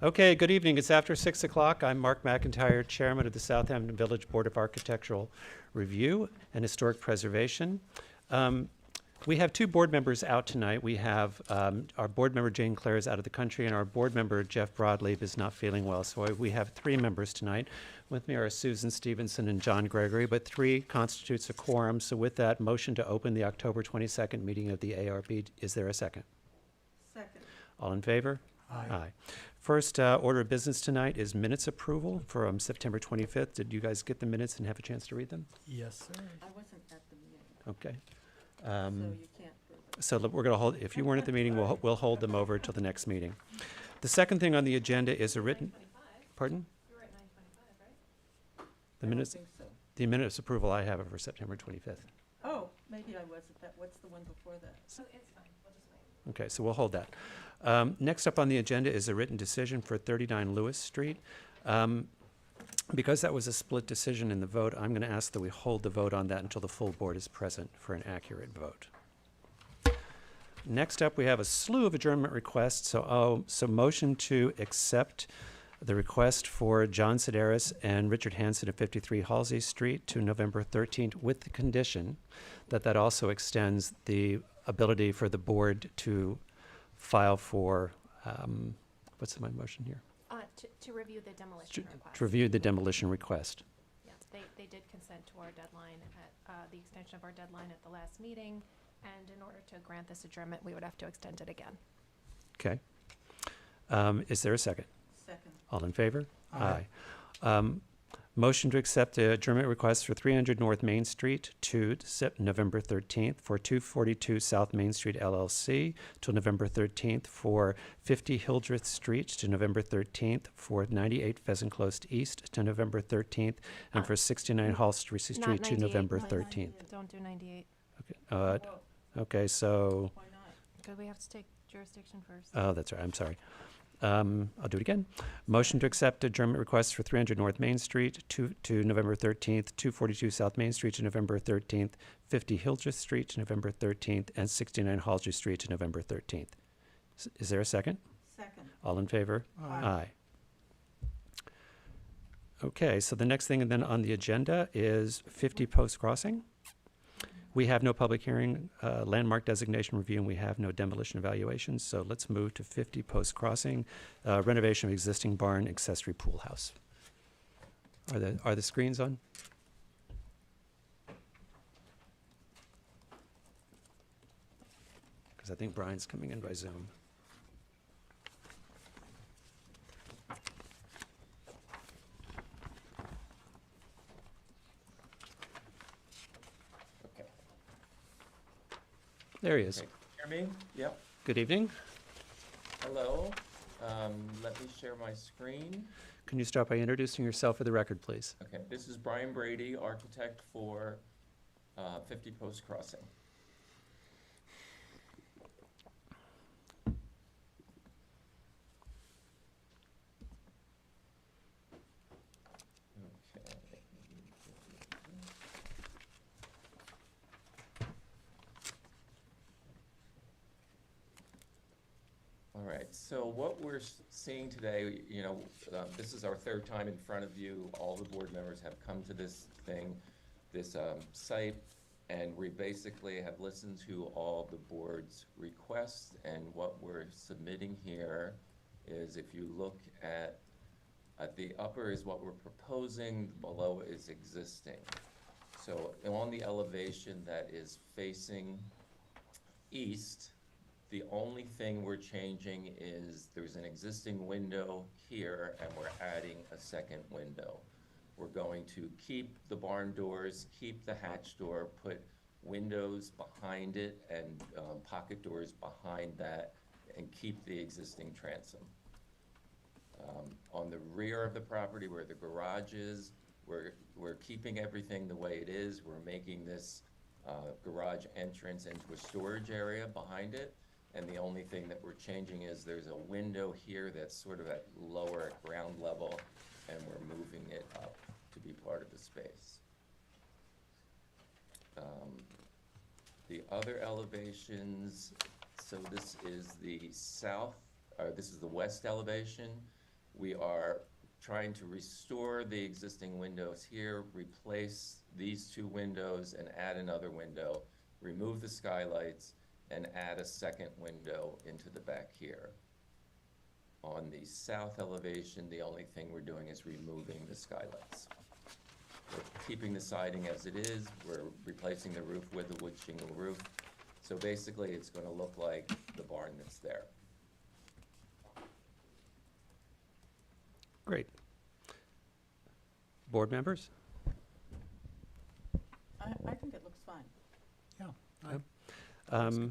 Okay, good evening. It's after 6 o'clock. I'm Mark McIntyre, Chairman of the Southampton Village Board of Architectural Review and Historic Preservation. We have two board members out tonight. We have our board member Jane Clare is out of the country, and our board member Jeff Broadleaf is not feeling well. So we have three members tonight. With me are Susan Stevenson and John Gregory, but three constitutes a quorum. So with that, motion to open the October 22nd meeting of the ARB. Is there a second? Second. All in favor? Aye. First order of business tonight is minutes approval from September 25th. Did you guys get the minutes and have a chance to read them? Yes, sir. I wasn't at the meeting, Okay. so you can't prove it. So we're going to hold, if you weren't at the meeting, we'll hold them over till the next meeting. The second thing on the agenda is a written, pardon? You were at 9:25, right? The minutes, I don't think so. the minutes approval I have are for September 25th. Oh, maybe I wasn't. What's the one before that? So it's fine, we'll just wait. Okay, so we'll hold that. Next up on the agenda is a written decision for 39 Lewis Street. Because that was a split decision in the vote, I'm going to ask that we hold the vote on that until the full board is present for an accurate vote. Next up, we have a slew of adjournment requests. So motion to accept the request for John Sedaris and Richard Hansen at 53 Halsey Street to November 13th, with the condition that that also extends the ability for the board to file for, what's my motion here? To review the demolition request. To review the demolition request. Yes, they did consent to our deadline at, the extension of our deadline at the last meeting, and in order to grant this adjournment, we would have to extend it again. Okay. Is there a second? Second. All in favor? Aye. Motion to accept the adjournment request for 300 North Main Street to November 13th, for 242 South Main Street LLC till November 13th, for 50 Hildreth Street to November 13th, for 98 Pheasant Close East to November 13th, and for 69 Hall Street Not to 98, November not 13th. Don't do 98, Okay, Whoa, okay, so, why not? because we have to take jurisdiction first. oh, that's right, I'm sorry. I'll do it again. Motion to accept adjournment requests for 300 North Main Street to November 13th, 242 South Main Street to November 13th, 50 Hildreth Street to November 13th, and 69 Halsey Street to November 13th. Is there a second? Second. All in favor? Aye. Okay, so the next thing then on the agenda is 50 Post Crossing. We have no public hearing, landmark designation review, and we have no demolition evaluations. So let's move to 50 Post Crossing, renovation of existing barn, accessory pool house. Are the screens on? Because I think Brian's coming in by Zoom. There he is. Okay. Hear me? Yep. Good evening. Hello. Let me share my screen. Can you start by introducing yourself for the record, please? Okay, this is Brian Brady, architect for 50 Post Crossing. Okay. All right, so what we're seeing today, this is our third time in front of you. All the board members have come to this site, and we basically have listened to all the board's requests, and what we're submitting here is, if you look at the upper is what we're proposing, below is existing. So on the elevation that is facing east, the only thing we're changing is there's an existing window here, and we're adding a second window. We're going to keep the barn doors, keep the hatch door, put windows behind it and pocket doors behind that, and keep the existing transom. On the rear of the property where the garage is, we're keeping everything the way it is. We're making this garage entrance into a storage area behind it. And the only thing that we're changing is there's a window here that's sort of at lower at ground level, and we're moving it up to be part of the space. The other elevations, so this is the south, or this is the west elevation. We are trying to restore the existing windows here, replace these two windows and add another window, remove the skylights, and add a second window into the back here. On the south elevation, the only thing we're doing is removing the skylights. We're keeping the siding as it is, we're replacing the roof with a wood shingle roof. So basically, it's gonna look like the barn that's there. Great. Board members? I think it looks fine. Um,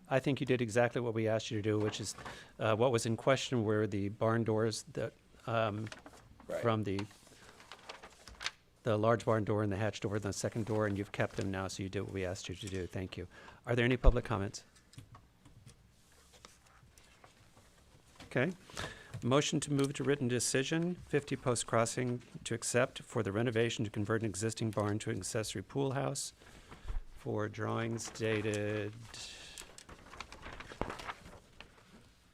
I think you did exactly what we asked you to do, which is, what was in question were the barn doors that, Right. from the large barn door and the hatch door and the second door, and you've kept them now, so you did what we asked you to do. Thank you. Are there any public comments? Okay. Motion to move to written decision, 50 Post Crossing to accept for the renovation to convert an existing barn to an accessory pool house for drawings dated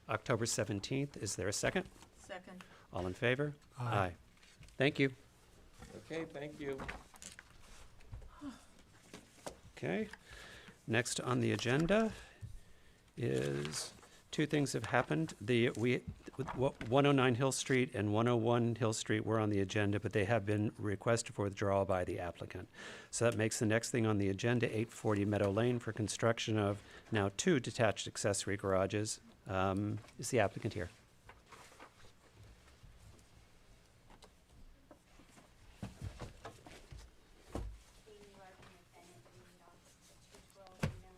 October 17th. Is there a second? Second. All in favor? Aye. Thank you. Okay, thank you. Okay. Next on the agenda is, two things have happened. 109 Hill Street and 101 Hill Street were on the agenda, but they have been requested for withdrawal by the applicant. So that makes the next thing on the agenda 840 Meadow Lane for construction of now 2 detached accessory garages. Is the applicant here?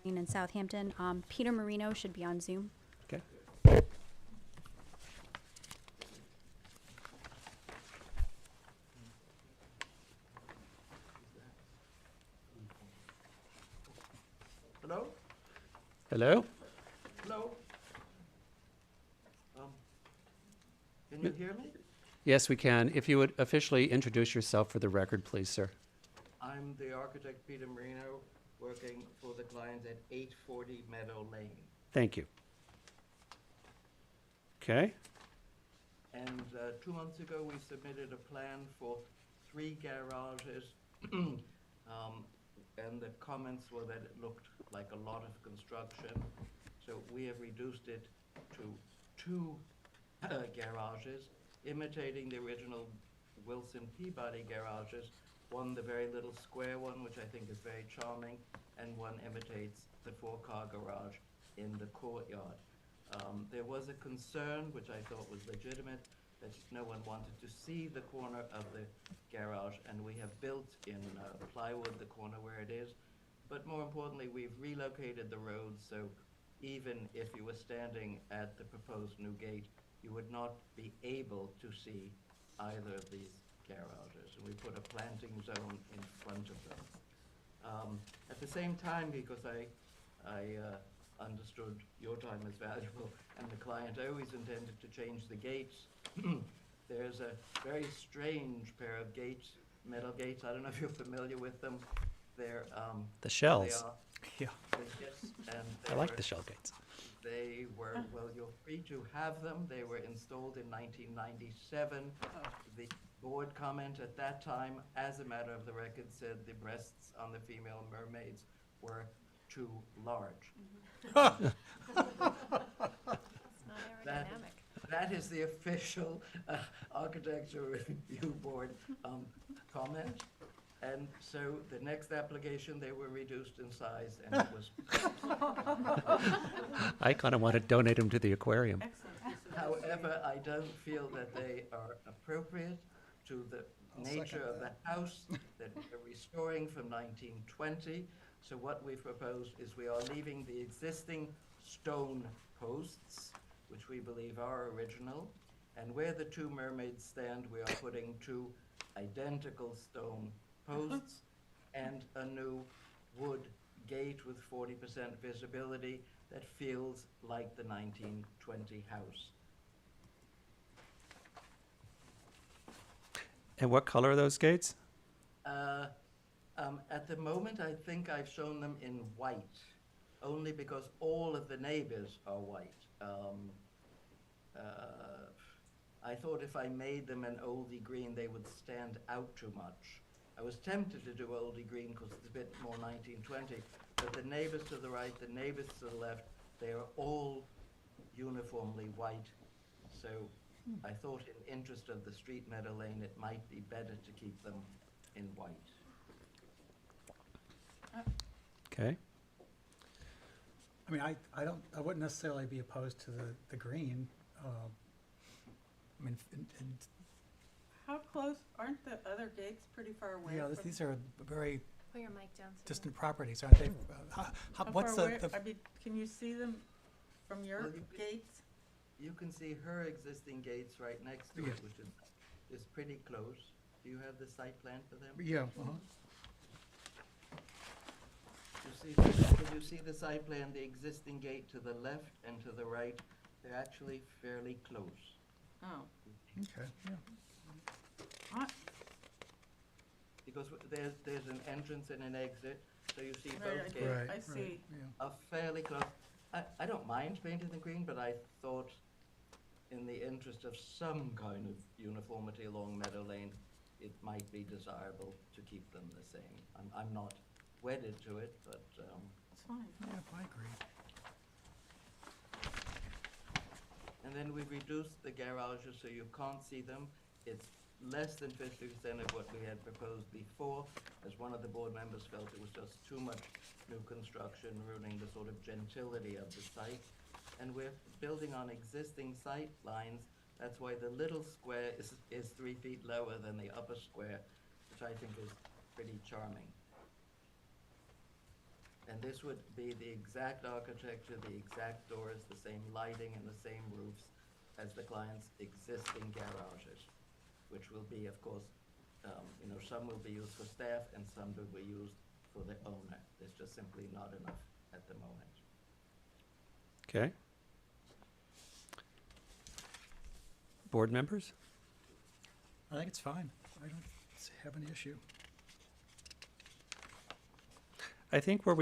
In Southampton. Peter Marino should be on Zoom. Okay. Hello? Hello? Hello? Can you hear me? Yes, we can. If you would officially introduce yourself for the record, please, sir. I'm the architect Peter Marino, working for the client at 840 Meadow Lane. Thank you. Okay. And 2 months ago, we submitted a plan for 3 garages. And the comments were that it looked like a lot of construction. So we have reduced it to 2 garages, imitating the original Wilson Peabody garages. One, the very little square one, which I think is very charming, and one imitates the 4-car garage in the courtyard. There was a concern, which I thought was legitimate, that no one wanted to see the corner of the garage, and we have built in plywood the corner where it is. But more importantly, we've relocated the road, so even if you were standing at the proposed new gate, you would not be able to see either of these garages. And we put a planting zone in front of them. At the same time, because I understood your time as valuable, and the client always intended to change the gates, there's a very strange pair of gates, metal gates. I don't know if you're familiar with them. They're The shells. They are. Yes, and I like the shell gates. they were, well, you're free to have them. They were installed in 1997. The board comment at that time, as a matter of the record, said the breasts on the female mermaids were too large. It's not aerodynamic. That is the official Architecture Review Board comment. And so the next application, they were reduced in size, and it was. I kind of want to donate them to the aquarium. Excellent piece of However, I don't feel that they are appropriate to the nature of the house that we're restoring from 1920. So what we've proposed is we are leaving the existing stone posts, which we believe are original, and where the 2 mermaids stand, we are putting 2 identical stone posts and a new wood gate with 40% visibility that feels like the 1920 house. And what color are those gates? At the moment, I think I've shown them in white, only because all of the neighbors are white. I thought if I made them an oldie green, they would stand out too much. I was tempted to do oldie green because it's a bit more 1920, but the neighbors to the right, the neighbors to the left, they are all uniformly white. So I thought in interest of the street meadow lane, it might be better to keep them in white. Okay. I mean, I wouldn't necessarily be opposed to the green. I mean, How close, aren't the other gates pretty far away? yeah, from- these are very Put your mic down. Susan. distant properties, aren't they? How What's far away- the, I mean, can you see them from your Well, gates? You can see her existing gates right next to Yeah. it, which is pretty close. Do you have the site plan for them? yeah, Can you see the site plan, the existing gate to the left and to the right? They're actually fairly close. Oh, okay, yeah. I- Because there's an entrance and an exit, so you see right, both gates Right, I right, see. yeah. are fairly close. I don't mind painting the green, but I thought in the interest of some kind of uniformity along Meadow Lane, it might be desirable to keep them the same. I'm not wedded to it, but, It's fine. Yeah, I agree. and then we've reduced the garages so you can't see them. It's less than 50% of what we had proposed before, as one of the board members felt it was just too much new construction, ruining the sort of gentility of the site. And we're building on existing sight lines. That's why the little square is 3 feet lower than the upper square, which I think is pretty charming. And this would be the exact architecture, the exact doors, the same lighting and the same roofs as the client's existing garages, which will be, of course, some will be used for staff and some will be used for the owner. There's just simply not enough at the moment. Okay. Board members? I think it's fine. I don't have an issue. I think for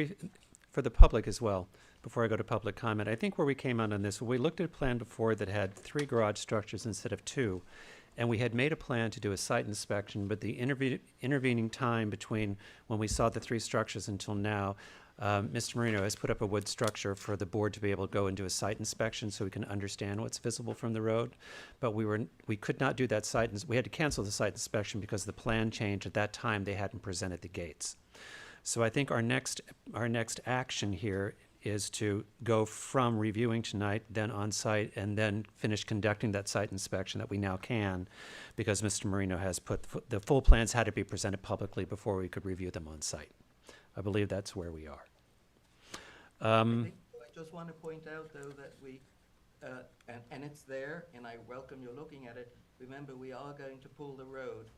the public as well, before I go to public comment, I think where we came out on this, we looked at a plan before that had 3 garage structures instead of 2. And we had made a plan to do a site inspection, but the intervening time between when we saw the 3 structures until now, Mr. Marino has put up a wood structure for the board to be able to go and do a site inspection so we can understand what's visible from the road. But we could not do that we had to cancel the site inspection because the plan changed. At that time, they hadn't presented the gates. So I think our next action here is to go from reviewing tonight, then on site, and then finish conducting that site inspection that we now can, because Mr. Marino has put, the full plans had to be presented publicly before we could review them on site. I believe that's where we are. I just want to point out, though, that we, and it's there, and I welcome you looking at it. Remember, we are going to pull the road,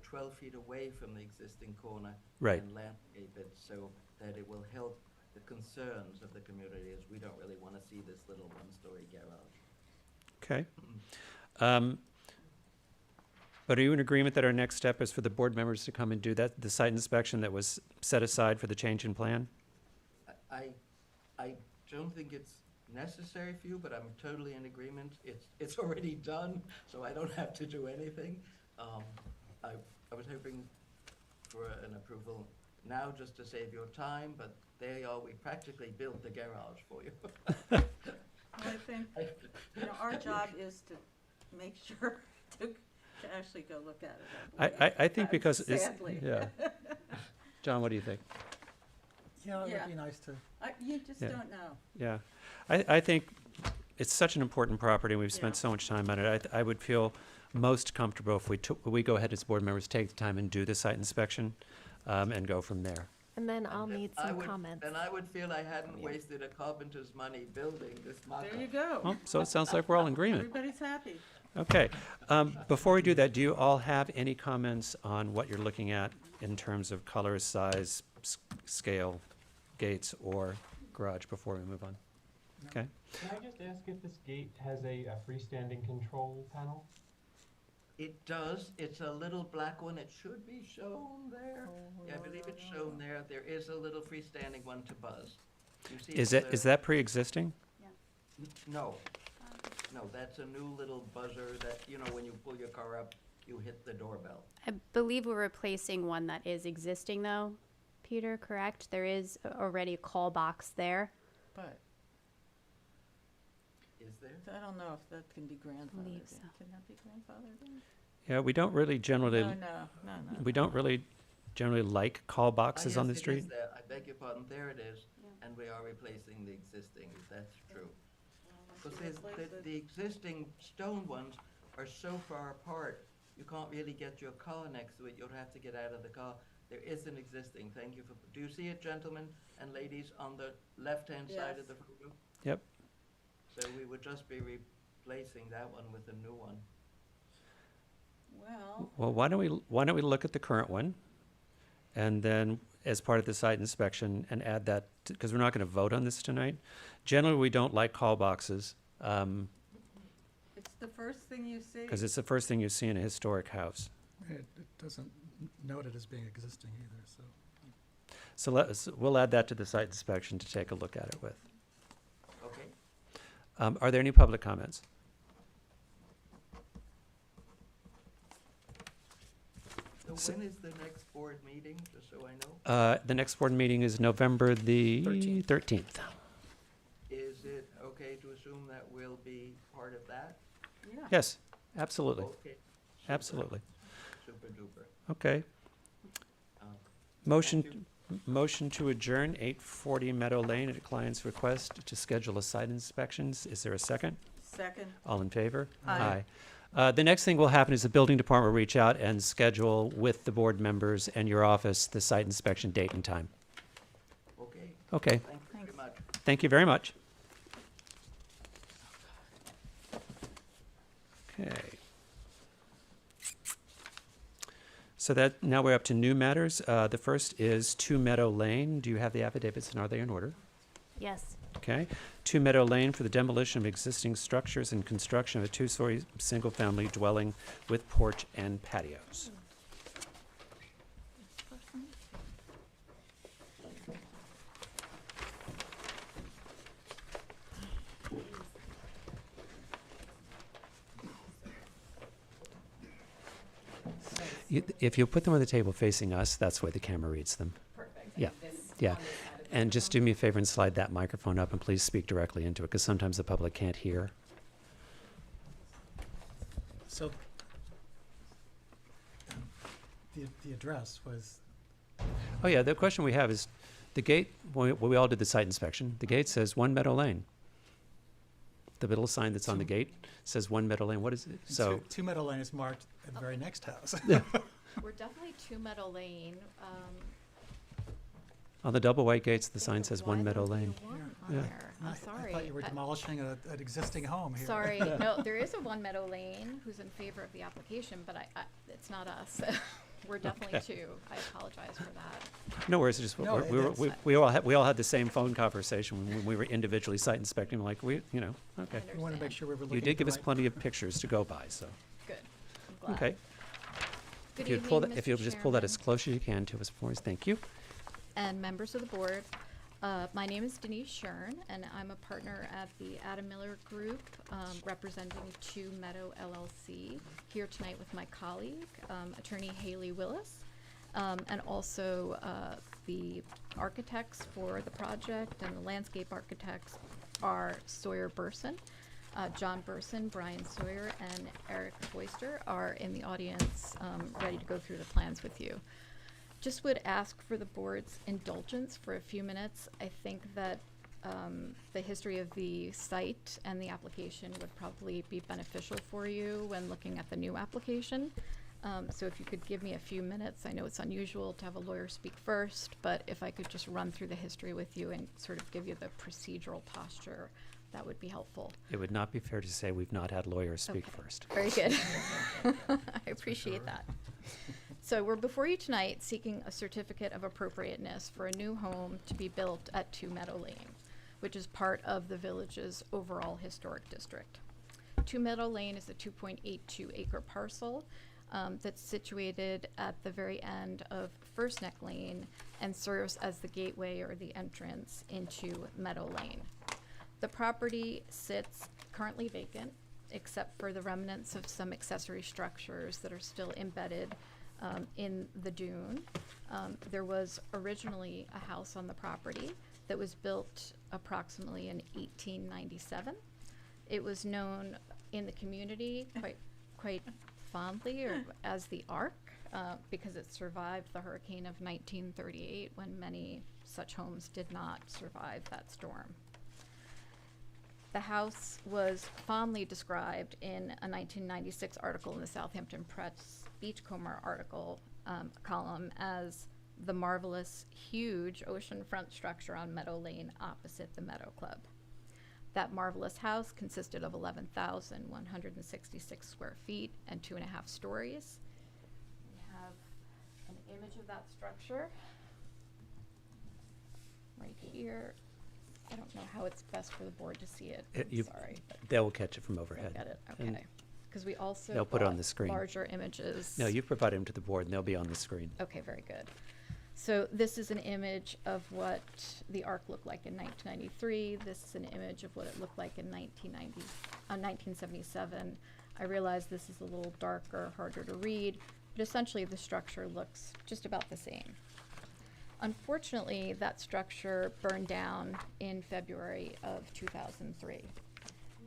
12 feet away from the existing corner. Right. And landscape it so that it will help the concerns of the community, as we don't really want to see this little one-story garage. Okay. But are you in agreement that our next step is for the board members to come and do the site inspection that was set aside for the change in plan? I don't think it's necessary for you, but I'm totally in agreement. It's already done, so I don't have to do anything. I was hoping for an approval now just to save your time, but there you are, we practically built the garage for you. I think, our job is to make sure to actually go look at it. I think because it's, Sadly. yeah. John, what do you think? Yeah, it Yeah. would be nice to, You just Yeah. don't know. Yeah. I think it's such an important property, and we've spent Yeah. so much time on it. I would feel most comfortable if we go ahead as board members, take the time and do the site inspection, and go from there. And then I'll need some comments. And I would feel I hadn't wasted a carpenter's money building this mock-up. There you go. Well, so it sounds like we're all in agreement. Everybody's happy. Okay. Before we do that, do you all have any comments on what you're looking at in terms of color, size, scale, gates, or garage before we move on? Okay. Can I just ask if this gate has a freestanding control panel? It does. It's a little black one. It should be shown there. Yeah, I believe it's shown there. There is a little freestanding one to buzz. You see Is it that pre-existing? No. No, that's a new little buzzer that, you know, when you pull your car up, you hit the doorbell. I believe we're replacing one that is existing though, Peter, correct? There is already a call box there. But Is there? I don't know if that can be grandfathered Believe in. so. Can that be grandfathered in? Yeah, we don't really generally, No. we don't really generally like call boxes on the Yes, it street. is there. I beg your pardon, there it is, and we are replacing the existing, that's true. Because the existing stone ones are so far apart, you can't really get your car next to it, you'll have to get out of the car. There is an existing, thank you for, do you see it, gentlemen and ladies, on the left-hand side Yes. of the photo? Yep. So we would just be replacing that one with a new one. Well, Well, why don't we look at the current one? And then as part of the site inspection and add that, because we're not going to vote on this tonight. Generally, we don't like call boxes, it's the first thing you see. because it's the first thing you see in a historic house. It doesn't note it as being existing either, so. So we'll add that to the site inspection to take a look at it with. Okay? Are there any public comments? So when is the next board meeting, just so I know? The next board meeting is November the 13th. Is it okay to assume that we'll be part of that? Yeah. Yes, absolutely, Okay. absolutely. Super duper. Okay. Um, Motion, Thank motion to adjourn 840 Meadow Lane at client's request to schedule a site inspections. Is there a second? Second. All in favor? Aye. The next thing will happen is the building department will reach out and schedule with the board members and your office the site inspection date and time. Okay, Okay, thank you very Thanks. much. thank you very much. Okay. So that, now we're up to new matters. The first is 2 Meadow Lane. Do you have the affidavits and are they in order? Yes. Okay. 2 Meadow Lane for the demolition of existing structures and construction of a 2-story single-family dwelling with porch and patios. If you put them on the table facing us, that's where the camera reads them. Perfect. Yeah, yeah. And just do me a favor and slide that microphone up and please speak directly into it, because sometimes the public can't hear. So the address was, Oh, yeah, the question we have is, the gate, when we all did the site inspection, the gate says 1 Meadow Lane. The little sign that's on the gate says 1 Meadow Lane. What is it? So, 2 Meadow Lane is marked at the very next house. We're definitely 2 Meadow Lane. on the double white gates, the I sign think says why 1 Meadow there'd be Lane. a 1 Yeah. on there. I'm I sorry. thought you were demolishing an existing home here. Sorry, no, there is a 1 Meadow Lane who's in favor of the application, but it's not us. We're definitely 2. I apologize for that. No worries, it's just, No, we all had the same phone conversation when we were individually site inspecting, like, okay. We want to make Understand. sure we were looking You at did the give us right- plenty of pictures to go by, so, Good. I'm glad. okay. Good If you'd pull evening, that, if you'll Mr. just pull that as Chairman close as you can to us, please, thank you. and members of the board. My name is Denise Shern, and I'm a partner at the Adam Miller Group, representing 2 Meadow LLC, here tonight with my colleague, attorney Haley Willis, and also the architects for the project and the landscape architects are Sawyer Burson, John Burson, Brian Sawyer, and Eric Foister are in the audience, ready to go through the plans with you. Just would ask for the board's indulgence for a few minutes. I think that the history of the site and the application would probably be beneficial for you when looking at the new application. So if you could give me a few minutes, I know it's unusual to have a lawyer speak first, but if I could just run through the history with you and sort of give you the procedural posture, that would be helpful. It would not be fair to say we've not had lawyers speak Okay. first. Very good. I appreciate that. So we're before you tonight seeking a certificate of appropriateness for a new home to be built at 2 Meadow Lane, which is part of the village's overall historic district. 2 Meadow Lane is a 2.82 acre parcel that's situated at the very end of First Neck Lane and serves as the gateway or the entrance into Meadow Lane. The property sits currently vacant except for the remnants of some accessory structures that are still embedded in the dune. There was originally a house on the property that was built approximately in 1897. It was known in the community quite fondly as the Ark, because it survived the hurricane of 1938, when many such homes did not survive that storm. The house was fondly described in a 1996 article in the Southampton Press Beachcomber article column as the marvelous, huge oceanfront structure on Meadow Lane opposite the Meadow Club. That marvelous house consisted of 11,166 square feet and 2.5 stories. We have an image of that structure right here. I don't know how it's best for the board to see it. Sorry. They will catch it from But overhead. get it, And okay. Because we also they'll put it on bought the screen. larger images. No, you provide them to the board, and they'll be on the screen. Okay, very good. So this is an image of what the Ark looked like in 1993. This is an image of what it looked like in 1977. I realize this is a little darker, harder to read, but essentially the structure looks just about the same. Unfortunately, that structure burned down in February of 2003.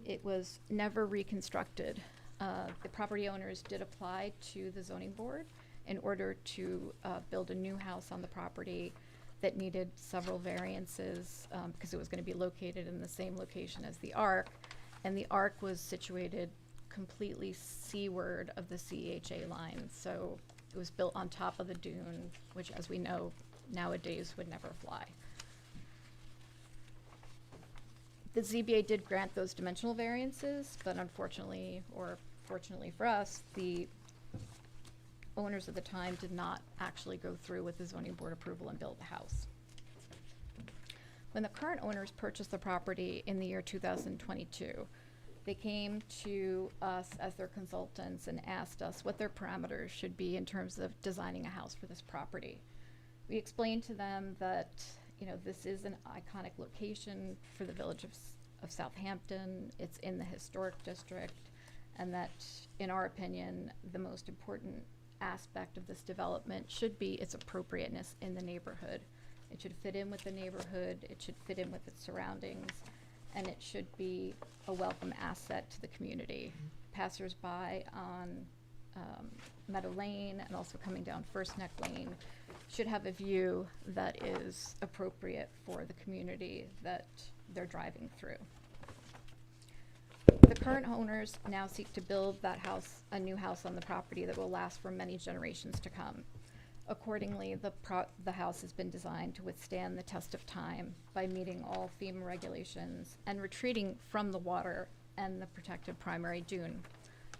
It was never reconstructed. The property owners did apply to the zoning board in order to build a new house on the property that needed several variances because it was going to be located in the same location as the Ark, and the Ark was situated completely seaward of the CHA line, so it was built on top of the dune, which, as we know, nowadays would never fly. The ZBA did grant those dimensional variances, but unfortunately, or fortunately for us, the owners at the time did not actually go through with the zoning board approval and build the house. When the current owners purchased the property in the year 2022, they came to us as their consultants and asked us what their parameters should be in terms of designing a house for this property. We explained to them that, you know, this is an iconic location for the village of Southampton. It's in the historic district, and that, in our opinion, the most important aspect of this development should be its appropriateness in the neighborhood. It should fit in with the neighborhood, it should fit in with its surroundings, and it should be a welcome asset to the community. Passers-by on Meadow Lane and also coming down First Neck Lane should have a view that is appropriate for the community that they're driving through. The current owners now seek to build that house, a new house on the property that will last for many generations to come. Accordingly, the house has been designed to withstand the test of time by meeting all FEMA regulations and retreating from the water and the protected primary dune.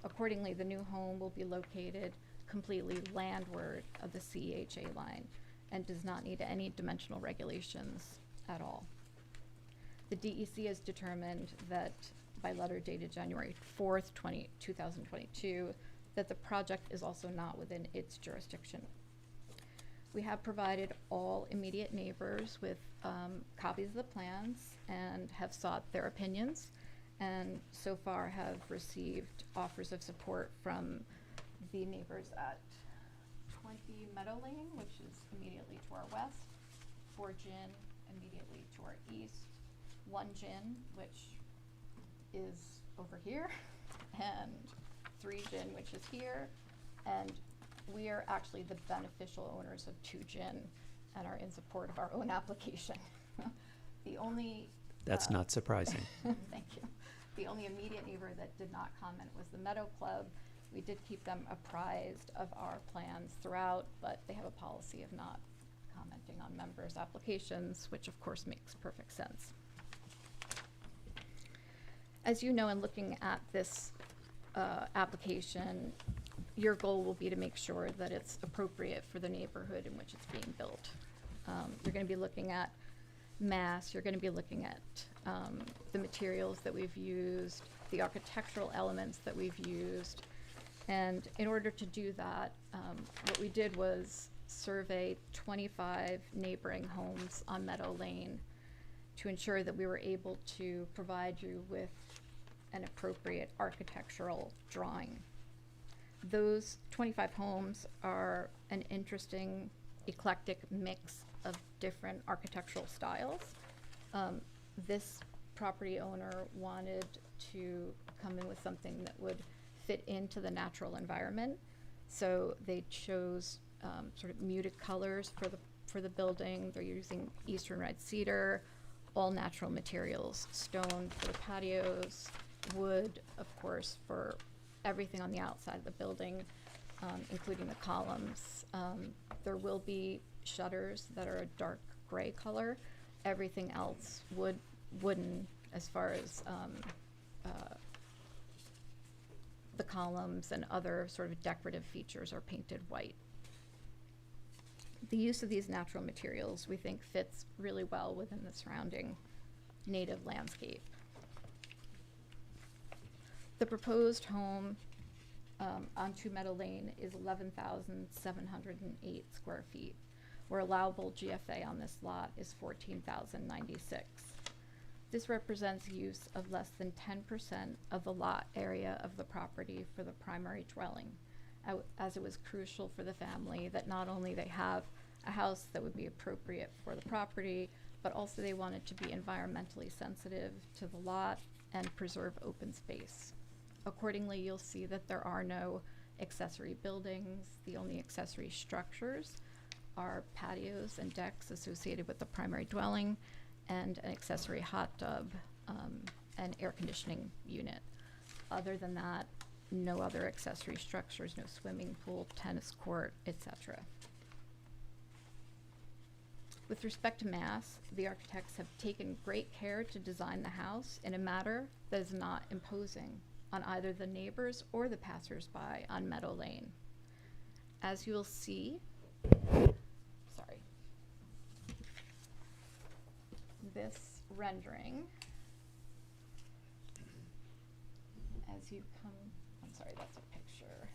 Accordingly, the new home will be located completely landward of the CHA line and does not need any dimensional regulations at all. The DEC has determined that, by letter dated January 4th, 2022, that the project is also not within its jurisdiction. We have provided all immediate neighbors with copies of the plans and have sought their opinions, and so far have received offers of support from the neighbors at 20 Meadow Lane, which is immediately to our west, 4 Gin immediately to our east, 1 Gin, which is over here, and 3 Gin, which is here, and we are actually the beneficial owners of 2 Gin and are in support of our own application. The only That's not surprising. thank you. The only immediate neighbor that did not comment was the Meadow Club. We did keep them apprised of our plans throughout, but they have a policy of not commenting on members' applications, which of course makes perfect sense. As you know, in looking at this application, your goal will be to make sure that it's appropriate for the neighborhood in which it's being built. You're going to be looking at mass, you're going to be looking at the materials that we've used, the architectural elements that we've used, and in order to do that, what we did was survey 25 neighboring homes on Meadow Lane to ensure that we were able to provide you with an appropriate architectural drawing. Those 25 homes are an interesting, eclectic mix of different architectural styles. This property owner wanted to come in with something that would fit into the natural environment. So they chose sort of muted colors for the building. They're using eastern red cedar, all natural materials, stone for the patios, wood, of course, for everything on the outside of the building, including the columns. There will be shutters that are a dark gray color. Everything else wooden, as far as the columns and other sort of decorative features are painted white. The use of these natural materials, we think, fits really well within the surrounding native landscape. The proposed home on Two Meadow Lane is 11,708 square feet, where allowable GFA on this lot is 14,096. This represents use of less than 10% of the lot area of the property for the primary dwelling, as it was crucial for the family that not only they have a house that would be appropriate for the property, but also they wanted to be environmentally sensitive to the lot and preserve open space. Accordingly, you'll see that there are no accessory buildings. The only accessory structures are patios and decks associated with the primary dwelling, and an accessory hot tub and air conditioning unit. Other than that, no other accessory structures, no swimming pool, tennis court, etc. With respect to mass, the architects have taken great care to design the house in a manner that is not imposing on either the neighbors or the passersby on Meadow Lane. As you'll see, this rendering, as you come, I'm sorry, that's a picture.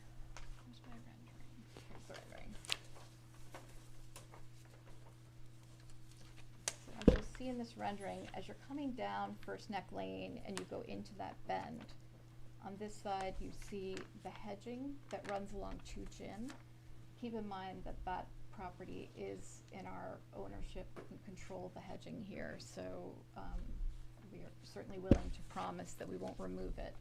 Where's my rendering? Here's the rendering. So as you'll see in this rendering, as you're coming down First Neck Lane and you go into that bend, on this side you see the hedging that runs along Two Gin. Keep in mind that that property is in our ownership and control the hedging here, so we are certainly willing to promise that we won't remove it.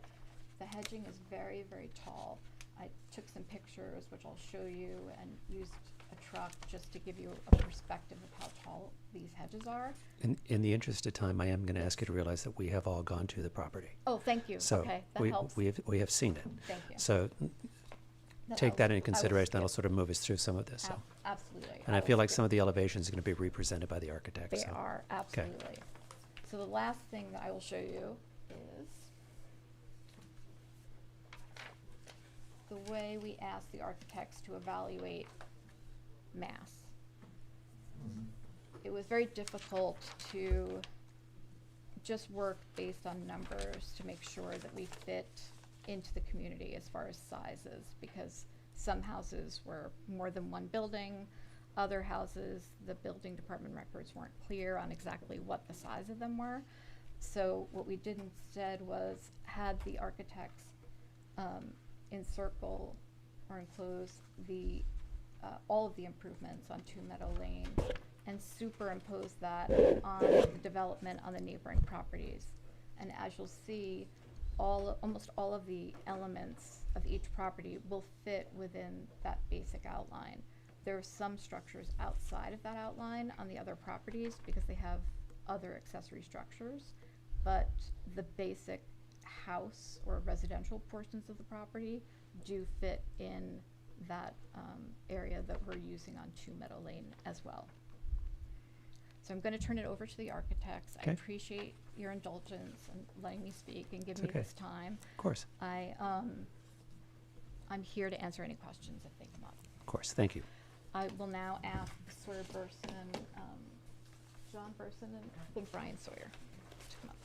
The hedging is very, very tall. I took some pictures, which I'll show you, and used a truck just to give you a perspective of how tall these hedges are. In the interest of time, I am going to ask you to realize that we have all gone to the property. Oh, thank you. So Okay, that helps. we have seen it. Thank you. So take that into consideration. That'll sort of move us through some of this. So. Absolutely. And I feel like some of the elevations are going to be represented by the architect. They so. are, absolutely. So the last thing that I will show you is the way we ask the architects to evaluate mass. It was very difficult to just work based on numbers to make sure that we fit into the community as far as sizes, because some houses were more than one building. Other houses, the building department records weren't clear on exactly what the size of them were. So what we did instead was had the architects encircle or enclose the all of the improvements on Two Meadow Lane and superimpose that on the development on the neighboring properties. And as you'll see, almost all of the elements of each property will fit within that basic outline. There are some structures outside of that outline on the other properties because they have other accessory structures, but the basic house or residential portions of the property do fit in that area that we're using on Two Meadow Lane as well. So I'm going to turn it over to the architects. Okay. I appreciate your indulgence and letting me speak and give It's me okay. this time. Of course. I'm here to answer any questions if they come up. Of course. Thank you. I will now ask Sawyer Burson, John Burson, and I think Brian Sawyer to come up.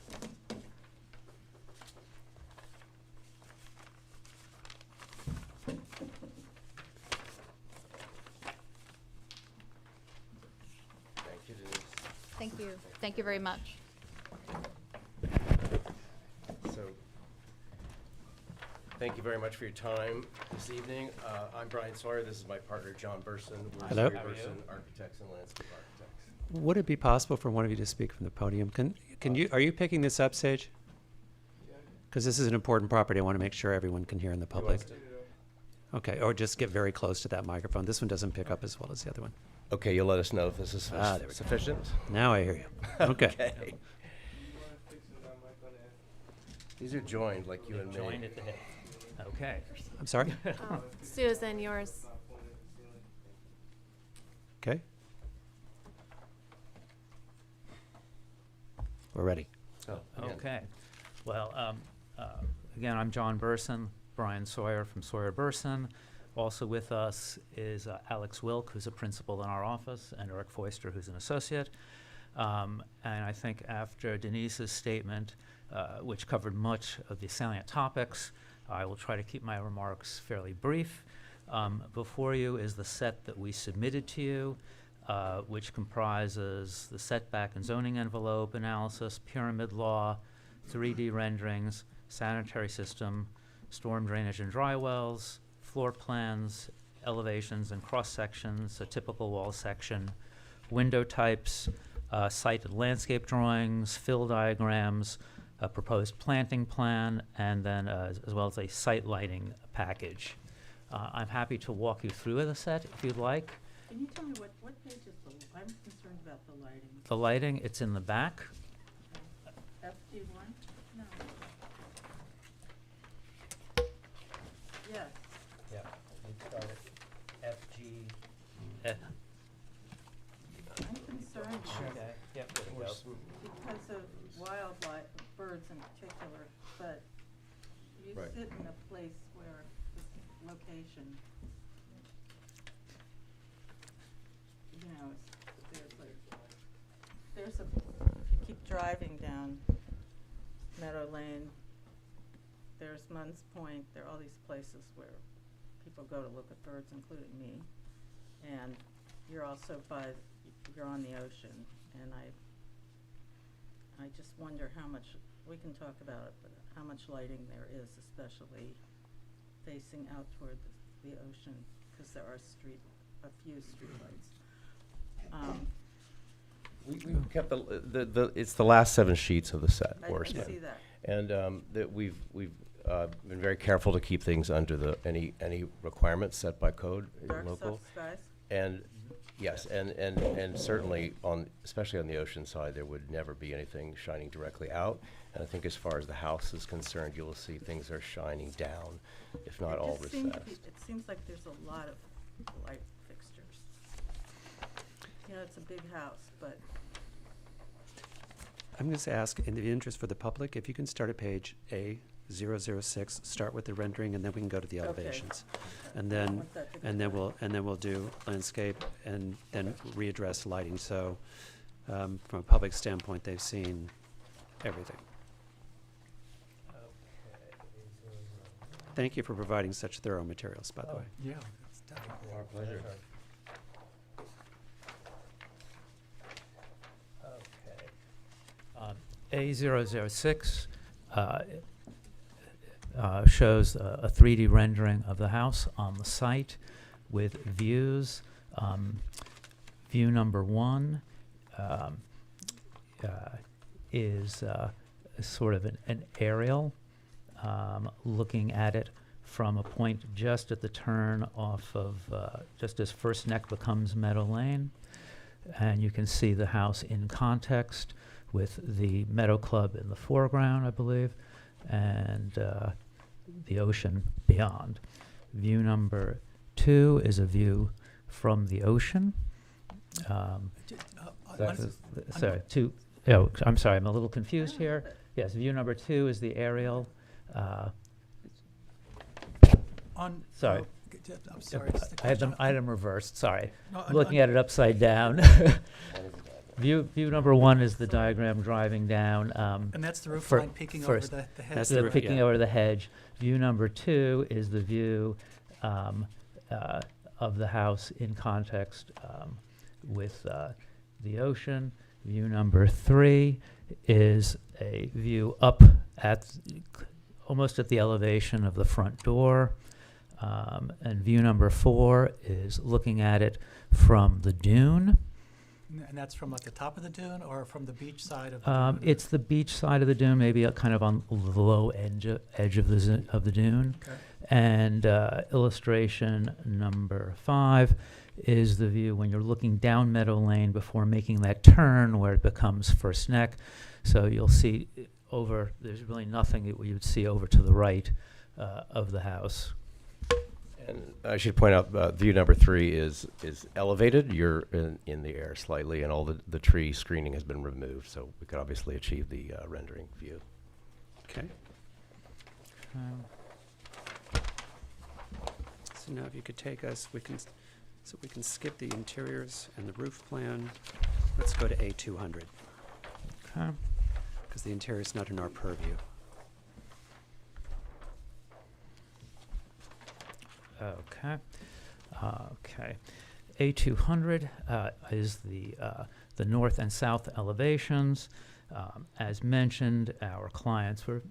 Thank you, Denise. Thank you. Thank you very much. So, Thank you very much for your time this evening. I'm Brian Sawyer. This is my partner, John Burson. We're Hello. Sawyer Burson Architects and Landscape Architects. Would it be possible for one of you to speak from the podium? Are you picking this up, Sage? Because this is an important property. I want to make sure everyone can hear in the Who public. wants to- Okay, or just get very close to that microphone. This one doesn't pick up as well as the other one. Okay, you'll let us know if this is There we go. sufficient? Now I hear you. Okay. These are joined like you and me. Joined at the hip. Okay. I'm sorry? Susan, yours. Okay. We're ready. Oh, again. Okay. Well, again, I'm John Burson, Brian Sawyer from Sawyer Burson. Also with us is Alex Wilk, who's a principal in our office, and Eric Foister, who's an associate. And I think after Denise's statement, which covered much of the salient topics, I will try to keep my remarks fairly brief. Before you is the set that we submitted to you, which comprises the setback and zoning envelope analysis, pyramid law, 3D renderings, sanitary system, storm drainage and dry wells, floor plans, elevations and cross-sections, a typical wall section, window types, site and landscape drawings, fill diagrams, a proposed planting plan, and then as well as a site lighting package. I'm happy to walk you through the set if you'd like. Can you tell me what page is I'm concerned about the lighting. The lighting, it's in the back. FG1? No. Yes. Yeah, you start at FG. I'm concerned Okay, yep, there we go. because of wildlife, birds in particular, but you Right. sit in a place where this location, you know, there's a, if you keep driving down Meadow Lane, there's Munns Point, there are all these places where people go to look at birds, including me. And you're also you're on the ocean, and I just wonder how much, we can talk about it, but how much lighting there is, especially facing out toward the ocean, because there are a few streetlights. We kept it's the last 7 sheets of the set, I Horseman. see that. And that we've been very careful to keep things under any requirements set by code Dark local. soft skies? And yes, and certainly especially on the ocean side, there would never be anything shining directly out. And I think as far as the house is concerned, you will see things are shining down, if not all recessed. It seems like there's a lot of light fixtures. You know, it's a big house, but I'm going to ask, in the interest for the public, if you can start at page A006, start with the rendering, and then we can go to the Okay. elevations. And I then, want that to be and then done. we'll do landscape and then readdress lighting. So, from a public standpoint, they've seen everything. Thank you for providing such thorough materials, by the way. Yeah, it's definitely. Our pleasure. A006 shows a 3D rendering of the house on the site with views. View number 1 is sort of an aerial, looking at it from a point just at the turn off of, just as First Neck becomes Meadow Lane. And you can see the house in context with the Meadow Club in the foreground, I believe, and the ocean beyond. View number 2 is a view from the ocean. Sorry, I'm sorry, I'm a little confused here. Yes, view number 2 is the aerial. Sorry. I'm sorry. I had the item reversed, sorry. No, Looking at it upside down. View number 1 is the diagram driving down. And that's the roof fir- line peeking first. over the hedge. That's So the roof, peeking yeah. over the hedge. View number 2 is the view of the house in context with the ocean. View number 3 is a view up at almost at the elevation of the front door. And view number 4 is looking at it from the dune. And that's from like the top of the dune or from the beach side of the dune? It's the beach side of the dune, maybe kind of on the low edge of the dune. Okay. And illustration number 5 is the view when you're looking down Meadow Lane before making that turn where it becomes First Neck. So you'll see there's really nothing that you would see over to the right of the house. And I should point out, view number 3 is elevated. You're in the air slightly, and all the tree screening has been removed, so we could obviously achieve the rendering view. Okay. So now if you could take us, we can skip the interiors and the roof plan. Let's go to A200, Okay. because the interior is not in our purview. Okay. Okay. A200 is the north and south elevations. As mentioned, our clients were.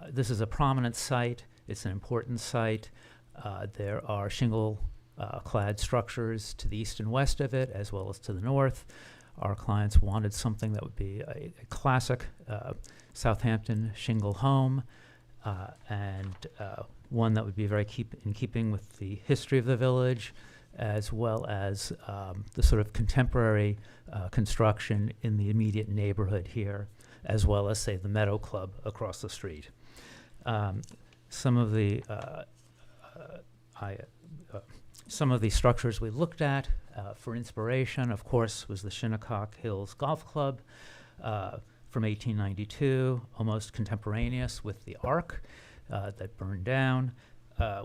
This is a prominent site. It's an important site. There are shingle-clad structures to the east and west of it, as well as to the north. Our clients wanted something that would be a classic Southampton shingle home, and one that would be very in keeping with the history of the village, as well as the sort of contemporary construction in the immediate neighborhood here, as well as, say, the Meadow Club across the street. Some of the structures we looked at for inspiration, of course, was the Shinnecock Hills Golf Club from 1892, almost contemporaneous with the Ark that burned down.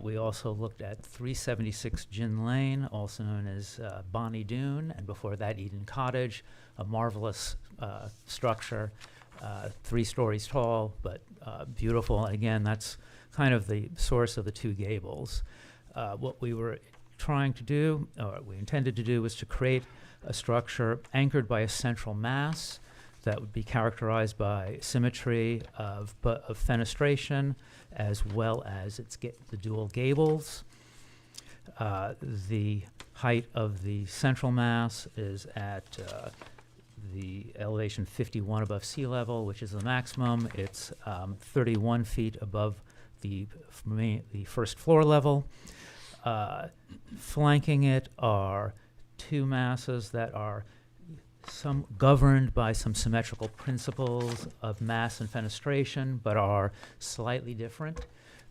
We also looked at 376 Gin Lane, also known as Bonnie Dune, and before that Eden Cottage, a marvelous structure, 3 stories tall, but beautiful. And again, that's kind of the source of the 2 gables. What we were trying to do, or what we intended to do, was to create a structure anchored by a central mass that would be characterized by symmetry of fenestration, as well as the dual gables. The height of the central mass is at the elevation 51 above sea level, which is the maximum. It's 31 feet above the first floor level. Flanking it are 2 masses that are governed by some symmetrical principles of mass and fenestration, but are slightly different.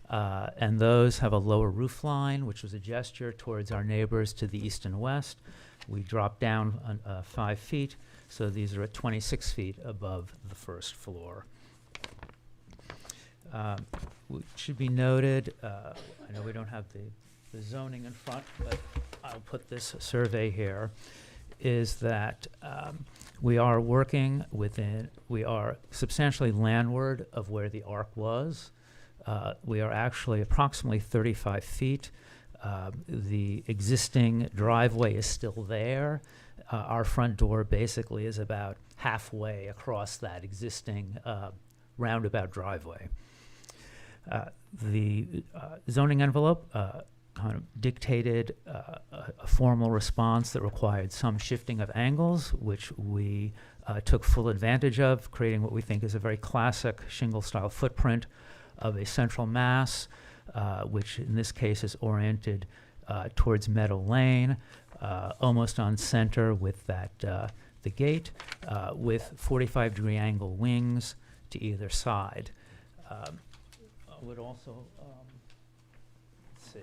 And those have a lower roof line, which was a gesture towards our neighbors to the east and west. We dropped down 5 feet, so these are at 26 feet above the first floor. It should be noted, I know we don't have the zoning in front, but I'll put this survey here, is that we are substantially landward of where the Ark was. We are actually approximately 35 feet. The existing driveway is still there. Our front door basically is about halfway across that existing roundabout driveway. The zoning envelope kind of dictated a formal response that required some shifting of angles, which we took full advantage of, creating what we think is a very classic shingle-style footprint of a central mass, which in this case is oriented towards Meadow Lane, almost on center with the gate, with 45-degree angle wings to either side. I would also, let's see.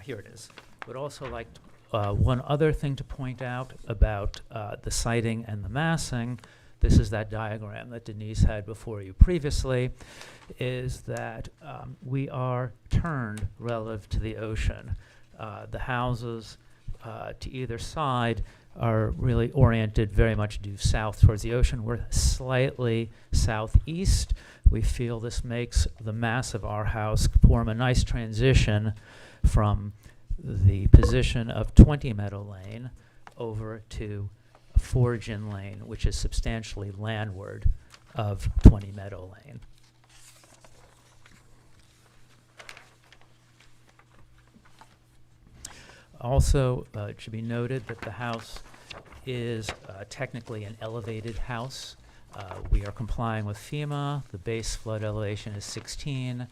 Here it is. Would also like one other thing to point out about the siding and the massing. This is that diagram that Denise had before you previously, is that we are turned relative to the ocean. The houses to either side are really oriented very much due south towards the ocean. We're slightly southeast. We feel this makes the mass of our house form a nice transition from the position of 20 Meadow Lane over to 4 Gin Lane, which is substantially landward of 20 Meadow Lane. Also, it should be noted that the house is technically an elevated house. We are complying with FEMA. The base flood elevation is 16,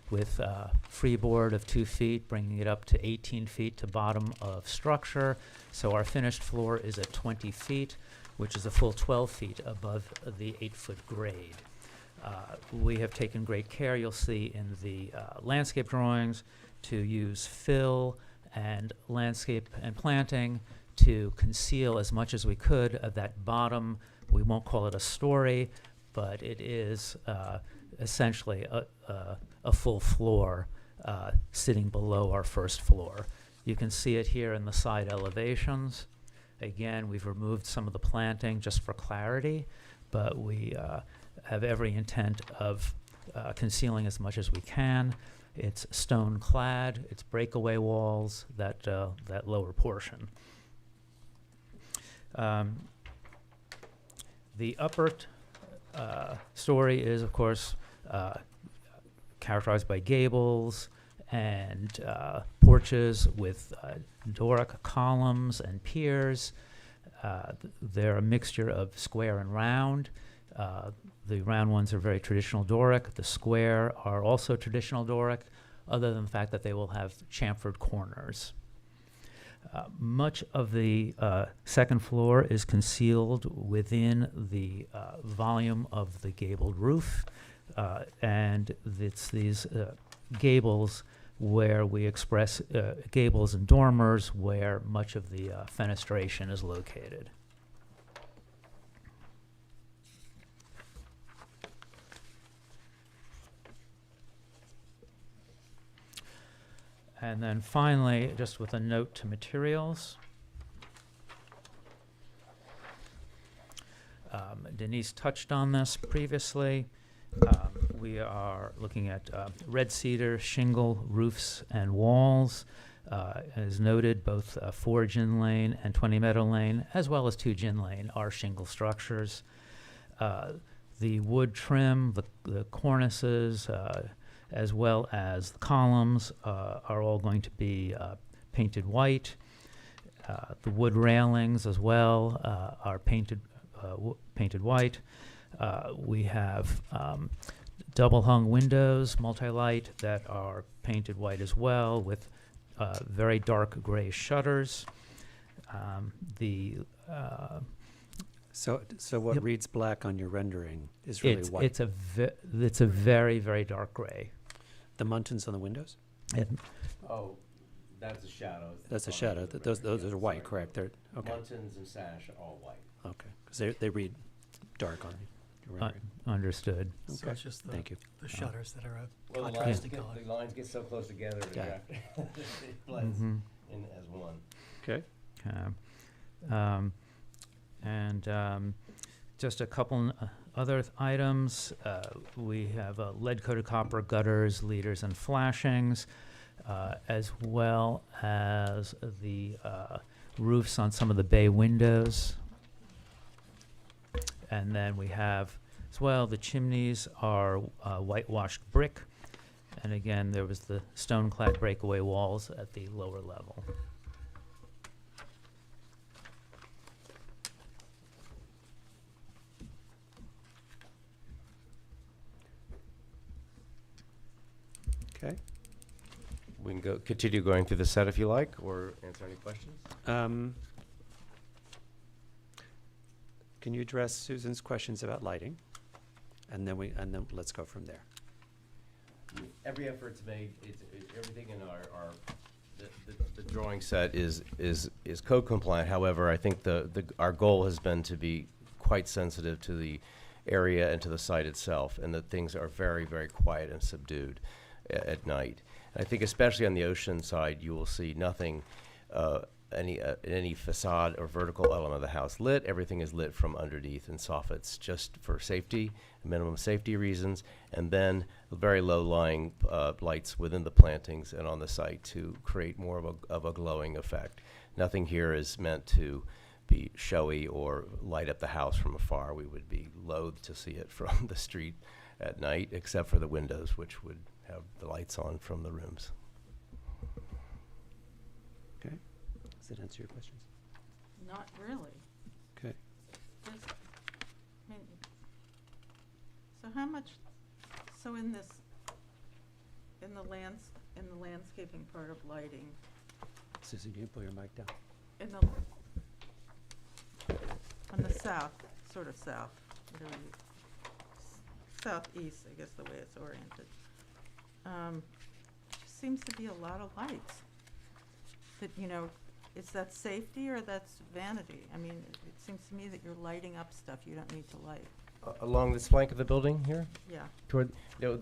with freeboard of 2 feet, bringing it up to 18 feet to bottom of structure. So our finished floor is at 20 feet, which is a full 12 feet above the 8-foot grade. We have taken great care, you'll see in the landscape drawings, to use fill and landscape and planting to conceal as much as we could of that bottom. We won't call it a story, but it is essentially a full floor sitting below our first floor. You can see it here in the side elevations. Again, we've removed some of the planting just for clarity, but we have every intent of concealing as much as we can. It's stone clad, it's breakaway walls, that lower portion. The upper story is, of course, characterized by gables and porches with Doric columns and piers. They're a mixture of square and round. The round ones are very traditional Doric. The square are also traditional Doric, other than the fact that they will have chamfered corners. Much of the second floor is concealed within the volume of the gabled roof, and it's these gables where we express gables and dormers where much of the fenestration is located. And then finally, just with a note to materials. Denise touched on this previously. We are looking at red cedar, shingle, roofs, and walls. As noted, both 4 Gin Lane and 20 Meadow Lane, as well as 2 Gin Lane, are shingle structures. The wood trim, the cornices, as well as the columns are all going to be painted white. The wood railings as well are painted white. We have double hung windows, multi-light, that are painted white as well, with very dark gray shutters. So what Yep. reads black on your rendering is really white. It's a very, very dark gray. The muntins on the windows? Oh, that's a shadow. That's a shadow. Those are white, correct? They're okay. Muntins and sash are all white. Okay, because they read dark on your rendering. Understood. So Okay, it's just thank you. the shutters that are a Well, the lines, contrasting color. the lines get so close together that Yeah. you have to- it blends Mhm. in as one. Okay. Just a couple other items. We have lead-coated copper gutters, leaders, and flashings, as well as the roofs on some of the bay windows. And then we have, as well, the chimneys are whitewashed brick. And again, there was the stone-clad breakaway walls at the lower level. Okay. We can continue going through the set if you like, or answer any questions. Can you address Susan's questions about lighting? And then let's go from there. Every effort's made, everything in the drawing set is code compliant. However, I think our goal has been to be quite sensitive to the area and to the site itself, and that things are very, very quiet and subdued at night. And I think especially on the ocean side, you will see nothing, any facade or vertical element of the house lit. Everything is lit from underneath in soffits, just for safety, minimum safety reasons, and then very low-lying lights within the plantings and on the site to create more of a glowing effect. Nothing here is meant to be showy or light up the house from afar. We would be loath to see it from the street at night, except for the windows, which would have the lights on from the rooms. Okay. that answer your questions? Not really. Okay. There's- I mean, so how much, so in this, in the landscaping part of lighting, Susan, can you pull your mic down? in the, on the south, sort of south, whatever you, southeast, I guess the way it's oriented, just seems to be a lot of lights. That, you know, is that safety or that's vanity? I mean, it seems to me that you're lighting up stuff you don't need to light. Along this flank of the building here? Yeah. Toward,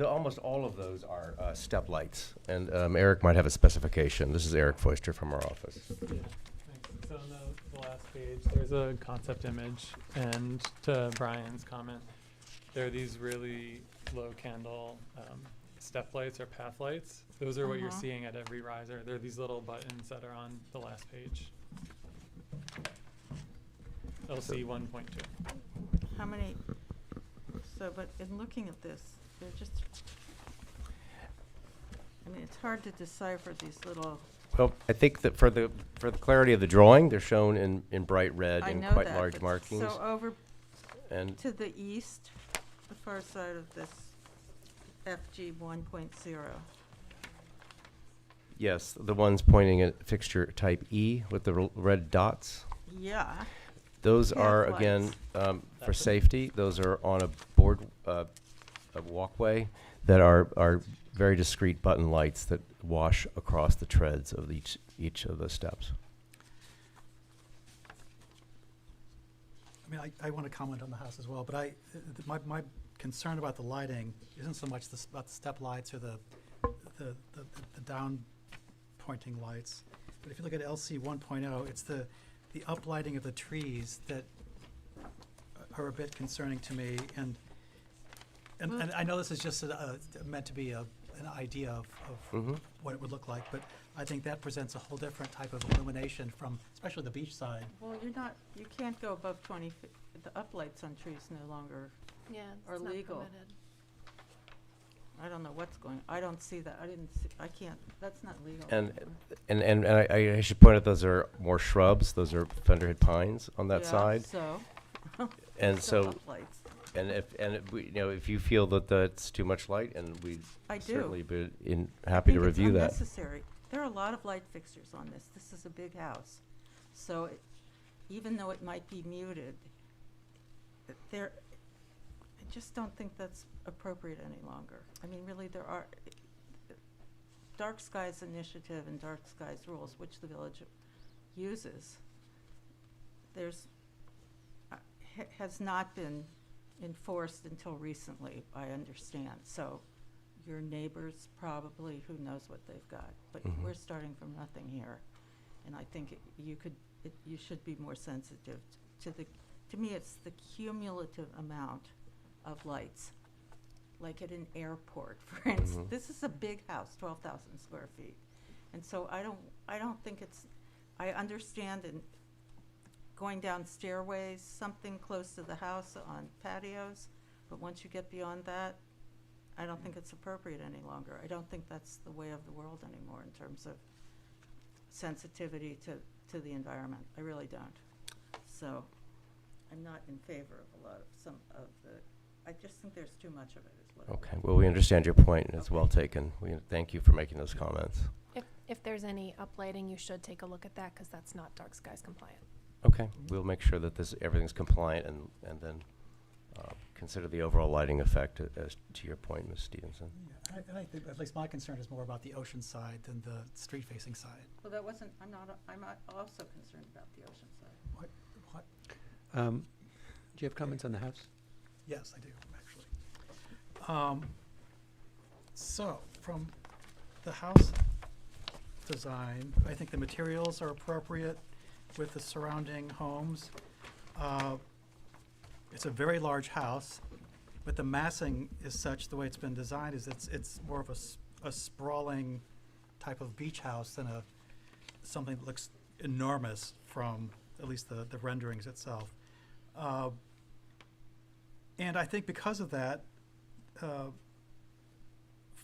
almost all of those are step lights, and Eric might have a specification. This is Eric Foister from our office. Yeah, thanks. So on the last page, there's a concept image, and to Brian's comment, there are these really low candle step lights or path lights. Those are what you're Uh-huh. seeing at every riser. They're these little buttons that are on the last page. LC 1.2. How many, so, but in looking at this, they're just, I mean, it's hard to decipher these little, Well, I think that for the clarity of the drawing, they're shown in bright red I and know quite that, large but markings. so over And to the east, the far side of this FG 1.0. yes, the ones pointing at fixture type E with the red dots. Yeah, Those Path are, again, lights. for That's a- safety, those are on a board, a walkway that are very discrete button lights that wash across the treads of each of the steps. I mean, I want to comment on the house as well, but my concern about the lighting isn't so much about the step lights or the down pointing lights. But if you look at LC 1.0, it's the uplighting of the trees that are a bit concerning to me. And I know this is just meant to be an idea of Mm-hmm. what it would look like, but I think that presents a whole different type of illumination from, especially the beach side. well, you can't go above 20 feet. The uplights on trees no longer, Yeah, Or it's not legal. permitted. I don't know what's going, I don't see that, I can't, that's not legal. And anymore. I should point out those are more shrubs. Those are thunderhead pines on that Yeah, side. So. And still so, uplights. if you feel that that's too much light, and we'd I do. certainly be I happy to think it's review that. unnecessary. There are a lot of light fixtures on this. This is a big house. So even though it might be muted, I just don't think that's appropriate any longer. I mean, really, there are Dark Skies Initiative and Dark Skies rules, which the village uses. Has not been enforced until recently, I understand. So your neighbors probably, who knows what they've got. But Mhm. we're starting from nothing here. And I think you should be more sensitive to me, it's the cumulative amount of lights. Like at an airport, for instance. Mhm. This is a big house, 12,000 square feet. And so I don't think I understand in going down stairways, something close to the house on patios, but once you get beyond that, I don't think it's appropriate any longer. I don't think that's the way of the world anymore in terms of sensitivity to the environment. I really don't. So I'm not in favor of a lot of I just think there's too much of it is what I Okay, well, we understand your point, and it's well taken. We thank you for making those comments. If there's any uplighting, you should take a look at that, because that's not dark skies compliant. Okay, we'll make sure that everything's compliant, and then consider the overall lighting effect, as to your point, Ms. Stevenson. Yeah, I think at least my concern is more about the ocean side than the street-facing side. Well, I'm not also concerned about the ocean side. What? Do you have comments on the house? Yes, I do, actually. So, from the house design, I think the materials are appropriate with the surrounding homes. It's a very large house, but the massing is such, the way it's been designed, is it's more of a sprawling type of beach house than something that looks enormous from at least the renderings itself. And I think because of that,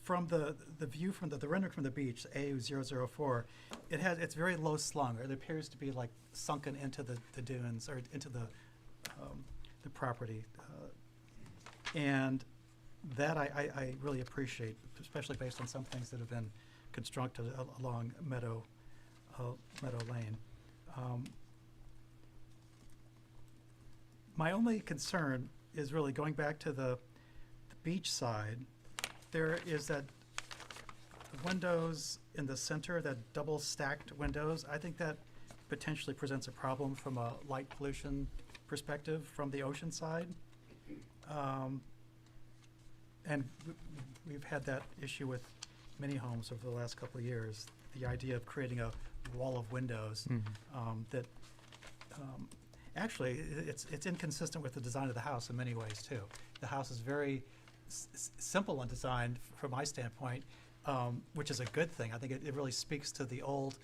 from the view from the rendering from the beach, AU004, it's very low slung. It appears to be like sunken into the dunes or into the property. And that I really appreciate, especially based on some things that have been constructed along Meadow Lane. My only concern is really going back to the beach side. There is that windows in the center, that double stacked windows. I think that potentially presents a problem from a light pollution perspective from the ocean side. And we've had that issue with many homes over the last couple of years. The idea of creating a wall of windows that actually it's inconsistent with the design of the house in many ways too. The house is very simple in design from my standpoint, which is a good thing. I think it really speaks to the old,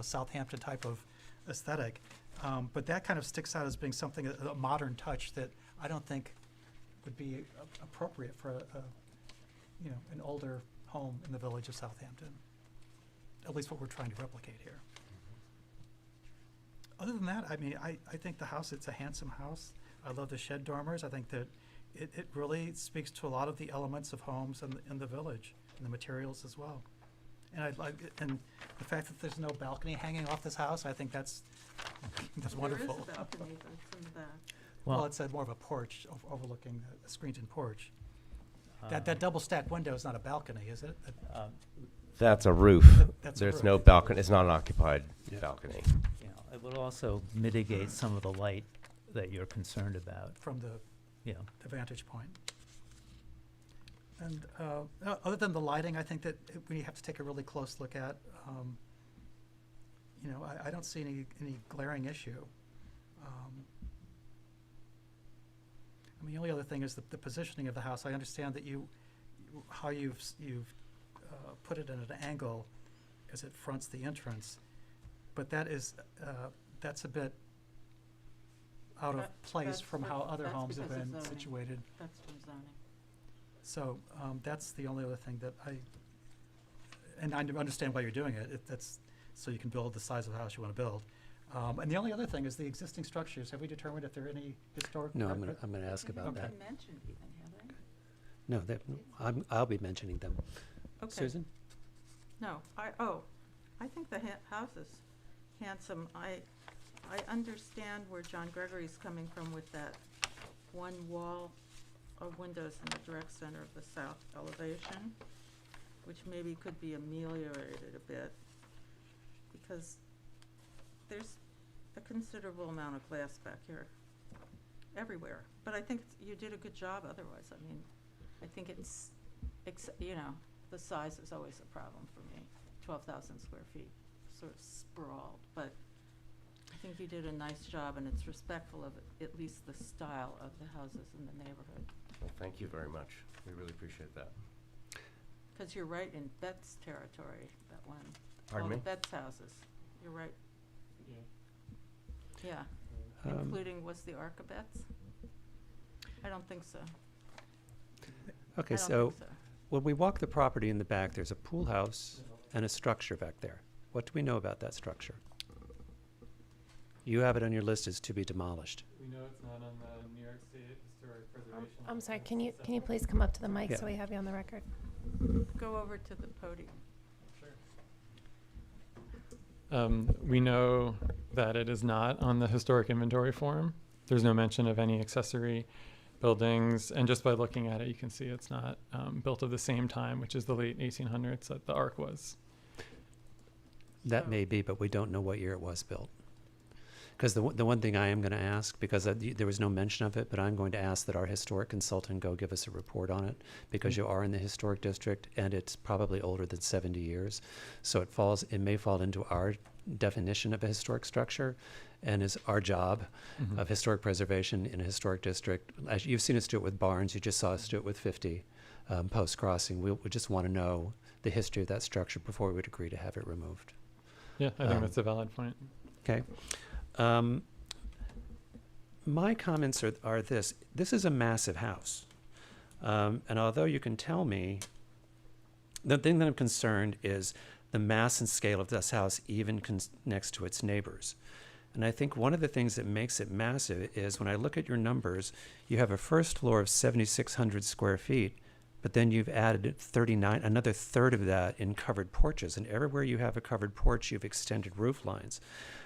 Southampton type of aesthetic. But that kind of sticks out as being something, a modern touch that I don't think would be appropriate for an older home in the village of Southampton. At least what we're trying to replicate here. Other than that, I mean, I think the house, it's a handsome house. I love the shed dormers. I think that it really speaks to a lot of the elements of homes in the village and the materials as well. And the fact that there's no balcony hanging off this house, I think that's wonderful. There is a balcony, but it's in the back. Well, it's more of a porch overlooking a screened-in porch. That double stacked window is not a balcony, is it? That's a roof. That's a There's roof. no balcony. It's not an occupied balcony. It would also mitigate some of the light that you're concerned about. From the Yeah. the vantage point. And other than the lighting, I think that we have to take a really close look at. I don't see any glaring issue. I mean, the only other thing is the positioning of the house. I understand that how you've put it at an angle as it fronts the entrance, but that's a bit out of place That's from what- how other that's homes have because of been zoning. situated. That's from zoning. So that's the only other thing that and I understand why you're doing it. That's so you can build the size of the house you want to build. And the only other thing is the existing structures. Have we determined if there are any historic? No, I'm gonna ask about They that. haven't been mentioned even, have they? No, I'll be mentioning them. Okay. Susan? No, I think the house is handsome. I understand where John Gregory's coming from with that one wall of windows in the direct center of the south elevation, which maybe could be ameliorated a bit, because there's a considerable amount of glass back here, everywhere. But I think you did a good job otherwise. I mean, I think the size is always a problem for me. 12,000 square feet, sort of sprawled, but I think you did a nice job, and it's respectful of at least the style of the houses in the neighborhood. Well, thank you very much. We really appreciate that. Because you're right in Betts territory, that one. Pardon All me? the Betts houses. You're right. Yeah, Um, including, was the Arc of Betts? I don't think so. Okay, I don't so think so. when we walk the property in the back, there's a pool house and a structure back there. What do we know about that structure? You have it on your list as to be demolished. We know it's not on the New York State Historic Preservation. I'm sorry, can you please come up to the mic Yeah. so we have you on the record? Go over to the podium. We know that it is not on the historic inventory form. There's no mention of any accessory buildings, and just by looking at it, you can see it's not built of the same time, which is the late 1800s that the Ark was. That may be, but we don't know what year it was built. Because the one thing I am going to ask, because there was no mention of it, but I'm going to ask that our historic consultant go give us a report on it, because you are in the historic district, and it's probably older than 70 years. So it may fall into our definition of a historic structure, and is our job of historic preservation in a historic district. As you've seen us do it with Barnes, you just saw us do it with 50 Post Crossing. We just want to know the history of that structure before we would agree to have it removed. Yeah, I think that's a valid point. Okay. My comments are this. This is a massive house. And although you can tell me The thing that I'm concerned is the mass and scale of this house, even next to its neighbors. And I think one of the things that makes it massive is when I look at your numbers, you have a first floor of 7,600 square feet, but then you've added another third of that in covered porches. And everywhere you have a covered porch, you've extended roof lines.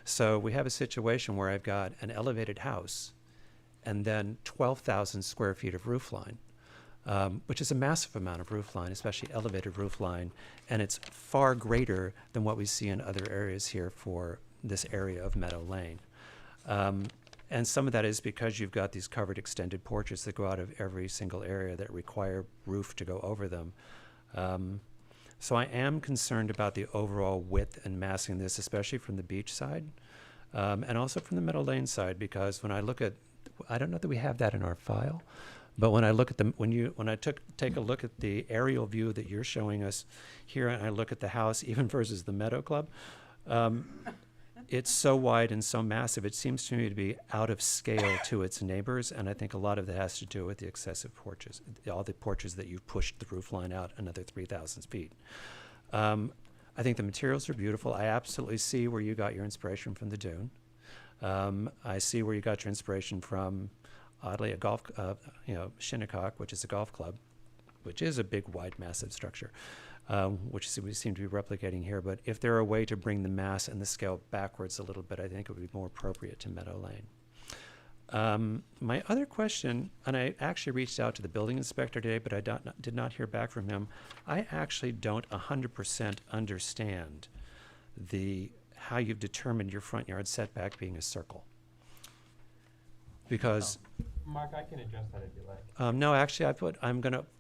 So we have a situation where I've got an elevated house and then 12,000 square feet of roof line, which is a massive amount of roof line, especially elevated roof line. And it's far greater than what we see in other areas here for this area of Meadow Lane. And some of that is because you've got these covered extended porches that go out of every single area that require roof to go over them. So I am concerned about the overall width and massing of this, especially from the beach side, and also from the Meadow Lane side, because when I look at, I don't know that we have that in our file, but when I look at take a look at the aerial view that you're showing us here, and I look at the house, even versus the Meadow Club, it's so wide and so massive, it seems to me to be out of scale to its neighbors, and I think a lot of that has to do with the excessive porches, all the porches that you've pushed the roof line out another 3,000 feet. I think the materials are beautiful. I absolutely see where you got your inspiration from the dune. I see where you got your inspiration from, oddly, a golf, Shinnecock, which is a golf club, which is a big, wide, massive structure. Which we seem to be replicating here. But if there are a way to bring the mass and the scale backwards a little bit, I think it would be more appropriate to Meadow Lane. My other question, and I actually reached out to the building inspector today, but I did not hear back from him. I actually don't 100% understand how you've determined your front yard setback being a circle. Because Mark, I can address that if you like. no, actually,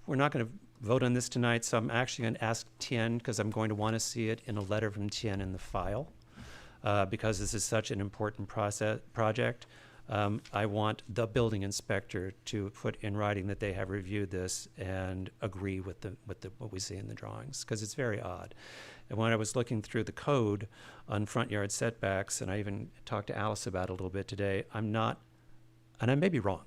we're not gonna vote on this tonight, so I'm actually gonna ask Tien, because I'm going to want to see it in a letter from Tien in the file, because this is such an important project. I want the building inspector to put in writing that they have reviewed this and agree with what we see in the drawings, because it's very odd. And when I was looking through the code on front yard setbacks, and I even talked to Alice about it a little bit today, I'm not, and I may be wrong,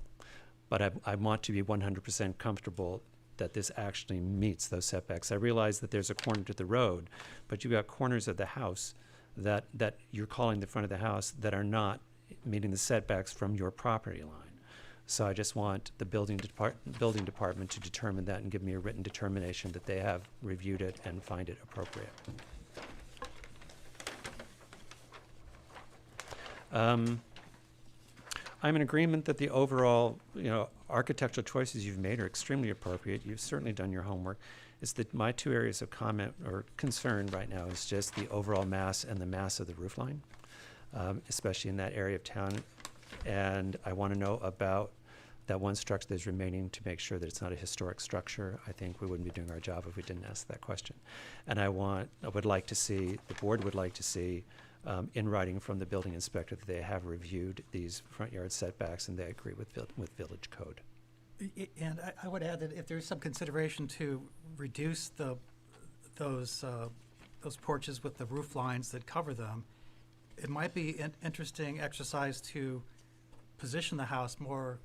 but I want to be 100% comfortable that this actually meets those setbacks. I realize that there's a corner to the road, but you've got corners of the house that you're calling the front of the house that are not meeting the setbacks from your property line. So I just want the building department to determine that and give me a written determination that they have reviewed it and find it appropriate. I'm in agreement that the overall, architectural choices you've made are extremely appropriate. You've certainly done your homework. It's that my two areas of comment or concern right now is just the overall mass and the mass of the roof line, especially in that area of town. And I want to know about that one structure that's remaining to make sure that it's not a historic structure. I think we wouldn't be doing our job if we didn't ask that question. And the board would like to see, in writing from the building inspector that they have reviewed these front yard setbacks and they agree with village code. And I would add that if there's some consideration to reduce those porches with the roof lines that cover them, it might be an interesting exercise to position the house more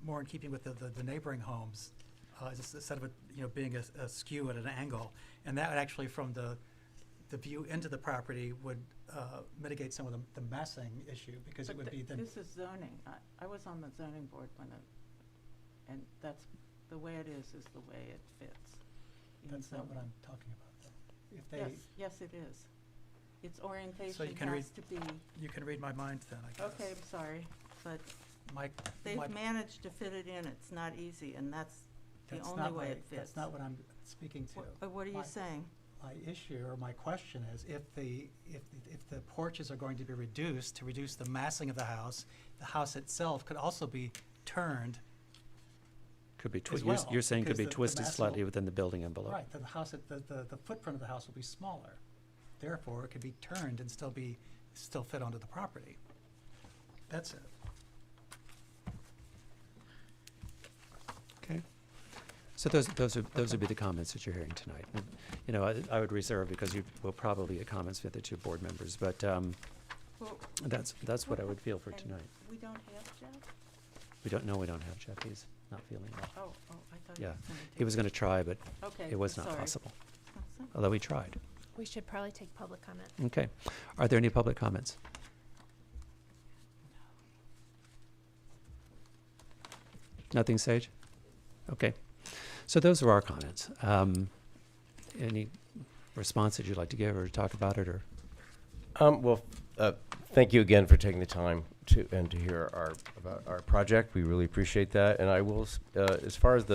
in keeping with the neighboring homes, instead of it being askew at an angle. And that actually, from the view into the property, would mitigate some of the massing issue, because it would be then. This is zoning. I was on the zoning board and that's the way it is the way it fits. in That's not what zoning. I'm talking about, though. If they, Yes, it is. Its orientation can read- has to be, you can read my mind then, I guess. okay, I'm sorry, but My, they've my- managed to fit it in. It's not easy, and that's the that's only not way my- it fits. That's not what I'm speaking to. What are you My- saying? My issue, or my question is, if the porches are going to be reduced, to reduce the massing of the house itself could also be turned, Could be, As well, you're saying could because be the twisted mass slightly will- within the building envelope. right, the house, the footprint of the house will be smaller. Therefore, it could be turned and still fit onto the property. That's it. Okay. So those would be the comments that you're hearing tonight. And, I would reserve, because you will probably get comments from the two board members, but Well, that's what I would feel for and tonight. we don't have Jeff? We don't have Jeff. He's not feeling well. Oh, I thought Yeah, you were he was going to try, but Okay, it was not sorry. possible, Oh, so- although he tried. We should probably take public comment. Okay. Are there any public comments? Nothing, Sage? Okay. So those are our comments. Any response that you'd like to give or talk about it, or? Well, thank you again for taking the time to hear about our project. We really appreciate that. And I will, as far as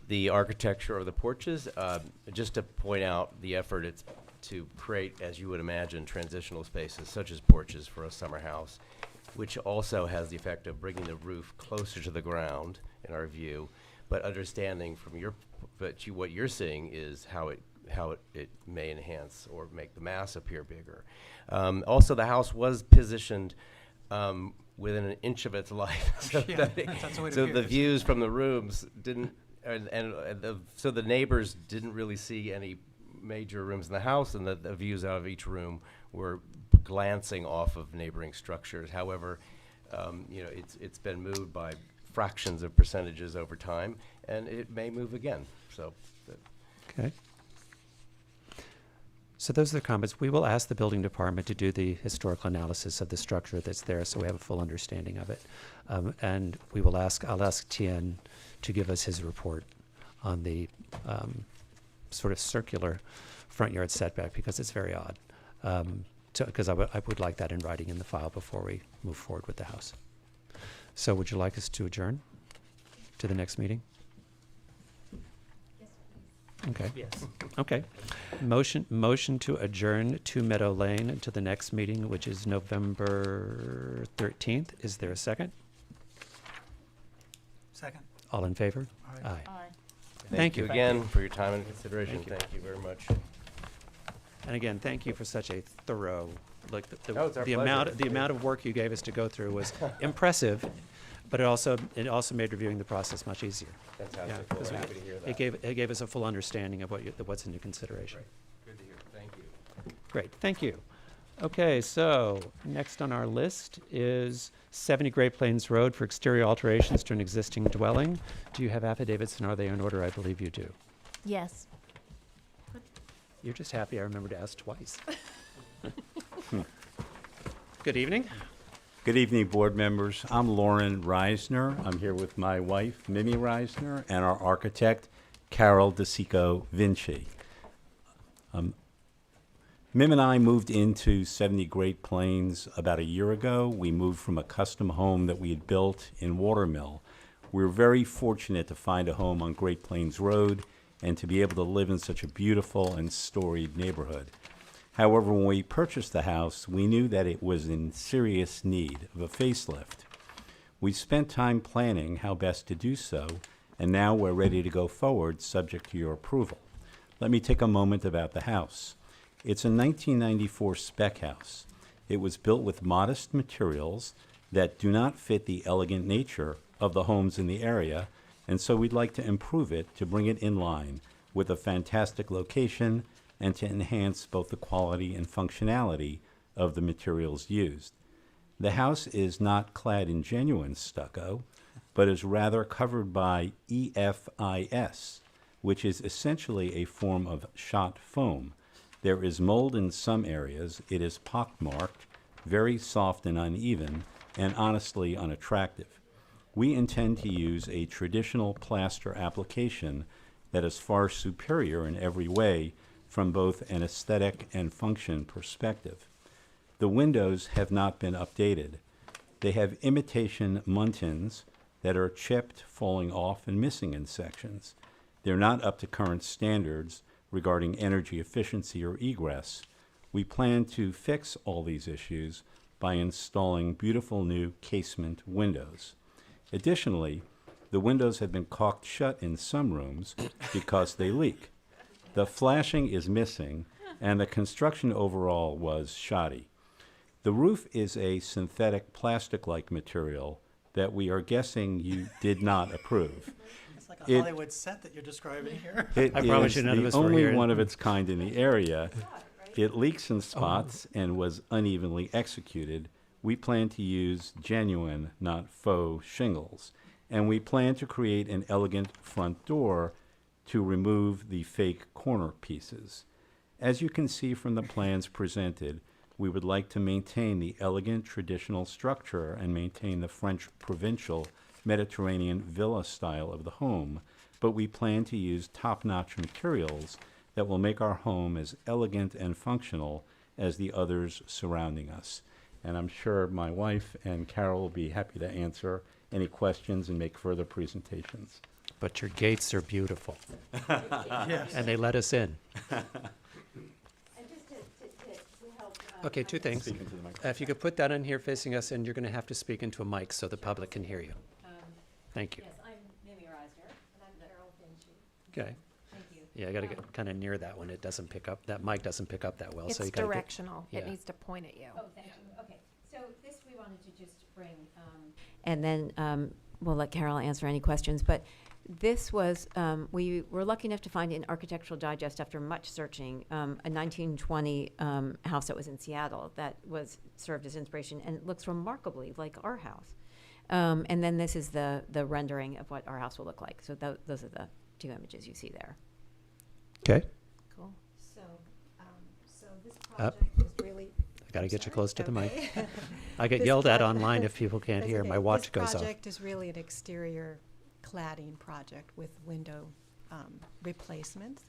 the architecture of the porches, just to point out the effort it's to create, as you would imagine, transitional spaces such as porches for a summer house, which also has the effect of bringing the roof closer to the ground in our view, but understanding from what you're seeing is how it may enhance or make the mass appear bigger. Also, the house was positioned within an inch of its life, so, Yeah, that that's the way it so the appears. views from the rooms didn't, so the neighbors didn't really see any major rooms in the house, and the views out of each room were glancing off of neighboring structures. However, it's been moved by fractions of percentages over time, and it may move again. So, Okay. So those are the comments. We will ask the building department to do the historical analysis of the structure that's there, so we have a full understanding of it. And I'll ask Tien to give us his report on the sort of circular front yard setback, because it's very odd. Because I would like that in writing in the file before we move forward with the house. So would you like us to adjourn to the next meeting? Okay. Yes. Okay. Motion to adjourn to Meadow Lane to the next meeting, which is November 13th. Is there a second? Second. All in favor? All right. Aye. Aye. Thank you. again for your time and consideration. Thank you. Thank you very much. And again, thank you for such a thorough, like, Oh, it's our the pleasure. amount of work you gave us to go through was impressive, but it also made reviewing the process much easier. Fantastic. because We're we- happy to hear that. It gave us a full understanding of what's into consideration. Good to hear. Thank you. Great, thank you. Okay, so next on our list is 70 Great Plains Road for exterior alterations to an existing dwelling. Do you have affidavits, and are they in order? I believe you do. Yes. You're just happy I remembered to ask twice. Good evening. Good evening, board members. I'm Lauren Reisner. I'm here with my wife, Mimi Reisner, and our architect, Carol DeSico Vinci. Mim and I moved into 70 Great Plains about a year ago. We moved from a custom home that we had built in Watermill. We were very fortunate to find a home on Great Plains Road and to be able to live in such a beautiful and storied neighborhood. However, when we purchased the house, we knew that it was in serious need of a facelift. We spent time planning how best to do so, and now we're ready to go forward, subject to your approval. Let me take a moment about the house. It's a 1994 spec house. It was built with modest materials that do not fit the elegant nature of the homes in the area, and so we'd like to improve it to bring it in line with a fantastic location and to enhance both the quality and functionality of the materials used. The house is not clad in genuine stucco, but is rather covered by EFIS, which is essentially a form of shot foam. There is mold in some areas. It is pockmarked, very soft and uneven, and honestly unattractive. We intend to use a traditional plaster application that is far superior in every way from both an aesthetic and function perspective. The windows have not been updated. They have imitation muntins that are chipped, falling off, and missing in sections. They're not up to current standards regarding energy efficiency or egress. We plan to fix all these issues by installing beautiful new casement windows. Additionally, the windows have been caulked shut in some rooms because they leak. The flashing is missing, and the construction overall was shoddy. The roof is a synthetic plastic-like material that we are guessing you did not approve. It's like a It- Hollywood set that you're describing here. It I promise is you none of the us were only here. one of its kind in the area. It leaks in spots and was unevenly executed, We plan to use genuine, not faux shingles. And we plan to create an elegant front door to remove the fake corner pieces. As you can see from the plans presented, we would like to maintain the elegant traditional structure and maintain the French provincial Mediterranean villa style of the home, but we plan to use top-notch materials that will make our home as elegant and functional as the others surrounding us. And I'm sure my wife and Carol will be happy to answer any questions and make further presentations. But your gates are beautiful, Yes. and they let us in. And just to help. Okay, two things. Speak into the microphone. If you could put that in here facing us, and you're going to have to speak into a mic so the public can hear you. Thank you. Yes, I'm Mimi Reisner, and I'm Carol Finchie. Okay. Thank you. Yeah, I got to get kind of near that one. It doesn't pick up, that mic doesn't pick up that well, so you It's got to get. directional. It yeah. needs to point at you. Oh, thank you. Okay, so this we wanted to just bring. And then we'll let Carol answer any questions, but this was, we were lucky enough to find in Architectural Digest, after much searching, a 1920 house that was in Seattle that was served as inspiration, and it looks remarkably like our house. And then this is the rendering of what our house will look like. So those are the two images you see there. Okay, Cool. So, so this project is really. I got to get you Sorry? close to the mic. Okay. I get This yelled at project- online if people can't That's hear. okay. My watch goes This off. project is really an exterior cladding project with window replacements.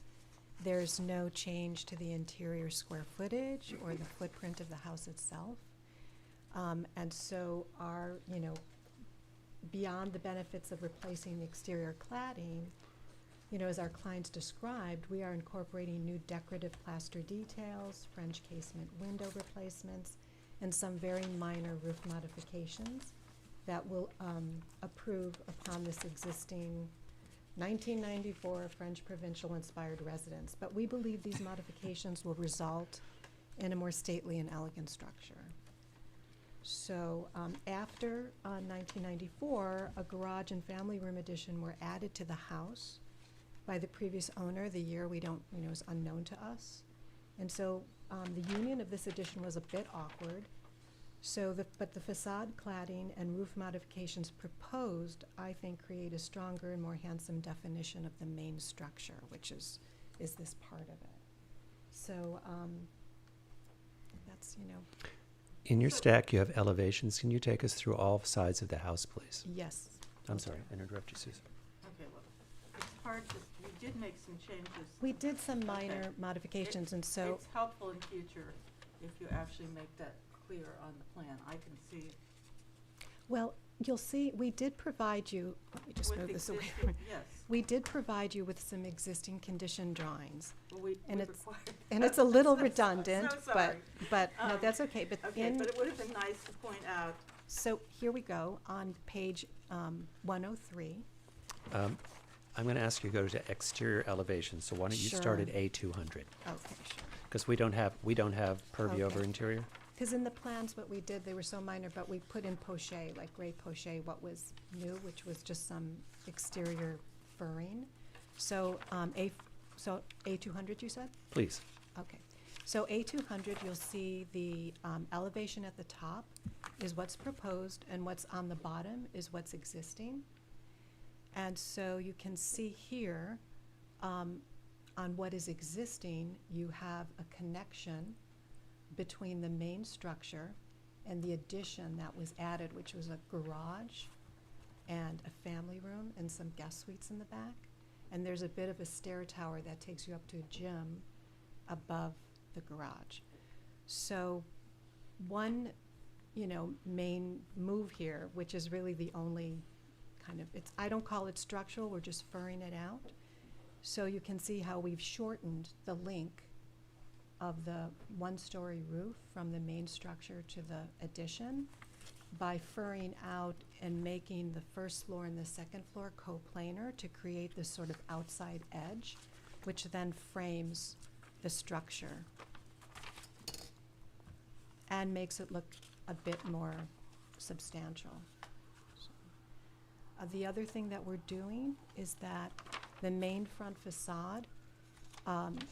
There's no change to the interior square footage or the footprint of the house itself. And so our, beyond the benefits of replacing the exterior cladding, as our clients described, we are incorporating new decorative plaster details, French casement window replacements, and some very minor roof modifications that will approve upon this existing 1994 French provincial-inspired residence. But we believe these modifications will result in a more stately and elegant structure. So after 1994, a garage and family room addition were added to the house by the previous owner. The year we don't, is unknown to us. And so the union of this addition was a bit awkward. So but the facade cladding and roof modifications proposed, I think, create a stronger and more handsome definition of the main structure, which is this part of it. So that's, In your stack, you have elevations. Can you take us through all sides of the house, please? yes. I'm sorry, I interrupted you, Susan. Okay, well, it's hard to, we did make some changes. We did some minor Okay. modifications, and so, It's helpful in future if you actually make that clear on the plan. I can see well, you'll see, we did provide you, let me just with move this away. existing, yes. We did provide you with some existing condition drawings, Well, we and it's- required and that. it's a little So redundant, sorry. but, no, Um, that's okay, but Okay, in, but it would have been nice to point out, so here we go, on page 103. I'm going to ask you to go to exterior elevation, so why don't you start at Sure. A200? Okay, sure. Because we don't have purview over Okay. interior. Because in the plans, what we did, they were so minor, but we put in poche, like gray poche, what was new, which was just some exterior furring. So, A200, you said? Please. Okay. So A200, you'll see the elevation at the top is what's proposed, and what's on the bottom is what's existing. And so you can see here, on what is existing, you have a connection between the main structure and the addition that was added, which was a garage and a family room and some guest suites in the back. And there's a bit of a stair tower that takes you up to a gym above the garage. So one, main move here, which is really the only kind of, I don't call it structural, we're just furring it out. So you can see how we've shortened the link of the one-story roof from the main structure to the addition by furring out and making the first floor and the second floor coplanar to create this sort of outside edge, which then frames the structure and makes it look a bit more substantial. The other thing that we're doing is that the main front facade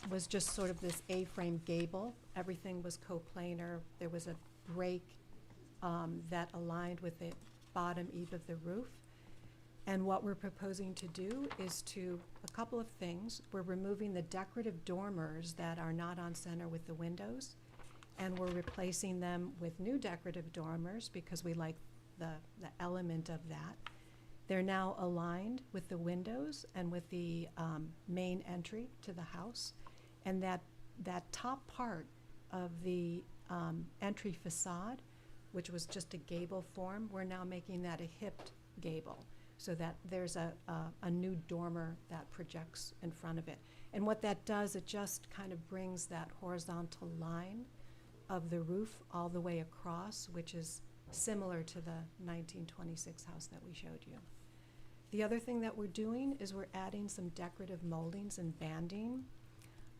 was just sort of this A-frame gable. Everything was coplanar. There was a break that aligned with the bottom eave of the roof. And what we're proposing to do is a couple of things. We're removing the decorative dormers that are not on center with the windows, and we're replacing them with new decorative dormers because we like the element of that. They're now aligned with the windows and with the main entry to the house. And that top part of the entry facade, which was just a gable form, we're now making that a hipped gable, so that there's a new dormer that projects in front of it. And what that does, it just kind of brings that horizontal line of the roof all the way across, which is similar to the 1926 house that we showed you. The other thing that we're doing is we're adding some decorative moldings and banding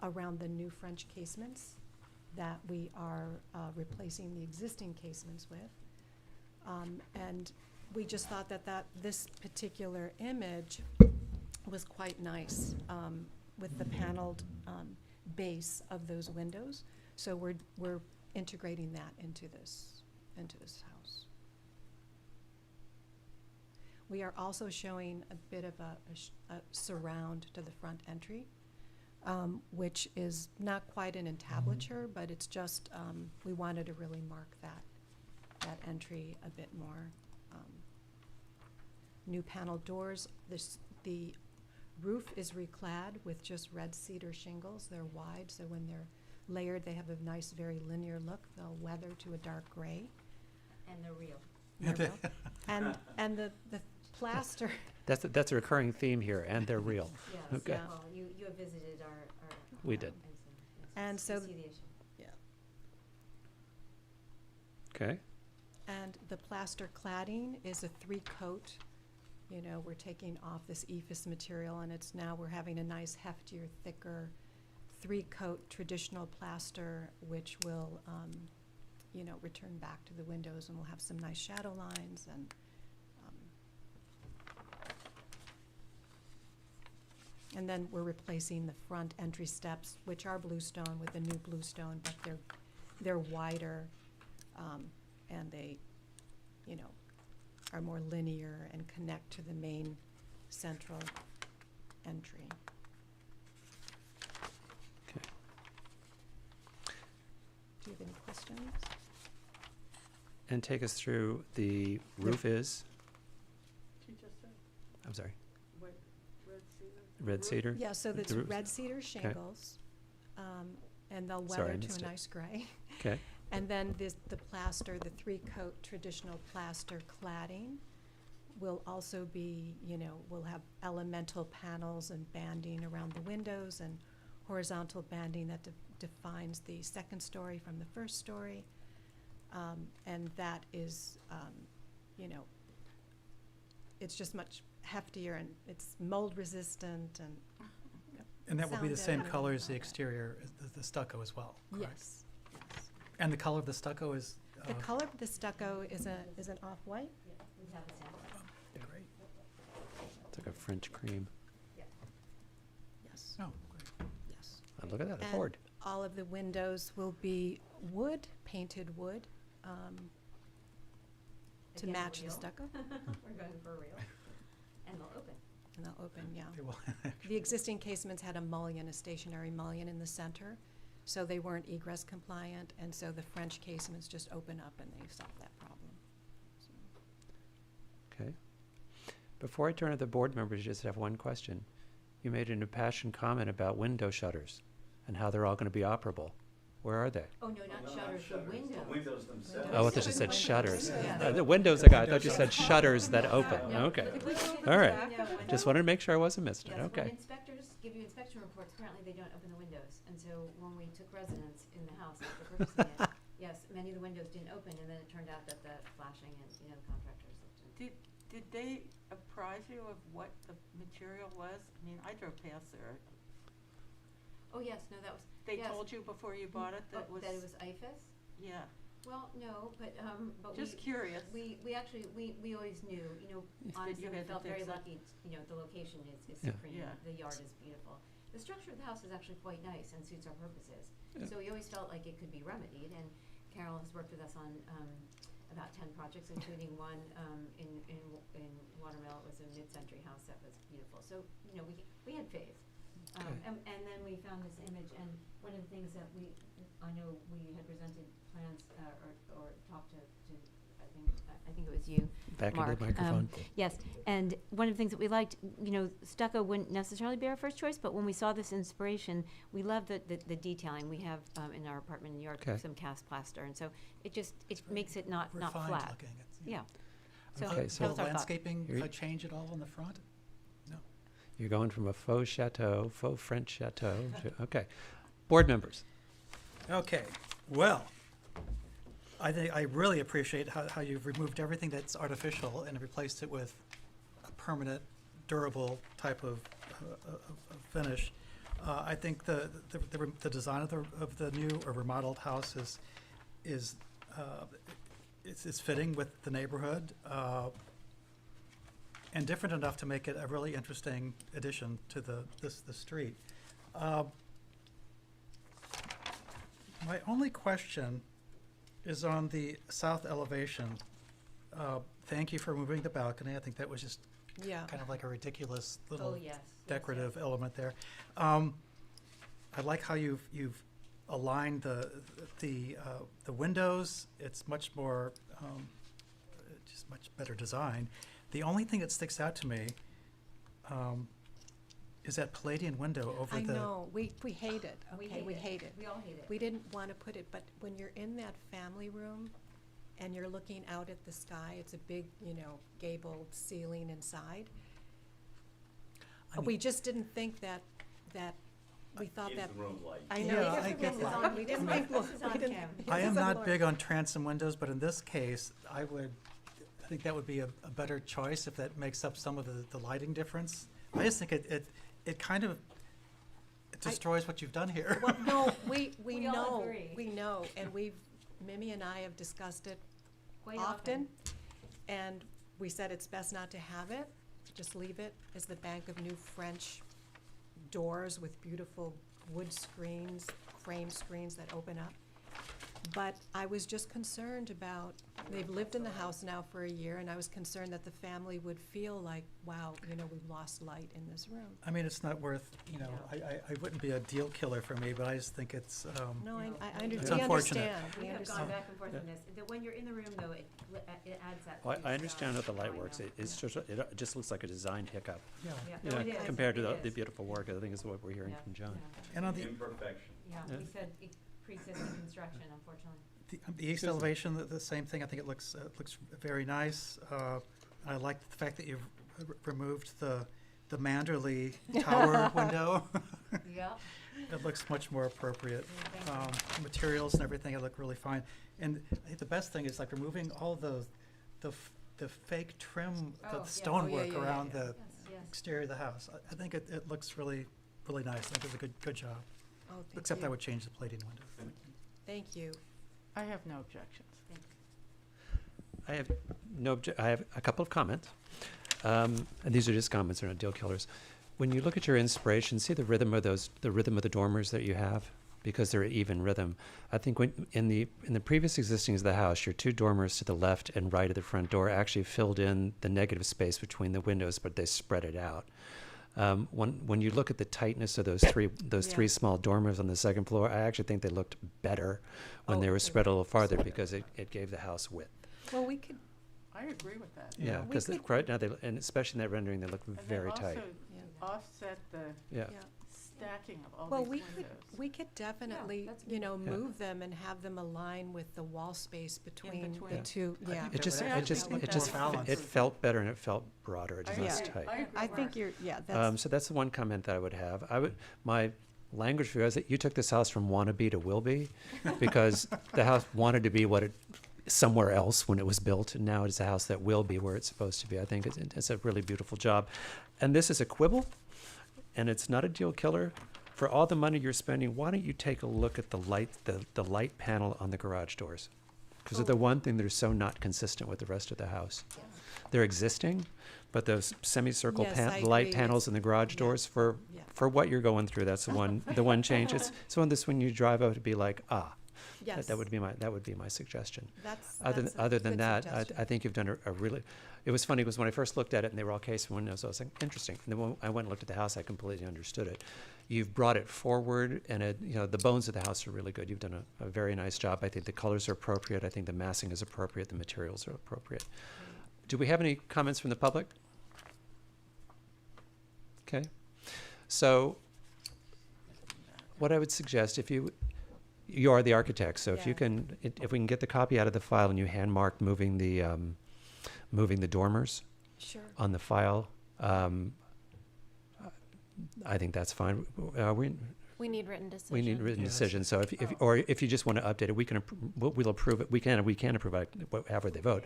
around the new French casements that we are replacing the existing casements with. And we just thought that this particular image was quite nice with the paneled base of those windows. So we're integrating that into this house. We are also showing a bit of a surround to the front entry, which is not quite an entablature, but it's just, we wanted to really mark that entry a bit more. New panel doors. The roof is reclad with just red cedar shingles. They're wide, so when they're layered, they have a nice, very linear look. They'll weather to a dark gray. And they're real. They're real. And the plaster. That's a recurring theme here, and they're real. Yes, Okay. yeah. Well, you have visited our. We did. And so, You see the issue. yeah. Okay. And the plaster cladding is a 3-coat. You know, we're taking off this ephes material, and we're having a nice heftier, thicker 3-coat traditional plaster, which will, return back to the windows, and we'll have some nice shadow lines and then we're replacing the front entry steps, which are bluestone, with a new bluestone, but they're wider, and they, are more linear and connect to the main central entry. Okay. Do you have any questions? And take us through the roof is, She just said, I'm sorry, what, red cedar? red cedar? Yeah, so The it's roof- red cedar shingles, and they'll Sorry, I weather to missed a it. nice gray. Okay. And then the plaster, the 3-coat traditional plaster cladding will also be, we'll have elemental panels and banding around the windows and horizontal banding that defines the second story from the first story. And that is, it's just much heftier, and it's mold resistant and. And that will be the same sound color as the deadening, all that. exterior, as the stucco as well, correct? Yes, yes. And the color of the stucco is? The color of the stucco is an off-white. We have a sample. Great. It's like a French cream. Yes, Oh, great. yes. Oh, look at that, a And board. all of the windows will be wood, painted wood, to Again, match the real. stucco. We're going for real. And they'll open. And they'll open, yeah. Okay, well, The existing casements had a mullion, a stationary mullion in the center, so they weren't egress compliant, and so the French casements just open up and they solve that problem. So, Okay. Before I turn to the board members, I just have one question. You made an impassioned comment about window shutters and how they're all going to be operable. Where are they? Oh, no, not shutters, the windows. windows themselves. Oh, I thought you said shutters. Yeah. The windows, I thought you said shutters that open. No, Okay. the windows All right. back, Just wanted to make sure I wasn't missing it. Yes, when Okay. inspectors give you inspection reports, apparently they don't open the windows. And so when we took residence in the house after purchasing it, yes, many of the windows didn't open, and then it turned out that the flashing and, the contractors looked in. Did they apprise you of what the material was? I mean, I drove past there. Oh, yes, no, that was. They yes. told you before you bought it that Oh, was? that it was IFAS? Yeah, Well, no, but just curious. we actually, we always knew, honestly, you we had to felt very fix it. lucky, the location is Yeah. supreme, Yeah. the yard is beautiful. The structure of the house is actually quite nice and suits our purposes. Yeah. So we always felt like it could be remedied, and Carol has worked with us on, about 10 projects, including one in Watermill. It was a mid-century house that was beautiful. So, you know, we had faith. Okay. And then we found this image, and one of the things that I know we had presented plans or talked to I think it was you, Back into Mark. the microphone. Yes, and one of the things that we liked, you know, stucco wouldn't necessarily be our first choice, but when we saw this inspiration, we love the detailing. We have in our apartment in New York Okay. some cast plaster, and so it makes it not Refined flat. looking. Yeah. Okay, so- Will that was our thought. landscaping You're- change at all in the front? No. You're going from a faux chateau, faux French chateau, to, okay. Board members. Okay, well, I think I really appreciate how you've removed everything that's artificial and replaced it with a permanent, durable type of finish. I think the design of the new or remodeled house is fitting with the neighborhood and different enough to make it a really interesting addition to the street. My only question is on the south elevation. Thank you for removing the balcony. I think that was just Yeah. kind of like a ridiculous Oh, little yes. decorative element there. I like how you've aligned the windows. It's much more, just much better design. The only thing that sticks out to me is that Palladian window over I the. know, we hate it, okay, we hate it. We all hate it. We didn't want to put it, but when you're in that family room and you're looking out at the sky, it's a big, you know, gabled ceiling inside. I We mean- just didn't think that, we thought that. I Yeah, know. I get that. We didn't think, we didn't. I am this is not on big on transom windows, but in this case, I think that would be a better choice if that makes up some of the lighting difference. I just think it kind of destroys what you've done here. Well, no, we We all know, agree. we know, and Mimi and I have discussed it Quite often, and we said it's best not to have it, just leave it as the Bank of New French doors with beautiful wood screens, frame screens that open up. But I was just concerned about, they've lived in the house now for a year, and I was concerned that the family would feel like, wow, you know, we've lost light in this room. I mean, it's not worth, you know, I wouldn't be a deal killer for me, but I just think it's, No, I It's we unfortunate. understand, We we have understand. gone back and forth on this. When you're in the room, though, it adds that. Well, I huge understand how the light shine, works. though. It just looks like a design hiccup. yeah. Yeah, You no, know, it is. compared to It the is. beautiful work, I think is what we're hearing Yeah, from John. yeah. And on the, Yeah, Yeah. we said pre-existing construction, unfortunately. the east elevation, the same thing, I think it looks very nice. I like the fact that you've removed the Manderley Tower window. Yeah. It looks much more appropriate. Yeah, thank you. Materials and everything, it look really fine. And I think the best thing is like removing all the fake trim, Oh, the yeah. stonework yeah, around the Yes, yes. exterior of the house. I think it looks really, really nice. I think it's a good job. Oh, thank Except I you. would change the Palladian window. Thank you. I have no objections. I have I have a couple of comments. And these are just comments, they're not deal killers. When you look at your inspiration, see the rhythm of the dormers that you have, because they're even rhythm. I think when in the previous existings of the house, your two dormers to the left and right of the front door actually filled in the negative space between the windows, but they spread it out. When you look at the tightness of those three small dormers on the second floor, I actually think they looked better when they were spread a little farther because it gave the house width. Well, we could, I agree with that. Yeah, we because could- right now and especially in that rendering, they look And they very also tight. offset the Yeah. yeah. stacking of all Well, these we windows. we could definitely, that's you know, Yeah. move them and have them align with the wall space between the between. two, I yeah. think It just, I it actually just, think it just, that's balanced. it felt better and it felt broader. It just I was agree. tight. I agree I with think that. you're, yeah, that's, So that's the one comment that I would have. My language for you is that you took this house from wannabe to will be, because the house wanted to be somewhere else when it was built, and now it's a house that will be where it's supposed to be. I think it's a really beautiful job. And this is a quibble, and it's not a deal killer. For all the money you're spending, why don't you take a look at the light panel on the garage doors? Because they're the one thing that are so not consistent with the rest of the house. They're existing, but those semicircle Yes, I light agree. panels in the garage Yeah. doors for Yeah. what you're going through, that's the one change. It's one when you drive out to be like, Yes. That would be my suggestion. That's Other a than good that, suggestion. I think you've done a really, it was funny because when I first looked at it and they were all casement windows, I was like, interesting. And then when I went and looked at the house, I completely understood it. You've brought it forward, and the bones of the house are really good. You've done a very nice job. I think the colors are appropriate. I think the massing is appropriate. The materials are appropriate. Do we have any comments from the public? Okay. So what I would suggest, if you are the architect, so if you Yeah. can, if we can get the copy out of the file and you hand mark moving the dormers Sure. on the file, I think that's fine. We need written decision. We need written Yes. decision. So or if you just want to update it, we can we'll approve it. We can approve it however they vote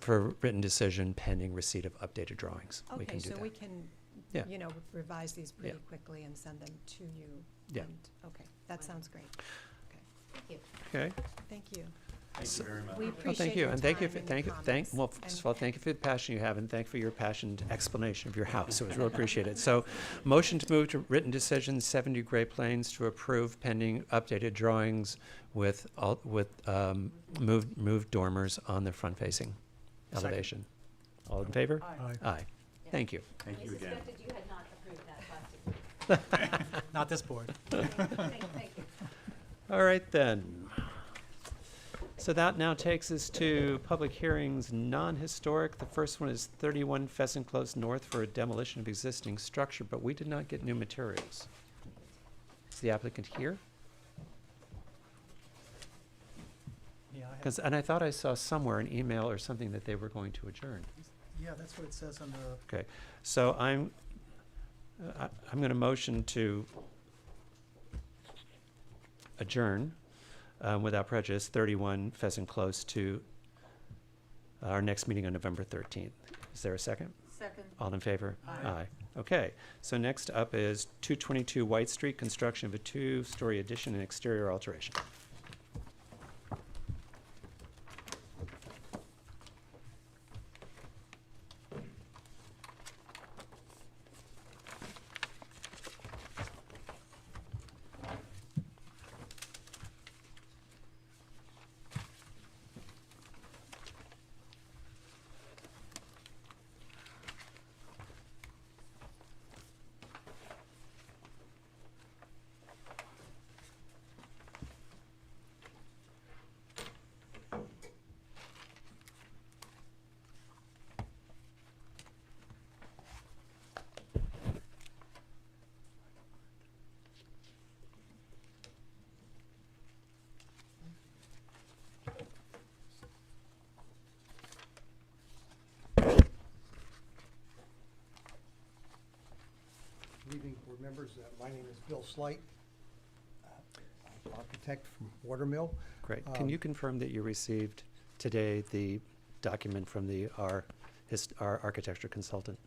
for written decision pending receipt of updated drawings. We Okay, can do so that. we can, Yeah. revise these pretty Yeah. quickly and send them to you. Yeah. and- Okay, that sounds great. Thank you. Okay. Thank you. Thank you very much. We Well, appreciate thank you, your and thank you, time for, and thank your you, comments. well, first And- of all, thank you for the passion you have, and thank you for your passionate explanation of your house. It was really appreciated. So, motion to move to written decision, 70 Great Plains, to approve pending updated drawings with moved dormers on the front-facing Second. elevation. All in favor? Aye. Aye. Thank you. Thank you again. you had not approved that last Not this board. Thank you. All right, then. So that now takes us to public hearings, non-historic. The first one is 31 Pheasant Close North for a demolition of existing structure, but we did not get new materials. Is the applicant here? Yeah, I have- And I thought I saw somewhere an email or something that they were going to adjourn. yeah, that's what it says on the, Okay, so I'm going to motion to adjourn without prejudice, 31 Pheasant Close, to our next meeting on November 13th. Is there a second? Second. All in favor? Aye. Okay, so next up is 222 White Street, construction of a two-story addition and exterior alteration. Good evening, board members. My name is Bill Slight, architect from Watermill. Great. Can you confirm that you received today the document from our architecture consultant?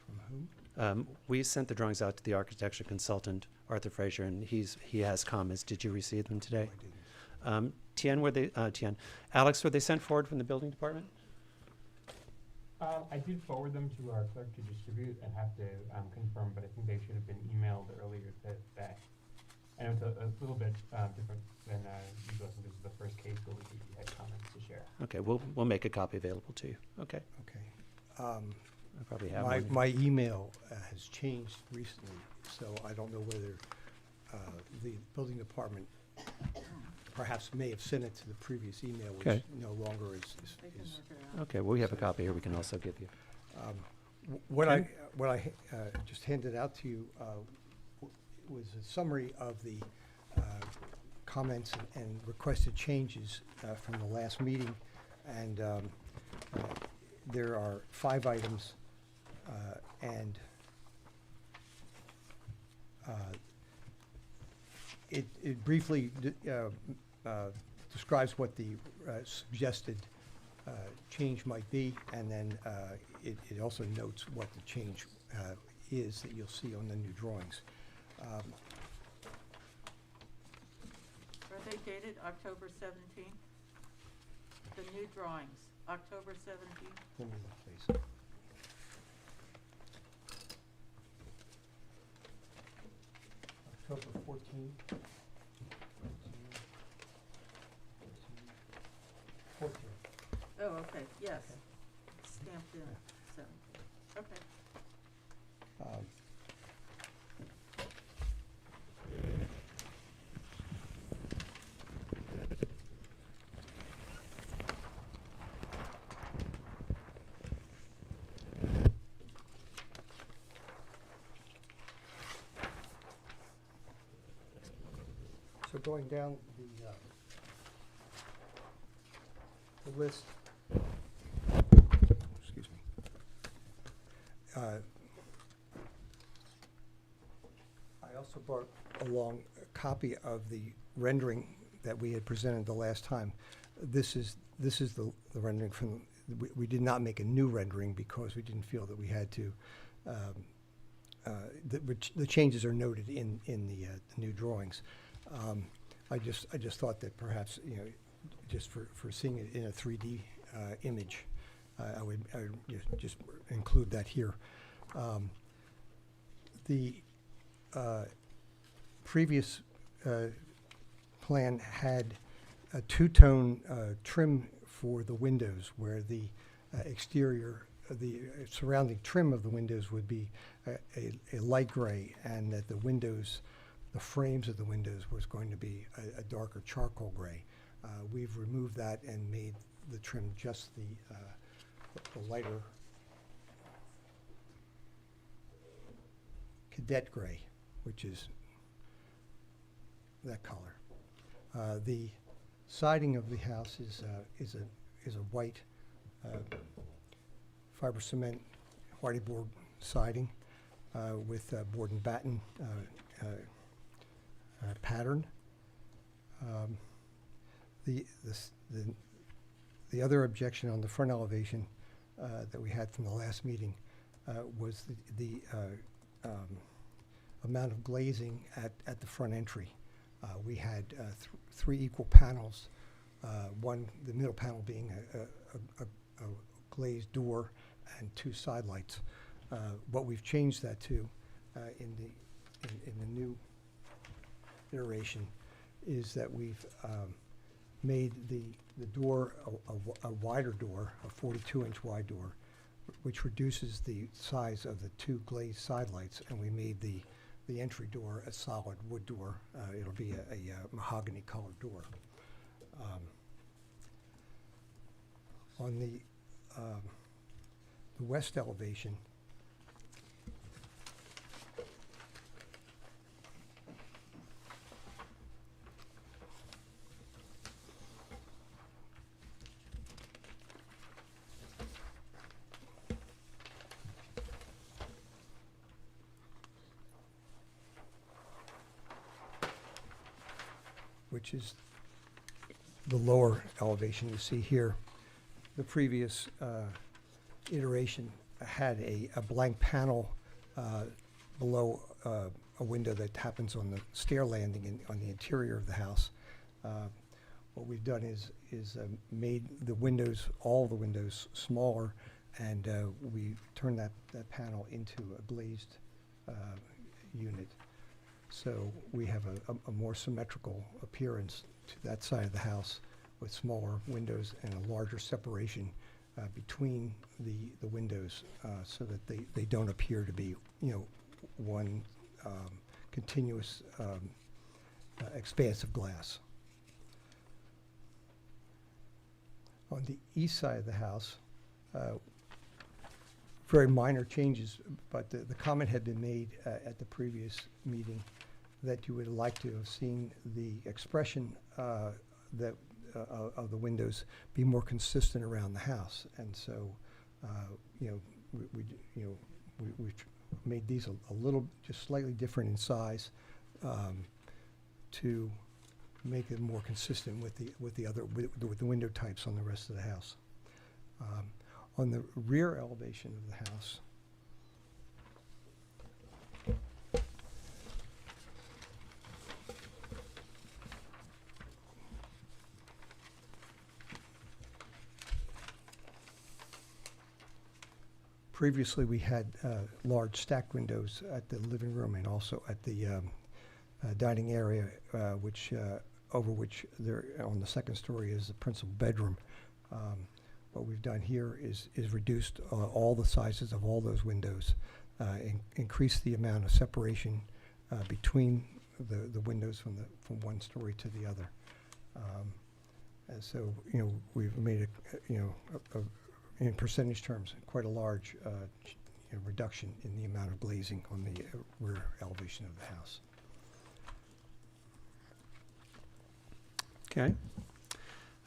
From whom? We sent the drawings out to the architecture consultant, Arthur Frazier, and he has comments. Did you receive them today? No, I didn't. Alex, were they sent forward from the building department? I did forward them to our clerk to distribute and have to confirm, but I think they should have been emailed earlier today. I know it's a little bit different than usual, since this is the first case where we had comments to share. Okay, we'll make a copy available to you. Okay, Okay. I probably have My, one. my email has changed recently, so I don't know whether the building department perhaps may have sent it to the previous email, which Okay. no longer is. They can work it out. Okay, well, we have a copy here we can also give you. What I just handed out to you was a summary of the comments and requested changes from the last meeting. And there are 5 items, and it briefly describes what the suggested change might be, and then it also notes what the change is that you'll see on the new drawings. Are they dated October 17th? The new drawings, October 17th? Let me look, please. October 14th. 14. Oh, okay, yes. Stamped in, 17, okay. Um, So going down the list, excuse me. I also brought along a copy of the rendering that we had presented the last time. This is the rendering from, we did not make a new rendering because we didn't feel that we had to. The changes are noted in the new drawings. I just thought that perhaps, you know, just for seeing it in a 3D image, I would just include that here. The previous plan had a two-tone trim for the windows, where the exterior, the surrounding trim of the windows would be a light gray, and that the windows, the frames of the windows, was going to be a darker charcoal gray. We've removed that and made the trim just the lighter cadet gray, which is that color. The siding of the house is a white fiber cement hardy board siding with board and batten pattern. The other objection on the front elevation that we had from the last meeting was the amount of glazing at the front entry. We had three equal panels, the middle panel being a glazed door and two side lights. What we've changed that to in the new iteration is that we've made the door a wider door, a 42-inch wide door, which reduces the size of the two glazed side lights, and we made the entry door a solid wood door. It'll be a mahogany colored door. On the west elevation, which is the lower elevation you see here. The previous iteration had a blank panel below a window that happens on the stair landing on the interior of the house. What we've done is made the windows, all the windows, smaller, and we turned that panel into a glazed unit. So we have a more symmetrical appearance to that side of the house, with smaller windows and a larger separation between the windows, so that they don't appear to be, you know, one continuous expanse of glass. On the east side of the house, very minor changes, but the comment had been made at the previous meeting that you would like to have seen the expression that of the windows be more consistent around the house, and so you know, we've made these a little just slightly different in size to make it more consistent with the window types on the rest of the house. On the rear elevation of the house, previously we had large stacked windows at the living room and also at the dining area, which over which there on the second story is the principal bedroom. What we've done here is reduced all the sizes of all those windows, increased the amount of separation between the windows from one story to the other. And so, we've made in percentage terms, quite a large reduction in the amount of glazing on the rear elevation of the house. Okay.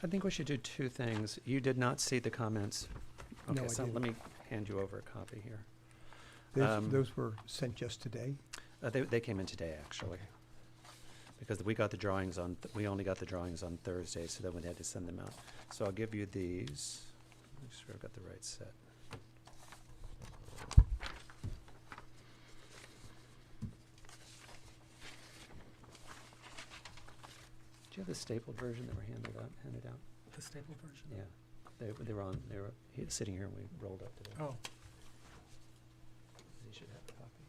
I think we should do two things. You did not see the comments. No, Okay, I so let didn't. me hand you over a copy here. Those were sent just today? They came in today, actually. Because we got the drawings we only got the drawings on Thursday, so then we had to send them out. So I'll give you these. Make sure I've got the right set. Do you have the stapled version that were handed out? The staple version? Yeah, they were sitting here and we rolled up today. Oh, You should have a copy.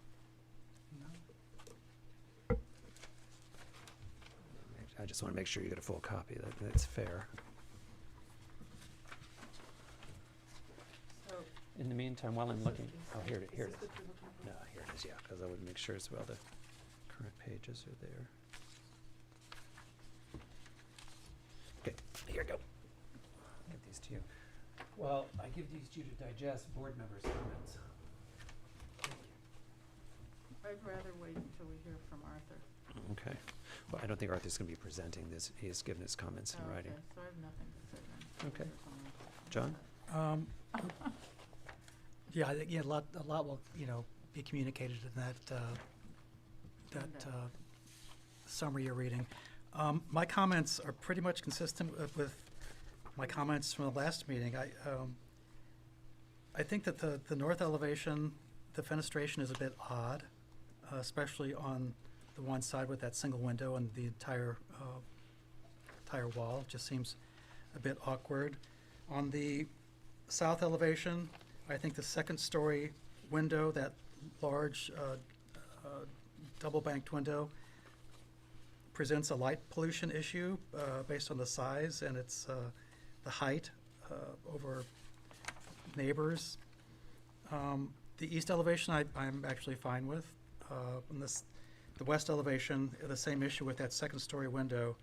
no. I just want to make sure you get a full copy, that's fair. So, In the meantime, while I'm looking, oh, here it is is. this what you're looking for? No, here it is, yeah, because I would make sure as well the current pages are there. Okay, here you go. Get these to you. Well, I give these to you to digest board members' comments. I'd rather wait until we hear from Arthur. Okay. Well, I don't think Arthur's going to be presenting this. He has given his comments in Oh, writing. okay, so I have nothing to say then. Okay. Hear from John? Yeah, I think, a lot will, be communicated in that summary you're reading. My comments are pretty much consistent with my comments from the last meeting. I think that the north elevation, the fenestration is a bit odd, especially on the one side with that single window and the entire wall. It just seems a bit awkward. On the south elevation, I think the second story window, that large double banked window, presents a light pollution issue based on the size and its the height over neighbors. The east elevation I'm actually fine with. The west elevation, the same issue with that second story window,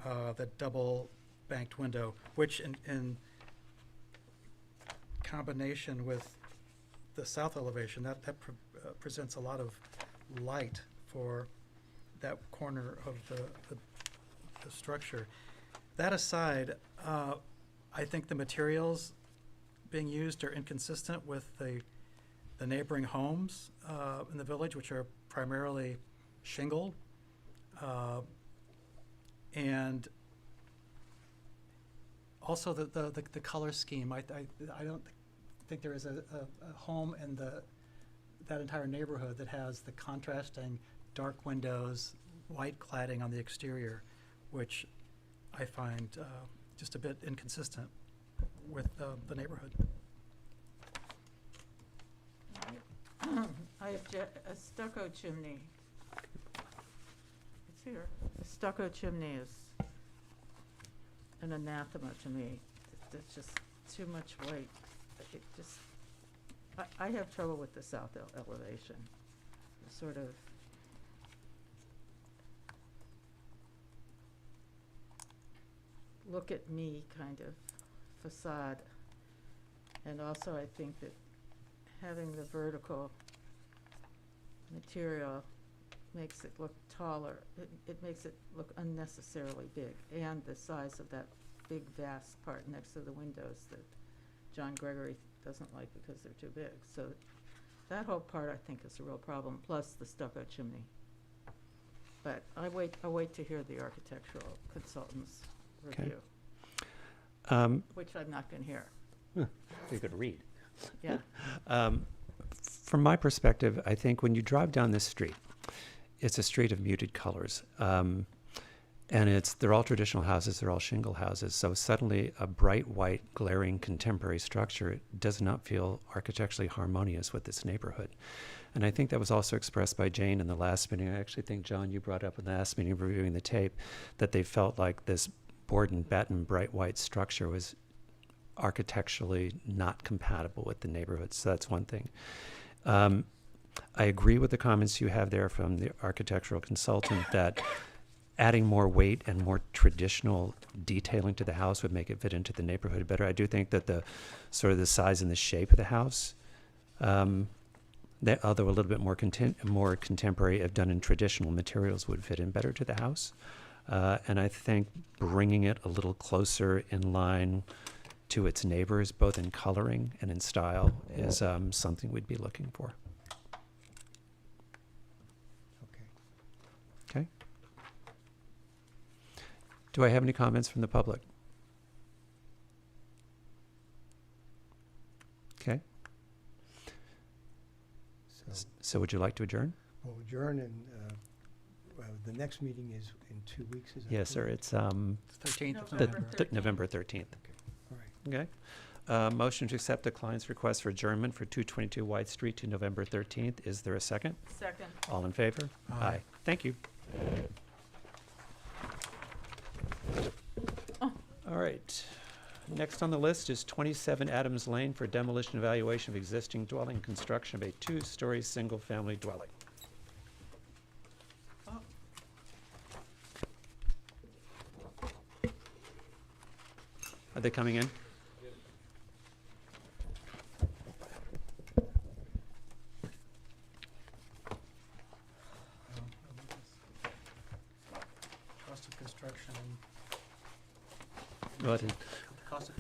that double banked window, which in combination with the south elevation, that presents a lot of light for that corner of the structure. That aside, I think the materials being used are inconsistent with the neighboring homes in the village, which are primarily shingle. And also the color scheme. I don't think there is a home in that entire neighborhood that has the contrasting dark windows, white cladding on the exterior, which I find just a bit inconsistent with the neighborhood. I object, a stucco chimney. It's here. A stucco chimney is an anathema to me. It's just too much white. It just, I have trouble with the south elevation. Sort of look at me kind of facade. And also I think that having the vertical material makes it look taller. It makes it look unnecessarily big, and the size of that big vast part next to the windows that John Gregory doesn't like because they're too big. So that whole part I think is a real problem, plus the stucco chimney. But I'll wait to hear the architectural consultant's Okay. review, which I'm not going to hear. You could read. Yeah. From my perspective, I think when you drive down this street, it's a street of muted colors. And they're all traditional houses, they're all shingle houses. So suddenly a bright white, glaring contemporary structure does not feel architecturally harmonious with this neighborhood. And I think that was also expressed by Jane in the last meeting. I actually think, John, you brought up in the last meeting reviewing the tape that they felt like this board and batten bright white structure was architecturally not compatible with the neighborhood. So that's one thing. I agree with the comments you have there from the architectural consultant that adding more weight and more traditional detailing to the house would make it fit into the neighborhood better. I do think that the sort of the size and the shape of the house, that although a little bit more contemporary, if done in traditional materials, would fit in better to the house. And I think bringing it a little closer in line to its neighbors, both in coloring and in style, is something we'd be looking for. Okay. Okay. Do I have any comments from the public? Okay. So would you like to adjourn? We'll adjourn, and the next meeting is in 2 weeks, is that Yes, sir. correct? It's 13th of November November. November 13th. All right. Okay. Motion to accept the client's request for adjournment for 222 White Street to November 13th. Is there a second? Second. All in favor? Aye. Thank you. All right. Next on the list is 27 Adams Lane for demolition evaluation of existing dwelling, construction of a 2-story single-family dwelling. Are they coming in? Cost of construction. What is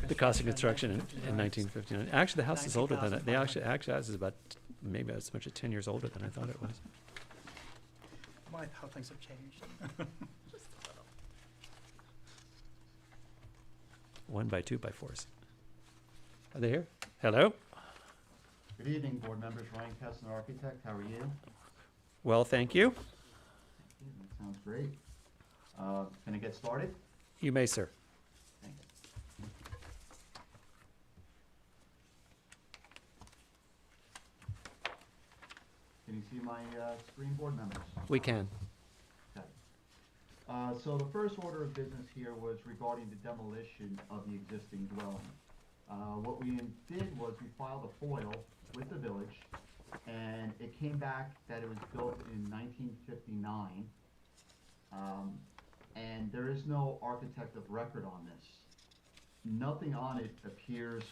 the cost of construction in 1959? Actually, the house is older than that. The actually house is about maybe as much as 10 years older than I thought it was. My, how things have changed. 1 by 2 by 4s. Are they here? Hello? Good evening, board members. Ryan Kessler, architect. How are you? Well, thank you. That sounds great. Can I get started? You may, sir. Thanks. Can you see my screen, board members? We can. Okay. So the first order of business here was regarding the demolition of the existing dwelling. What we did was we filed a FOIL with the village, and it came back that it was built in 1959. And there is no architect of record on this. Nothing on it appears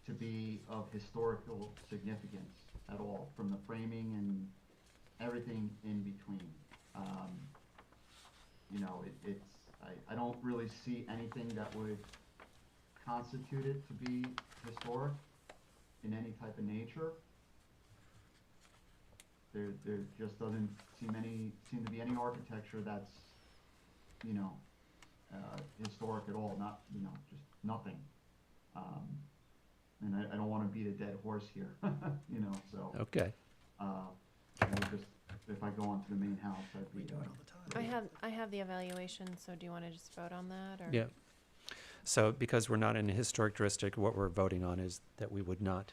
to be of historical significance at all, from the framing and everything in between. You know, I don't really see anything that would constitute it to be historic in any type of nature. There just doesn't seem to be any architecture that's, you know, historic at all, not, you know, just nothing. And I don't want to beat a dead horse here, you know, so. Okay. Just, if I go on to the main house, I'd be. We do it all the time. I have the evaluation, so do you want to just vote on that, or? Yeah. So because we're not in a historic district, what we're voting on is that we would not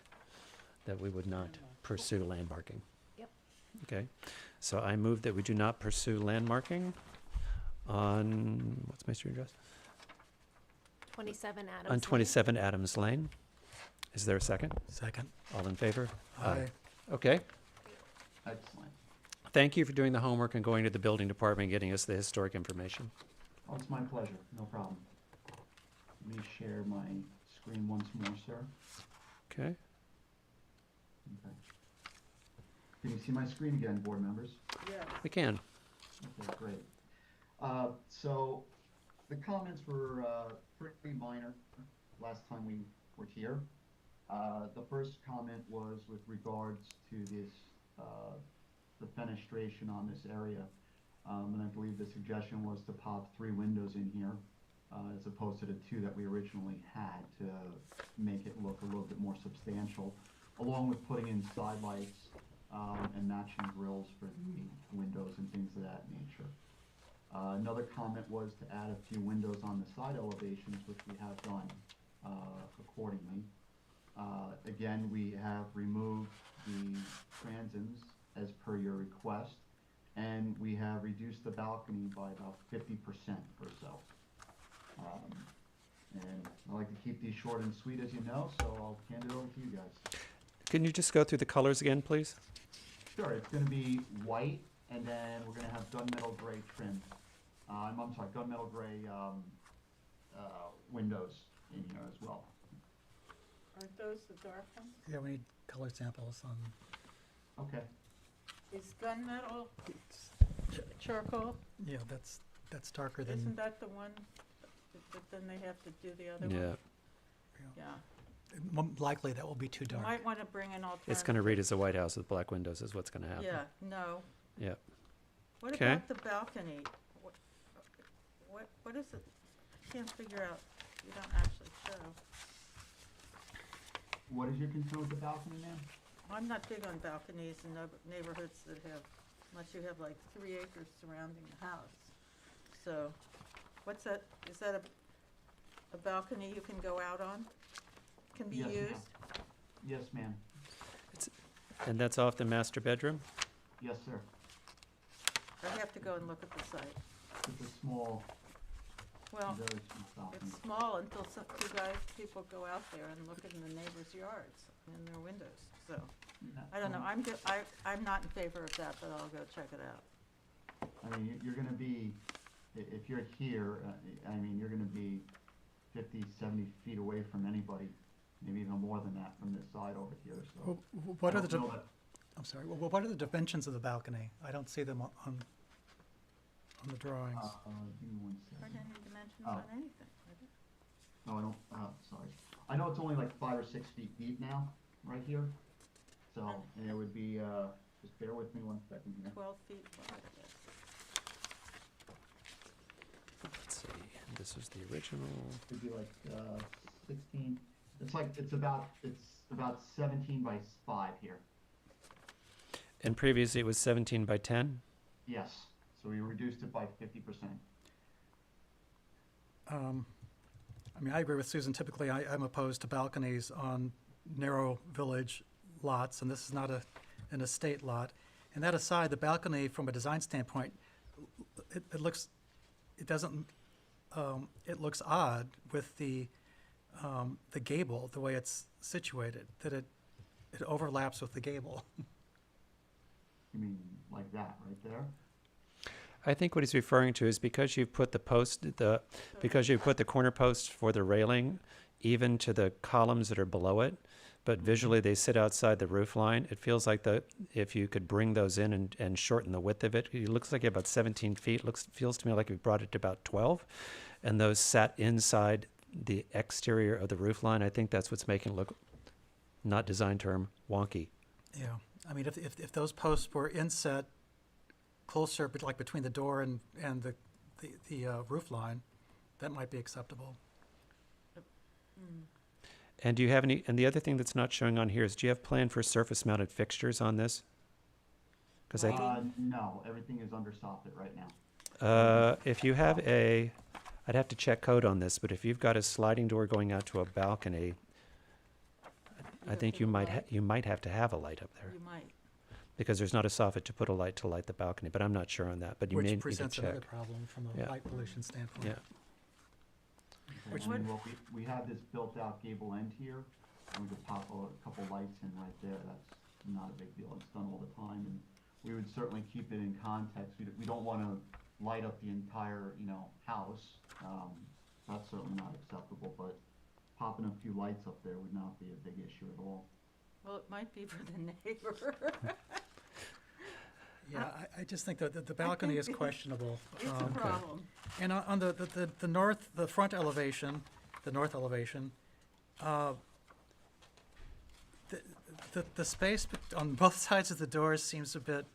pursue landmarking. Yep. Okay. So I move that we do not pursue landmarking on, what's my street address? 27 Adams On Lane. 27 Adams Lane. Is there a second? Second. All in favor? Aye. Okay. Excellent. Thank you for doing the homework and going to the building department and getting us the historic information. Oh, it's my pleasure, no problem. Let me share my screen once more, sir. Okay. Okay. Can you see my screen again, board members? Yeah. We can. Okay, great. So the comments were pretty minor last time we were here. The first comment was with regards to this, the fenestration on this area. And I believe the suggestion was to pop 3 windows in here, as opposed to the 2 that we originally had, to make it look a little bit more substantial, along with putting in side lights and matching grills for the windows and things of that nature. Another comment was to add a few windows on the side elevations, which we have done accordingly. Again, we have removed the transoms as per your request, and we have reduced the balcony by about 50% or so. And I like to keep these short and sweet, as you know, so I'll hand it over to you guys. Can you just go through the colors again, please? Sure, it's gonna be white, and then we're gonna have gunmetal gray trim. I'm sorry, gunmetal gray, windows in here as well. Aren't those the dark ones? Yeah, we need color samples on, Okay. Is gunmetal charcoal? yeah, that's darker than. Isn't that the one, but then they have to do the other one? Yeah. Yeah. Likely that will be too You dark. might want to bring an alternative. It's going to read as a White House with black windows is what's going to happen. Yeah, no. Yeah. What Okay. about the balcony? What is it? I can't figure out. You don't actually show. What is your concern with the balcony, ma'am? I'm not big on balconies in neighborhoods that have, unless you have like 3 acres surrounding the house. So, what's that? Is that a balcony you can go out on? Can be Yes, ma'am. used? Yes, ma'am. And that's off the master bedroom? Yes, sir. I have to go and look at the site. It's a small, Well, very small balcony. it's small until people go out there and look in the neighbors' yards and their windows, so. I don't know, I'm not in favor of that, but I'll go check it out. I mean, you're gonna be, if you're here, I mean, you're gonna be 50, 70 feet away from anybody, maybe even more than that from this side over here, so. What are I the, don't know that- I'm sorry, what are the dimensions of the balcony? I don't see them on the drawings. Give me one Aren't second. any dimensions Oh. on anything, are there? No, I don't, sorry. I know it's only like 5 or 6 feet deep now, right here. So, and it would be, just bear with me one second here. 12 feet wide, I guess. Let's see. This is the original. It'd be like, 16, it's about 17 by 5 here. And previously it was 17 by 10? Yes, so we reduced it by 50%. I mean, I agree with Susan. Typically, I'm opposed to balconies on narrow village lots, and this is not an estate lot. And that aside, the balcony, from a design standpoint, it looks odd with the gable, the way it's situated, that it overlaps with the gable. You mean like that, right there? I think what he's referring to is because you've put the corner posts for the railing even to the columns that are below it, but visually they sit outside the roof line. It feels like if you could bring those in and shorten the width of it, it looks like about 17 feet. Feels to me like we brought it to about 12, and those sat inside the exterior of the roof line. I think that's what's making it look, not design term, wonky. Yeah, I mean, if those posts were inset closer, but like between the door and the roof line, that might be acceptable. And do you have any? And the other thing that's not showing on here is, do you have plan for surface-mounted fixtures on this? Because No, everything is under soffit right now. if you have I'd have to check code on this, but if you've got a sliding door going out to a balcony, I think you might have to have a light up there. You might. Because there's not a soffit to put a light to light the balcony, but I'm not sure on that. But you may need to Which presents another check. problem from a Yeah. light pollution standpoint. Yeah. Which means, well, we have this built-out gable end here, and we could pop a couple lights in right there. That's not a big deal. It's done all the time, and we would certainly keep it in context. We don't want to light up the entire, house. That's certainly not acceptable, but popping a few lights up there would not be a big issue at all. Well, it might be for the neighbor. Yeah, I just think that the balcony is questionable. It's a problem. And on the front elevation, the north elevation, the space on both sides of the doors seems a bit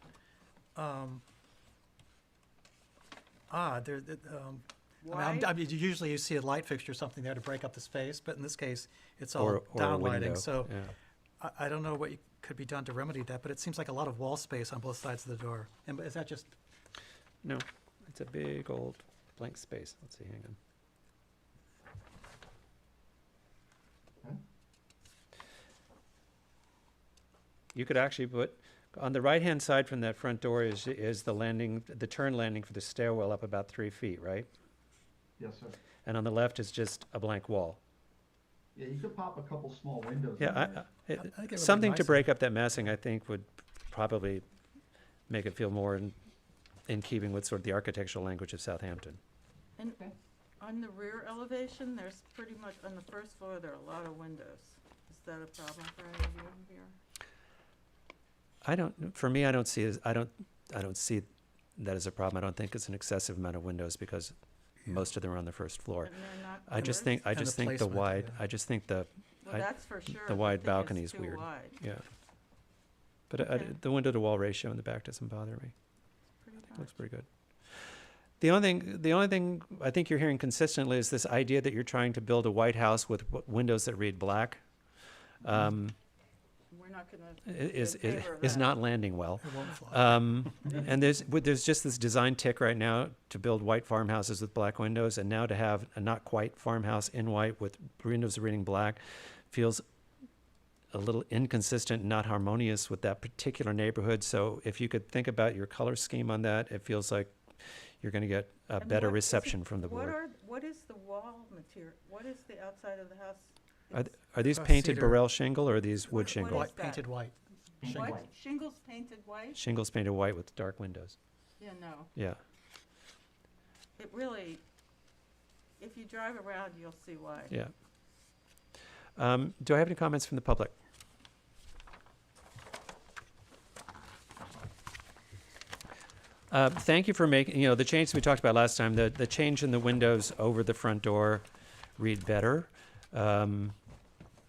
odd. Why? I mean, usually you see a light fixture, something there to break up the space, but in this case, it's all Or a down window, lighting. So yeah. I don't know what could be done to remedy that, but it seems like a lot of wall space on both sides of the door. And is that just? No, it's a big old blank space. Let's see, hang on. Okay. You could actually put, on the right-hand side from that front door is the landing, the turn landing for the stairwell up about 3 feet, right? Yes, sir. And on the left is just a blank wall. Yeah, you could pop a couple small windows in Yeah, there. I think it would be something to nicer. break up that massing, I think, would probably make it feel more in keeping with sort of the architectural language of Southampton. And on the rear elevation, there's pretty much, on the first floor, there are a lot of windows. Is that a problem for any of you here? For me, I don't see that as a problem. I don't think it's an excessive amount of windows because most of them are on the first floor. And they're not I just corners? think, And the placement, yeah. I just think the, Well, that's for sure. the but wide think balcony it's is too weird. wide. Yeah. But Okay. the window to wall ratio in the back doesn't bother me. Pretty Looks much. pretty good. The only thing I think you're hearing consistently is this idea that you're trying to build a white house with windows that read black. We're not gonna. Is not landing well. It won't fly. And there's just this design tick right now to build white farmhouses with black windows, and now to have a not quite farmhouse in white with windows reading black feels a little inconsistent, and not harmonious with that particular neighborhood. So if you could think about your color scheme on that, it feels like you're going to get a And better what is it- reception from the board. What is the wall material? What is the outside of the house? Are these Uh, painted cedar. Burrell shingle or are these wood What shingle? is that? Painted white. Shingle. What? Shingles painted white? Shingles painted white with dark windows. Yeah, no. Yeah. It really, if you drive around, you'll see why. Yeah. Do I have any comments from the public? Thank you for making, the change we talked about last time, the change in the windows over the front door read better.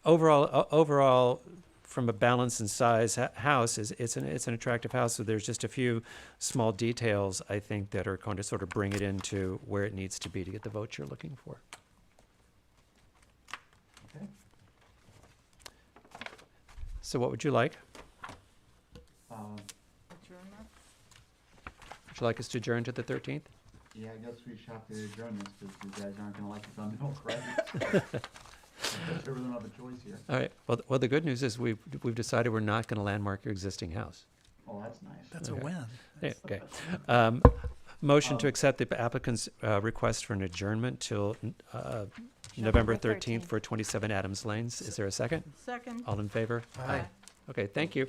Overall, from a balance and size house, it's an attractive house. So there's just a few small details, I think, that are going to sort of bring it into where it needs to be to get the vote you're looking for. Okay. So what would you like? Adjournment? Would you like us to adjourn to the 13th? Yeah, I guess we should have to adjourn this because you guys aren't gonna like the fundamental credits. There really don't have a choice here. All right. Well, the good news is we've decided we're not going to landmark your existing house. Oh, that's nice. That's Okay. a win. Yeah, okay. Motion to accept the applicant's request for an adjournment till November 13th for 27 Adams Lanes. Is there a second? Second. All in favor? Aye. Okay, thank you.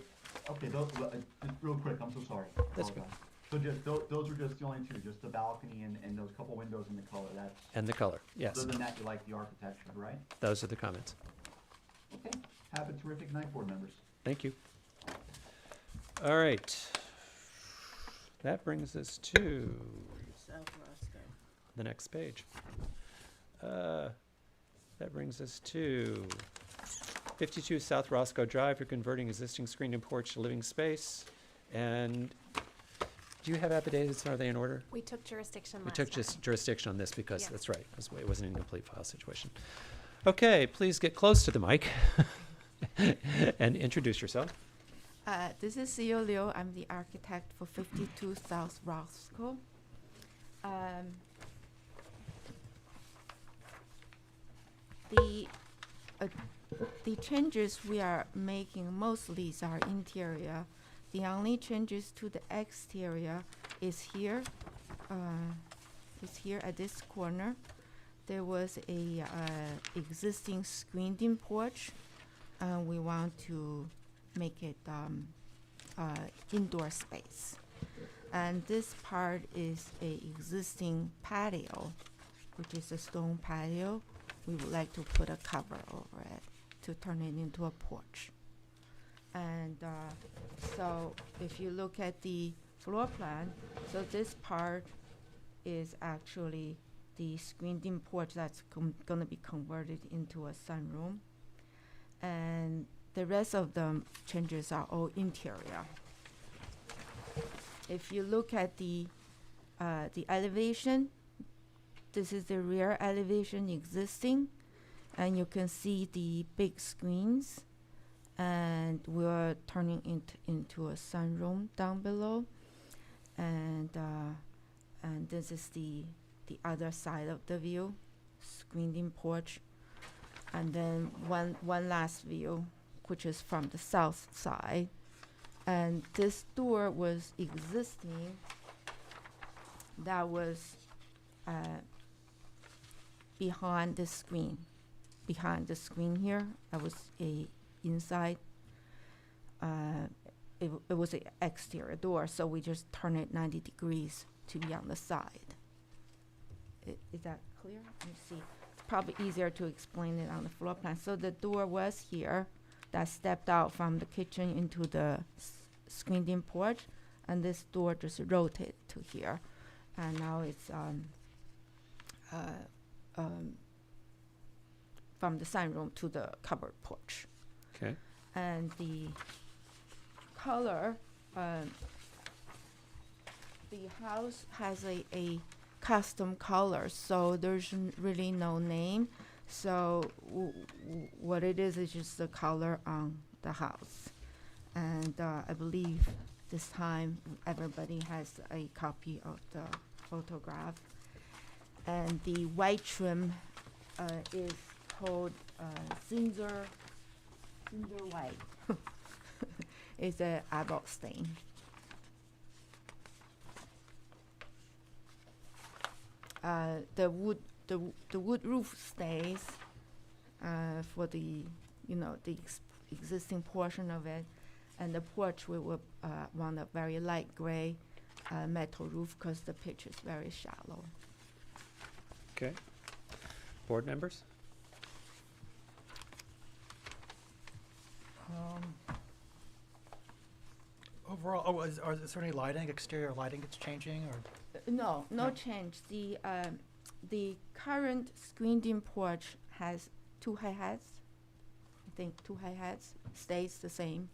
Okay, those, just real quick, I'm so sorry. That's good. Apologize. So just, those were just the only two, just the balcony and those couple windows in the color, that's, And the color, yes. other than that, you like the architecture, right? Those are the comments. Okay, have a terrific night, board members. Thank you. All right. That brings us to South Roscoe. the next page. That brings us to 52 South Roscoe Drive. You're converting existing screened in porch to living space. And do you have affidavits? Are they in order? We took jurisdiction We last took time. just jurisdiction on this because, Yeah. that's right, it wasn't an incomplete file situation. Okay, please get close to the mic and introduce yourself. This is Theo Liu. I'm the architect for 52 South Roscoe. The changes we are making mostly are interior. The only changes to the exterior is here. Is here at this corner. There was a existing screened-in porch. We want to make it indoor space. And this part is a existing patio, which is a stone patio. We would like to put a cover over it to turn it into a porch. And so if you look at the floor plan, so this part is actually the screened-in porch that's gonna be converted into a sunroom. And the rest of the changes are all interior. If you look at the elevation, this is the rear elevation existing, and you can see the big screens. And we're turning it into a sunroom down below, and this is the other side of the view, screened-in porch, and then one last view, which is from the south side. And this door was existing. That was behind the screen. behind the screen here. I was inside. It was an exterior door, so we just turn it 90 degrees to be on the side. Is that clear? Let me see. It's probably easier to explain it on the floor plan. So the door was here that stepped out from the kitchen into the screened-in porch, and this door just rotated to here, and now it's from the sunroom to the covered porch. Okay. And the color, the house has a custom color, so there's really no name. So what it is just the color on the house. And I believe this time everybody has a copy of the photograph. And the white trim is called Cinder White. It's a adult stain. The wood roof stays for the existing portion of it, and the porch we will want a very light gray metal roof because the pitch is very shallow. Okay. Board members? Overall, is there any lighting, exterior lighting that's changing, or? No No. change. The current screened-in porch has 2 high hats. I think 2 high hats stays the same.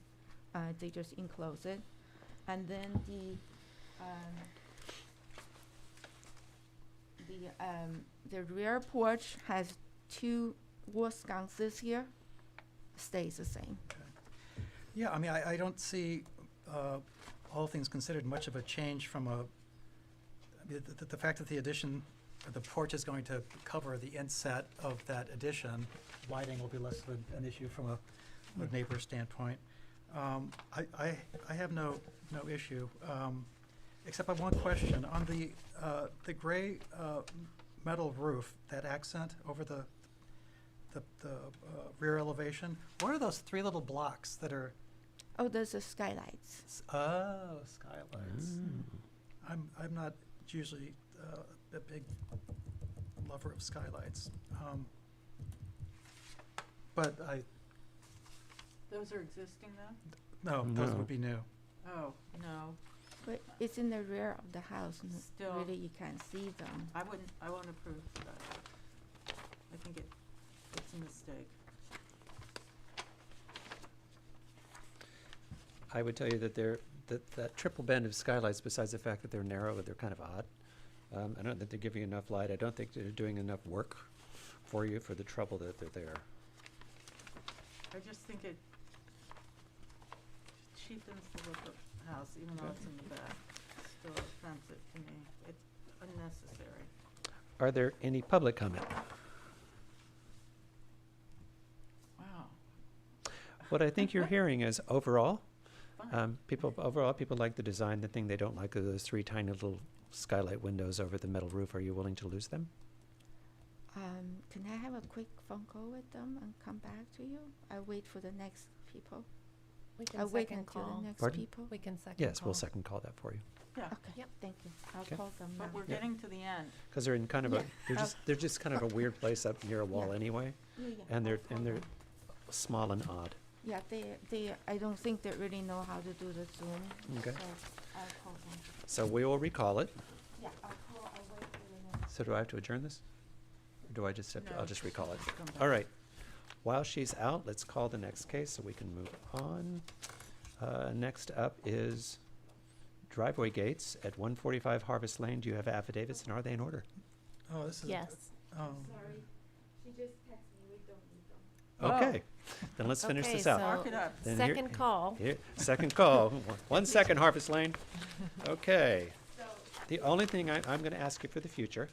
They just enclose it, and then the rear porch has 2 wall sconces here. Stays the same. Yeah, I mean, I don't see, all things considered, much of a change from the fact that the addition, or the porch is going to cover the inset of that addition, lighting will be less of an issue from a neighbor standpoint. I have no issue, except I have one question. On the gray metal roof, that accent over the rear elevation, what are those 3 little blocks that are? Oh, those are skylights. Oh, skylights. I'm not usually a big lover of skylights, but Those are existing though? no, those No. would be new. Oh, no, But it's in the rear of the house. Still- Really, you can't see them. I won't approve that. I think it's a mistake. I would tell you that that triple band of skylights, besides the fact that they're narrow, they're kind of odd. I don't think they're giving you enough light. I don't think they're doing enough work for you for the trouble that they're there. I just think it cheapens the look of the house, even though it's in the back. It's still offensive to me. It's unnecessary. Are there any public comment? Wow. What I think you're hearing is overall, Fine. people like the design. The thing they don't like are those 3 tiny little skylight windows over the metal roof. Are you willing to lose them? Can I have a quick phone call with them and come back to you? I'll wait for the next people. We can I'll wait second until call. the next Pardon? people. We can second Yes, call. we'll second call that for you. Yeah, Okay, Yep. thank you. I'll Okay. call them now. but we're Yeah. getting to the end. Because they're in kind of Yeah. they're just kind of a weird place up near a wall Yeah. anyway, Yeah, yeah, and I'll call they're them. small and odd. Yeah, I don't think they really know how to do the Zoom. Okay. So I'll call them. So we will recall it. Yeah, I'll wait for the next. So do I have to adjourn this? Or do I just have to, I'll No, just recall it? just come back. All right. While she's out, let's call the next case so we can move on. Next up is driveway gates at 145 Harvest Lane. Do you have affidavits, and are they in order? Oh, this is. Yes. Oh, Sorry, she just texted me, we don't need them. Okay, then let's finish Okay, this out. Mark it up. Then here- Second call. Here, second call. 1 second, Harvest Lane. Okay. The only thing I'm going to ask you for the future.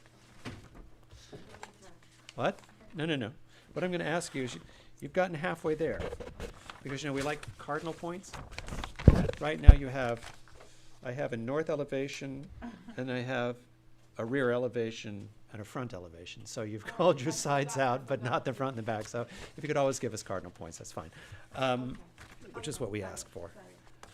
What? No. What I'm going to ask you is, you've gotten halfway there. Because, we like cardinal points. Right now I have a north elevation, and I have a rear elevation and a front elevation. So you've called your sides out, but not the front and the back. So if you could always give us cardinal points, that's fine. Which is what we ask for.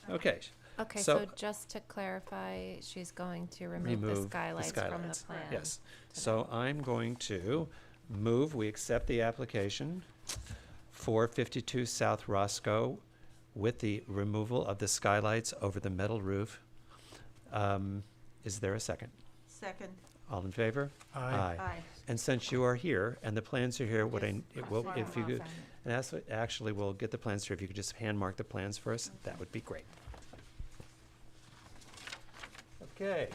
Okay. Okay, so just to clarify, she's going to remove the skylights from the plan. Yes. So I'm going to move, we accept the application for 52 South Roscoe with the removal of the skylights over the metal roof. Is there a second? Second. All in favor? Aye. Aye. And since you are here and the plans are here, if you could, and actually we'll get the plans here, if you could just hand mark the plans for us, that would be great. Okay.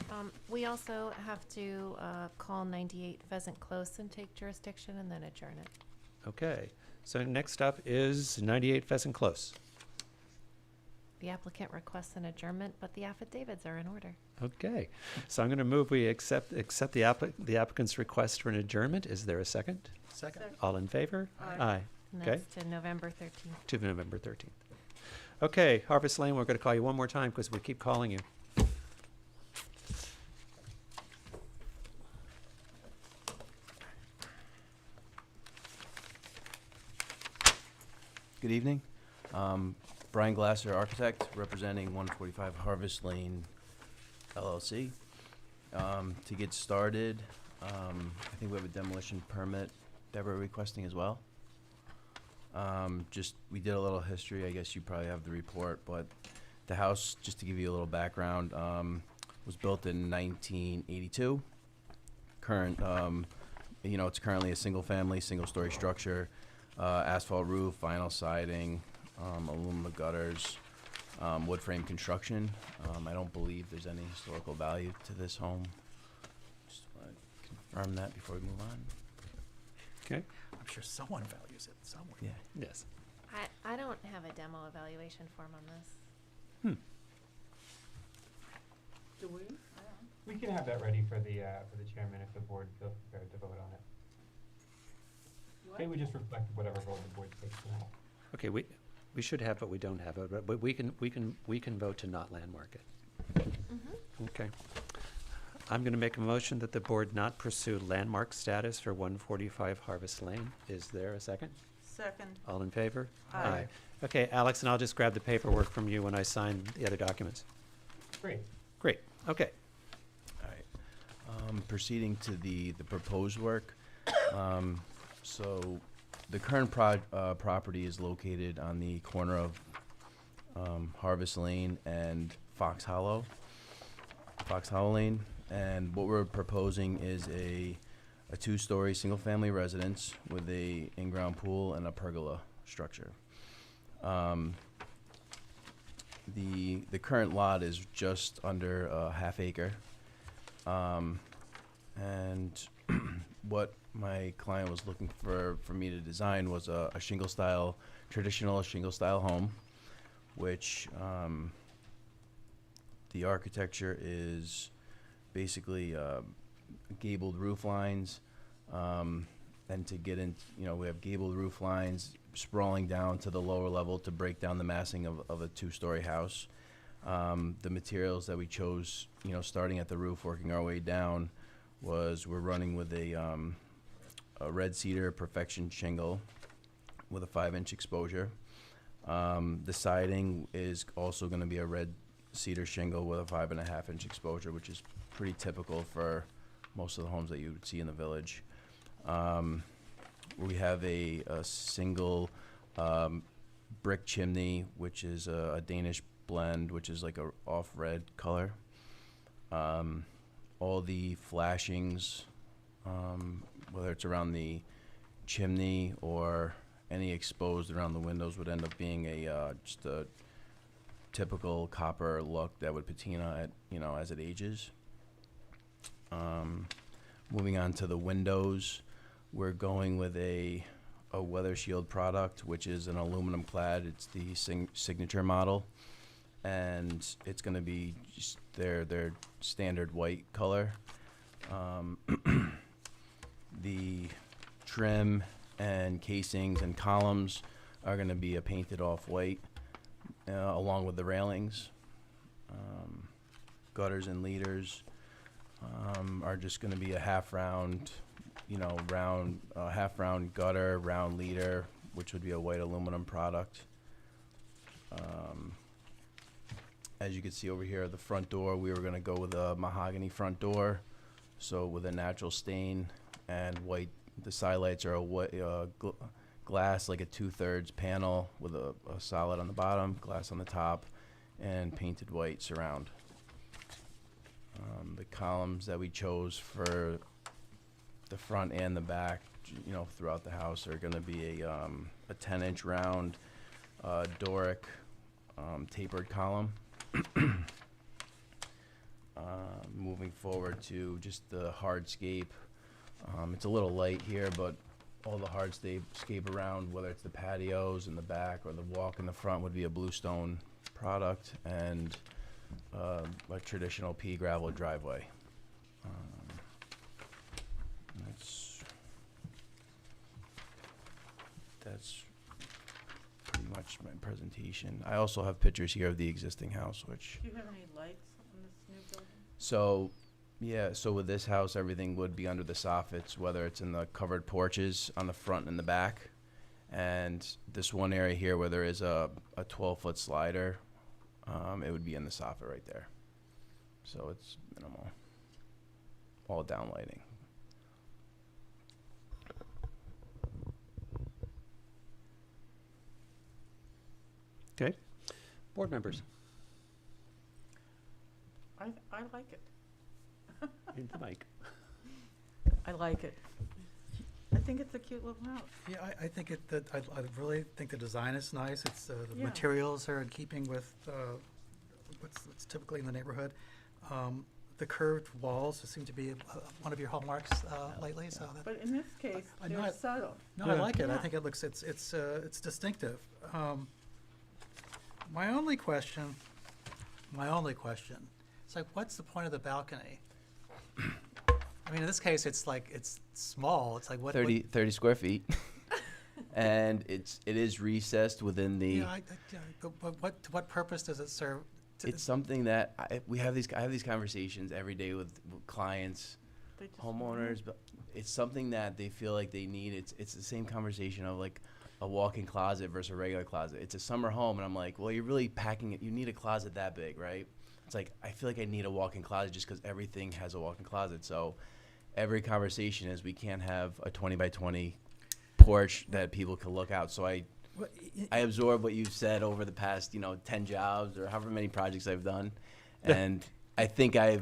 We also have to call 98 Pheasant Close and take jurisdiction and then adjourn it. Okay. So next up is 98 Pheasant Close. The applicant requests an adjournment, but the affidavits are in order. Okay. So I'm going to move we accept the applicant's request for an adjournment. Is there a second? Second. All in favor? Aye. And Okay. that's to November 13th. To November 13th. Okay, Harvest Lane, we're going to call you one more time because we keep calling you. Good evening. Brian Glasser, architect, representing 145 Harvest Lane LLC. To get started, I think we have a demolition permit that we're requesting as well. We did a little history. I guess you probably have the report, but the house, just to give you a little background, was built in 1982. It's currently a single-family, single-story structure. Asphalt roof, vinyl siding, aluminum gutters, wood frame construction. I don't believe there's any historical value to this home. Just want to confirm that before we move on. Okay. I'm sure someone values it somewhere. Yeah. Yes. I don't have a demo evaluation form on this. Do we? We can have that ready for the chairman if the board feels prepared to vote on it. They would just reflect whatever vote the board takes now. Okay, we should have, but we don't have it, but we can vote to not landmark it. Okay. I'm going to make a motion that the board not pursue landmark status for 145 Harvest Lane. Is there a second? Second. All in favor? Aye. Okay, Alex, and I'll just grab the paperwork from you when I sign the other documents. Great. Great, okay. All right. Proceeding to the proposed work. So the current property is located on the corner of Harvest Lane and Fox Hollow Lane. And what we're proposing is a two-story single-family residence with a in-ground pool and a pergola structure. The current lot is just under a half acre. And what my client was looking for me to design was a traditional shingle style home, which the architecture is basically gabled roof lines. And to get in, we have gabled roof lines sprawling down to the lower level to break down the massing of a two-story house. The materials that we chose, starting at the roof, working our way down, we're running with a red cedar perfection shingle with a 5-inch exposure. The siding is also going to be a red cedar shingle with a 5.5-inch exposure, which is pretty typical for most of the homes that you would see in the village. We have a single brick chimney, which is a Danish blend, which is like a off red color. All the flashings, whether it's around the chimney or any exposed around the windows, would end up being just a typical copper look that would patina as it ages. Moving on to the windows, we're going with a weather shield product, which is an aluminum clad. It's the signature model, and it's going to be just their standard white color. The trim and casings and columns are going to be a painted off white, along with the railings, gutters and leaders. are just gonna be a half round, half round gutter, round leader, which would be a white aluminum product. As you can see over here, the front door, we were gonna go with a mahogany front door, so with a natural stain and white. The side lights are a white, glass, like a 2/3 panel with a solid on the bottom, glass on the top, and painted white surround. The columns that we chose for the front and the back, throughout the house are gonna be a 10-inch round Doric tapered column. Moving forward to just the hardscape. It's a little light here, but all the hardscape around, whether it's the patios in the back or the walk in the front, would be a bluestone product and a traditional pea gravel driveway. That's pretty much my presentation. I also have pictures here of the existing house, which. Do you have any lights on this new building? So, yeah, so with this house, everything would be under the soffits, whether it's in the covered porches on the front and the back. And this one area here where there is a 12-foot slider, it would be in the soffit right there. So it's minimal. All down lighting. Okay. Board members. I like it. In the mic. I like it. I think it's a cute little house. Yeah, I think I really think the design is nice. It's, the Yeah. materials are in keeping with, what's typically in the neighborhood. The curved walls seem to be one of your hallmarks, lately, so that. But in this case, I know they're it- subtle. No, I like it. I Yeah. think it looks, it's distinctive. My only question, it's like, what's the point of the balcony? I mean, in this case, it's like, it's small. It's like, what? 30 square feet. And it is recessed within the. Yeah, but what purpose does it serve? It's something that I have these conversations every day with clients, They just homeowners, but it's something that they feel like they need. It's the same conversation of like a walk-in closet versus a regular closet. It's a summer home, and I'm like, well, you're really packing it. You need a closet that big, right? It's like, I feel like I need a walk-in closet just because everything has a walk-in closet. So every conversation is we can't have a 20 by 20 porch that people can look out. So I absorb what you've said over the past, 10 jobs or however many projects I've done. And I think I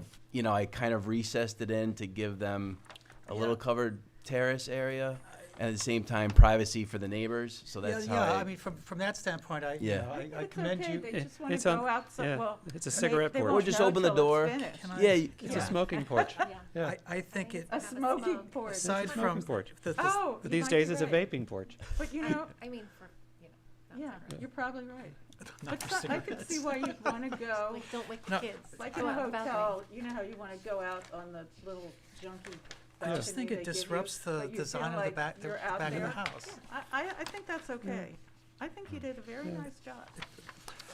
kind of recessed it in to give them a little covered terrace area. And at the same time, privacy for the neighbors. So that's how I mean, from that standpoint, I commend you. They just want It's to on- go outside. yeah, Well, it's a they- cigarette they porch. won't Or just know open the till it's door. finished. It's a Yeah. smoking porch. Yeah. I think it, A smoking porch. aside Smoking from. porch. Oh, But you these might days, be it's a right. vaping porch. But you know, I mean, not yeah, cigarettes. you're probably right. Not But for I could cigarettes. see why you'd want to go, Like, don't wake No. the kids. like Go in a out on the balcony. hotel, you know how you want to go out on the little junky I just think balcony it they give you, disrupts the but you design feel of the like back, the you're out back of the there. house. I think that's okay. I think you did a very nice job.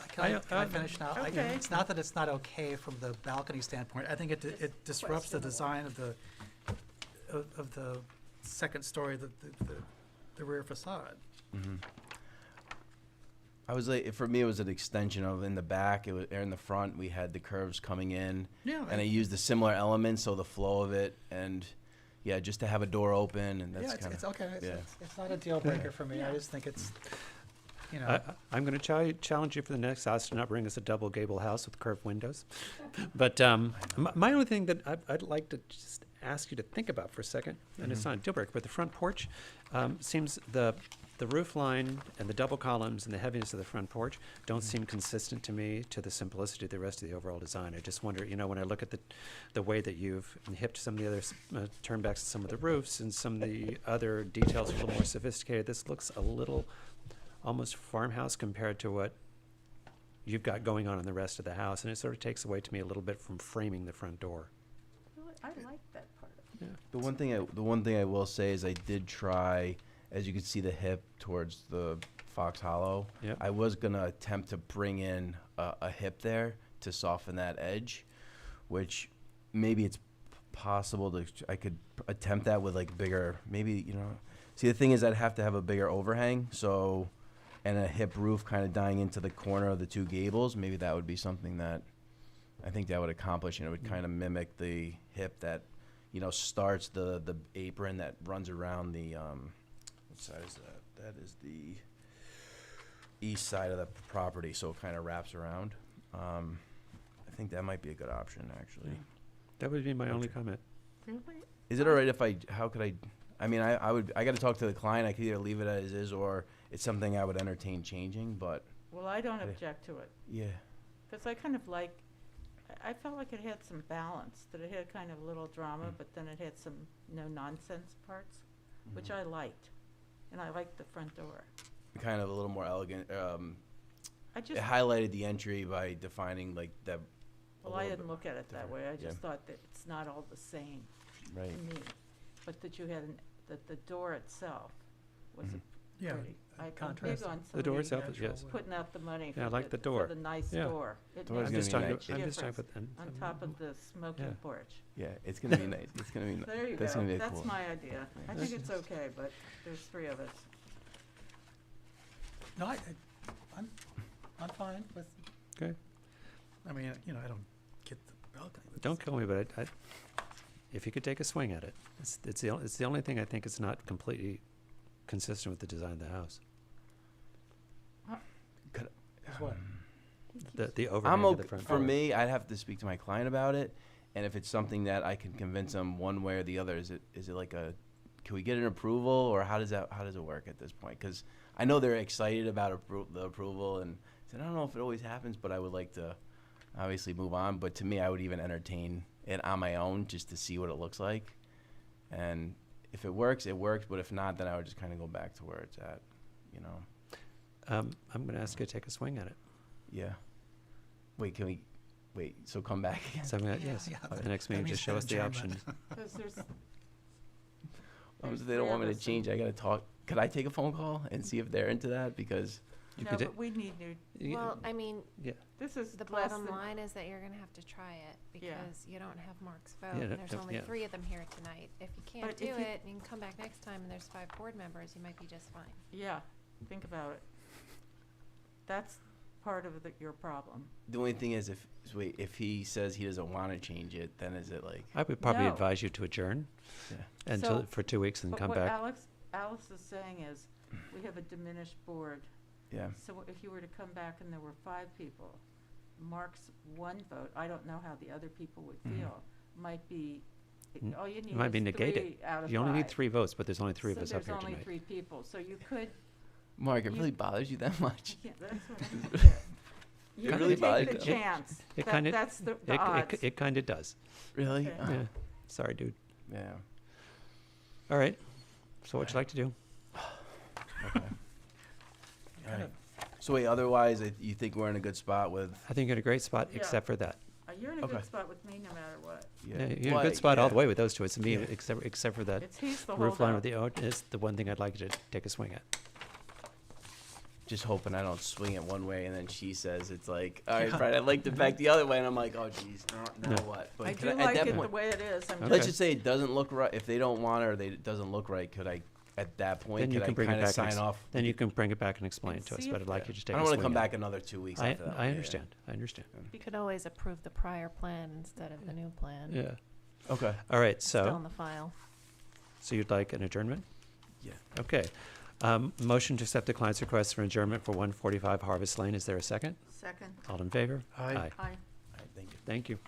Can I finish now? Okay. It's not that it's not okay from the balcony standpoint. I think it disrupts the design of the second story, the rear facade. Mm-hmm. I was like, for me, it was an extension of in the back. It was in the front. We had the curves coming in, Yeah, and I used the similar elements, so the flow of it, and yeah, just to have a door open, and that's Yeah, kind of it's okay. yeah. It's not a deal breaker for me. I just think it's, I'm going to challenge you for the next house to not bring us a double gable house with curved windows. But my only thing that I'd like to just ask you to think about for a second, and it's not a deal breaker, but the front porch seems the roof line and the double columns and the heaviness of the front porch don't seem consistent to me to the simplicity of the rest of the overall design. I just wonder, when I look at the way that you've hipped some of the other turnbacks to some of the roofs and some of the other details a little more sophisticated, this looks a little almost farmhouse compared to what you've got going on in the rest of the house, and it sort of takes away to me a little bit from framing the front door. Really, I like that part of it. The one thing I will say is I did try, as you can see the hip towards the Fox Hollow. Yep. I was gonna attempt to bring in a hip there to soften that edge, which maybe it's possible to, I could attempt that with like bigger, maybe, see, the thing is I'd have to have a bigger overhang, so, and a hip roof kind of dying into the corner of the two gables. Maybe that would be something that I think that would accomplish, and it would kind of mimic the hip that, starts the apron that runs around the, what side is that? That is the east side of the property, so it kind of wraps around. I think that might be a good option, actually. That would be my only comment. Is it all right if how could I mean, I got to talk to the client. I could either leave it as is, or it's something I would entertain changing, but. Well, I don't object to it. Yeah. Because I kind of I felt like it had some balance, that it had kind of a little drama, but then it had some no-nonsense parts, which I liked. And I liked the front door. Kind of a little more elegant. It highlighted the entry by defining like that. Well, I didn't look at it that way. I just Yeah. thought that it's not all the same Right. to me. But that you had, that the door itself was Mhm. Yeah, pretty. I'm big contrast. on The door somebody itself, yes. putting out the money Yeah, I for like the door. for the nice Yeah. door. It Door's makes gonna a be huge nice. I'm just talking difference about- on top of the smoking Yeah. porch. Yeah, it's gonna be nice. It's gonna be. There you That's go. gonna be That's cool. my idea. I think it's okay, but there's three of us. No, I'm fine with, Okay. I mean, I don't get the balcony. but Don't kill me, but if you could take a swing at it. It's the only thing I think is not completely consistent with the design of the house. Is what? The overhang I'm of the okay. front For door. me, I'd have to speak to my client about it, and if it's something that I can convince them one way or the other, is it like can we get an approval, or how does it work at this point? Because I know they're excited about the approval, and said I don't know if it always happens, but I would like to obviously move on. But to me, I would even entertain it on my own just to see what it looks like, and if it works, it works. But if not, then I would just kind of go back to where it's at, I'm going to ask you to take a swing at it. Yeah. Wait, can we? Wait, so come back again. So yes. Yeah, The next meeting, that just means show us the adjournment. option. Because there's, If they don't want me to three of us change, I gotta talk. Could I take a phone call and see if they're into that? Because You no, could but we need new, Yeah. Well, I mean, this is the less bottom than- line is that you're gonna have to try it Yeah. because you don't have Mark's vote, Yeah, and no, there's no, only yeah. 3 of them here tonight. If you can't But do if you- it, and you can come back next time and there's 5 board members, you might be just fine. Yeah, think about it. That's part of your problem. the only thing is, if he says he doesn't want to change it, then is it like? I would probably No. advise you to adjourn Yeah. So- for 2 weeks and But come what back. Alice is saying is, we have a diminished board. Yeah. So if you were to come back and there were 5 people, Mark's one vote, I don't know how the other people would Mhm. feel, might be, N- all you need It might be is negated. 3 out of 5. You only need 3 votes, but there's only 3 of us up here So there's only tonight. 3 people, so you could, Mark, it You- really bothers you that much? yeah, that's what I'm saying. You It could really take bothers the you? chance. It That- kind of That's the odds. it kind of does. Really? Okay. Yeah. Sorry, dude. Yeah. All right. So what would you like to do? Okay. All right. So wait, otherwise, you think we're in a good spot with? I think you're in a great spot, Yeah. except for that. You're in a Okay. good spot with me no matter what. Yeah, you're in a Well, good spot all the yeah. way with those two. It's me, Yeah. except for that He's the roof line holdout. with the it's the one thing I'd like you to take a swing at. Just hoping I don't swing it one way and then she says it's like, all right, Yeah. Fred, I'd like it back the other way, and I'm like, oh geez, now No. what? But I could do at like that it the point, way it is. I'm Okay. let's just say it doesn't look right. If they don't want it, or it doesn't look right, could I, at that point, Then you could can I bring it kind of back. sign off? Then you can bring it back and explain And it to us. see But if I'd like the- you to take. I don't a want to swing come at back it. another 2 weeks I after that. I Yeah. understand. I understand. You could always approve the prior plan instead of the new plan. Yeah. Okay. All right. Still So in the file. so you'd like an adjournment? Yeah. Okay. Motion to accept the client's request for adjournment for 145 Harvest Lane. Is there a second? Second. All in favor? Aye. Aye. All right, thank you. Thank you.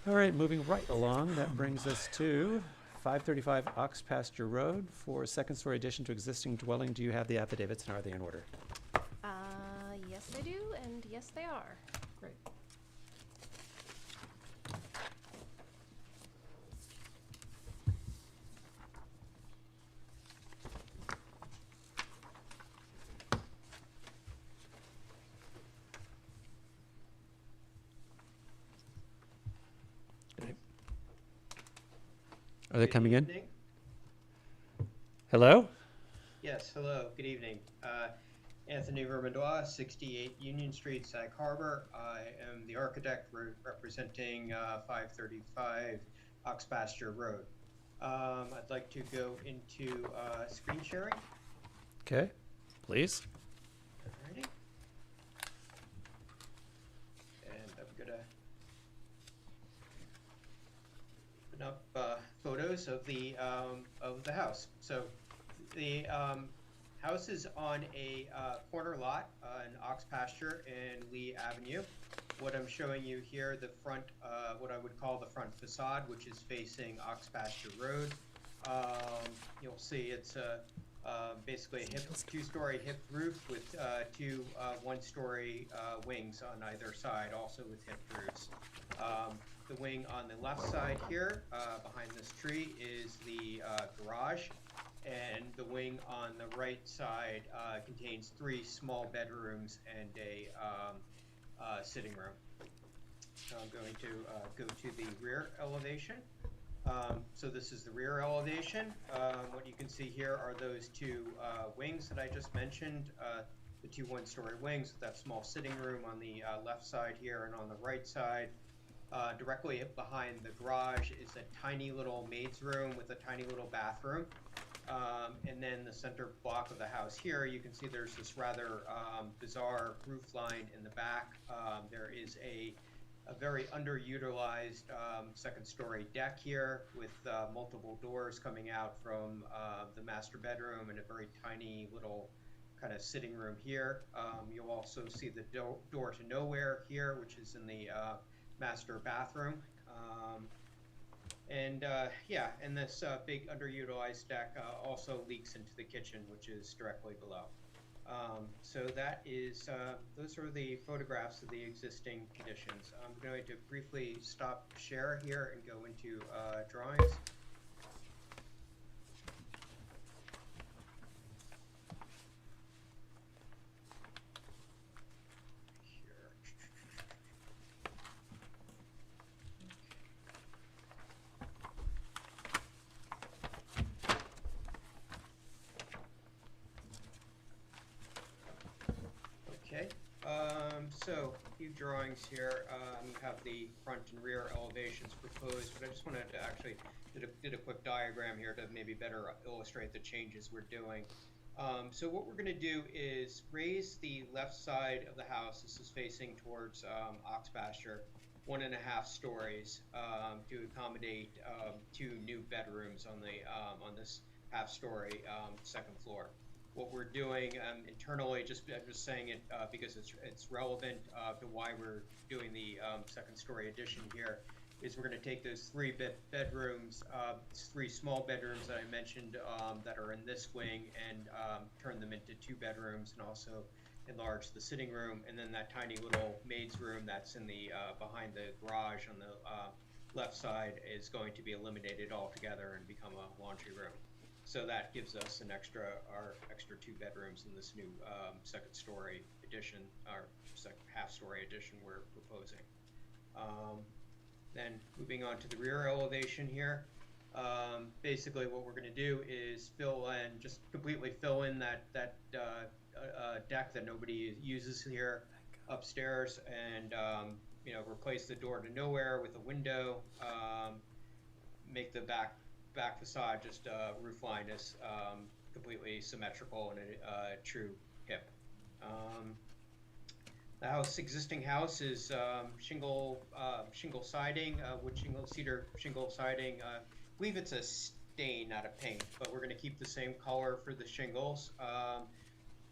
All right, moving right along, that brings us to 535 Ox Pasture Road for a second-story addition to existing dwelling. Do you have the affidavits, and are they in order? Yes, I do, and yes, they are. Great. Are they coming in? Hello? Yes, hello, good evening. Anthony Vermandois, 68 Union Street, Sag Harbor. I am the architect representing 535 Ox Pasture Road. I'd like to go into screen sharing. Okay, please. Alrighty. And I'm gonna open up photos of the house. So the house is on a corner lot in Ox Pasture and Lee Avenue. What I'm showing you here, the front, what I would call the front facade, which is facing Ox Pasture Road. You'll see it's basically a two-story hip roof with two one-story wings on either side, also with hip roofs. The wing on the left side here, behind this tree, is the garage, and the wing on the right side contains 3 small bedrooms and a sitting room. So I'm going to go to the rear elevation. So this is the rear elevation. What you can see here are those 2 wings that I just mentioned, the 2 one-story wings with that small sitting room on the left side here, and on the right side, directly behind the garage, is a tiny little maid's room with a tiny little bathroom. And then the center block of the house here, you can see there's this rather bizarre roof line in the back. There is a very underutilized second-story deck here with multiple doors coming out from the master bedroom, and a very tiny little kind of sitting room here. You'll also see the door to nowhere here, which is in the master bathroom. And this big underutilized deck also leaks into the kitchen, which is directly below. So that is, those are the photographs of the existing conditions. I'm going to briefly stop share here and go into drawings. So a few drawings here. You have the front and rear elevations proposed, but I just wanted to actually did a quick diagram here to maybe better illustrate the changes we're doing. So what we're going to do is raise the left side of the house. This is facing towards Ox Pasture, 1.5 stories to accommodate 2 new bedrooms on the on this half-story second floor. What we're doing internally, I'm just saying it because it's relevant to why we're doing the second-story addition here, is we're going to take those 3 bedrooms, 3 small bedrooms that I mentioned that are in this wing, and turn them into 2 bedrooms, and also enlarge the sitting room, and then that tiny little maid's room that's in the behind the garage on the left side is going to be eliminated altogether and become a laundry room. So that gives us an extra 2 bedrooms in this new second-story addition, or half-story addition we're proposing. Then moving on to the rear elevation here, basically what we're going to do is just completely fill in that deck that nobody uses here upstairs, and replace the door to nowhere with a window, make the back facade just roof line is completely symmetrical and a true hip. The existing house is shingle siding, wood shingle, cedar shingle siding. I believe it's a stain, not a paint, but we're going to keep the same color for the shingles.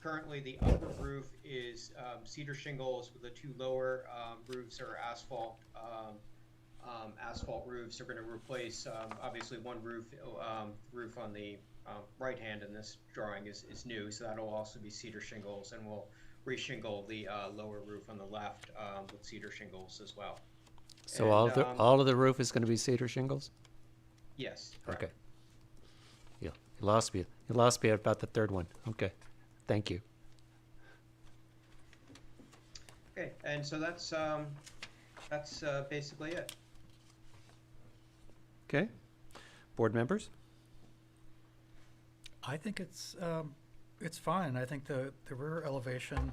Currently, the upper roof is cedar shingles, with the 2 lower roofs are asphalt. Asphalt roofs are going to replace, obviously, one roof on the right hand in this drawing is new, so that'll also be cedar shingles, and we'll reshingle the lower roof on the left with cedar shingles as well. So and, all of the roof is going to be cedar shingles? Yes. Correct. Okay. Yeah, you lost me. You lost me at about the 3rd one. Okay, thank you. Okay, and so that's basically it. Okay, board members? I think it's It's fine. I think the rear elevation,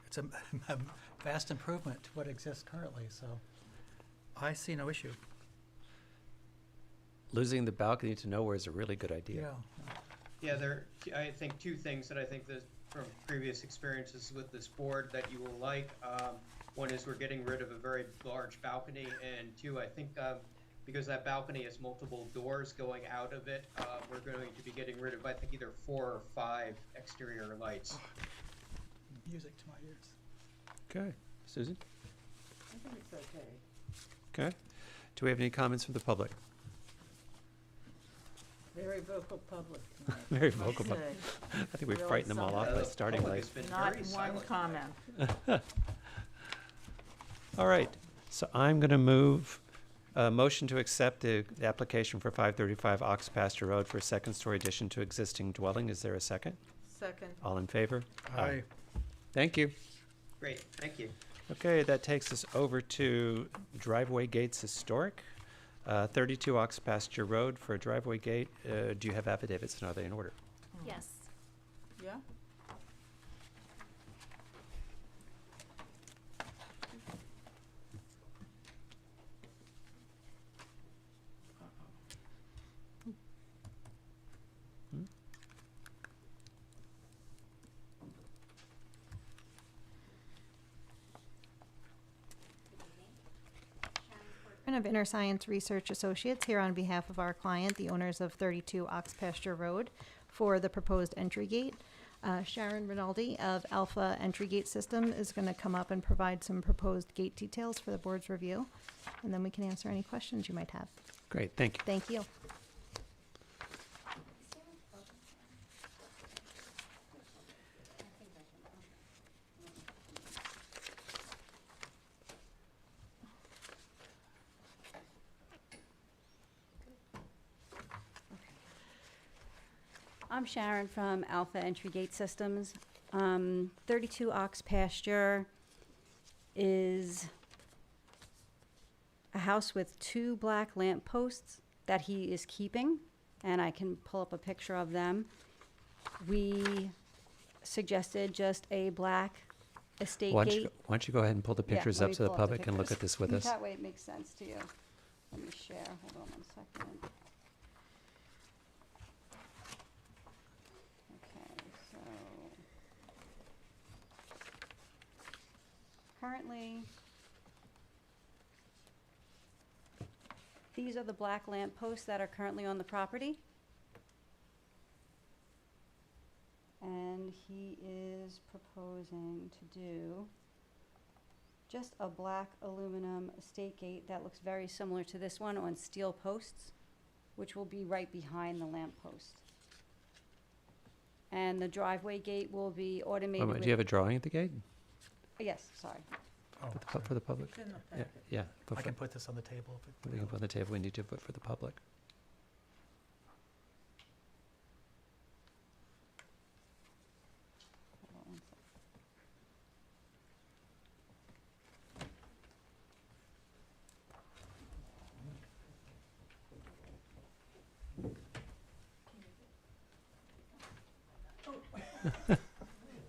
it's a a vast improvement to what exists currently, so I see no issue. Losing the balcony to nowhere is a really good idea. Yeah, I think two things that I think that from previous experiences with this board that you will like. One is we're getting rid of a very large balcony, and two, I think because that balcony has multiple doors going out of it, we're going to be getting rid of, I think, either 4 or 5 exterior lights. Music to my ears. Okay. Susan? I think it's okay. Okay. Do we have any comments from the public? Very vocal public tonight. Very I must vocal public. say. I think we Really frightened them all off by something. starting Public late. has been Not very one silent comment. All right. So I'm going to move a motion to accept the application for 535 Ox Pasture Road for a second-story addition to existing dwelling. Is there a second? Second. All in favor? Aye. Thank you. Great, thank you. Okay, that takes us over to Driveway Gates Historic, 32 Ox Pasture Road for a driveway gate. Do you have affidavits, and are they in order? Yes. Yeah? Of Inner Science Research Associates here on behalf of our client, the owners of 32 Ox Pasture Road, for the proposed entry gate. Sharon Rinaldi of Alpha Entry Gate System is going to come up and provide some proposed gate details for the board's review, and then we can answer any questions you might have. Great, thank you. Thank you. I'm Sharon from Alpha Entry Gate Systems. 32 Ox Pasture is a house with 2 black lamp posts that he is keeping, and I can pull up a picture of them. We suggested just a black estate Why gate. don't you go ahead and pull the Yeah, pictures let up me so the pull up public can look pictures. at this with us? That way it makes sense to you. Let me share, hold on one second. Okay, so currently, these are the black lamp posts that are currently on the property. And he is proposing to do just a black aluminum estate gate that looks very similar to this one on steel posts, which will be right behind the lamp post. And the driveway gate will be automated Do with... you have a drawing of the gate Yes, sorry. for the public? It's in the Yeah, packet. yeah. I can put this on the table. We can put on the table. We need to put for the public. Hold on one sec.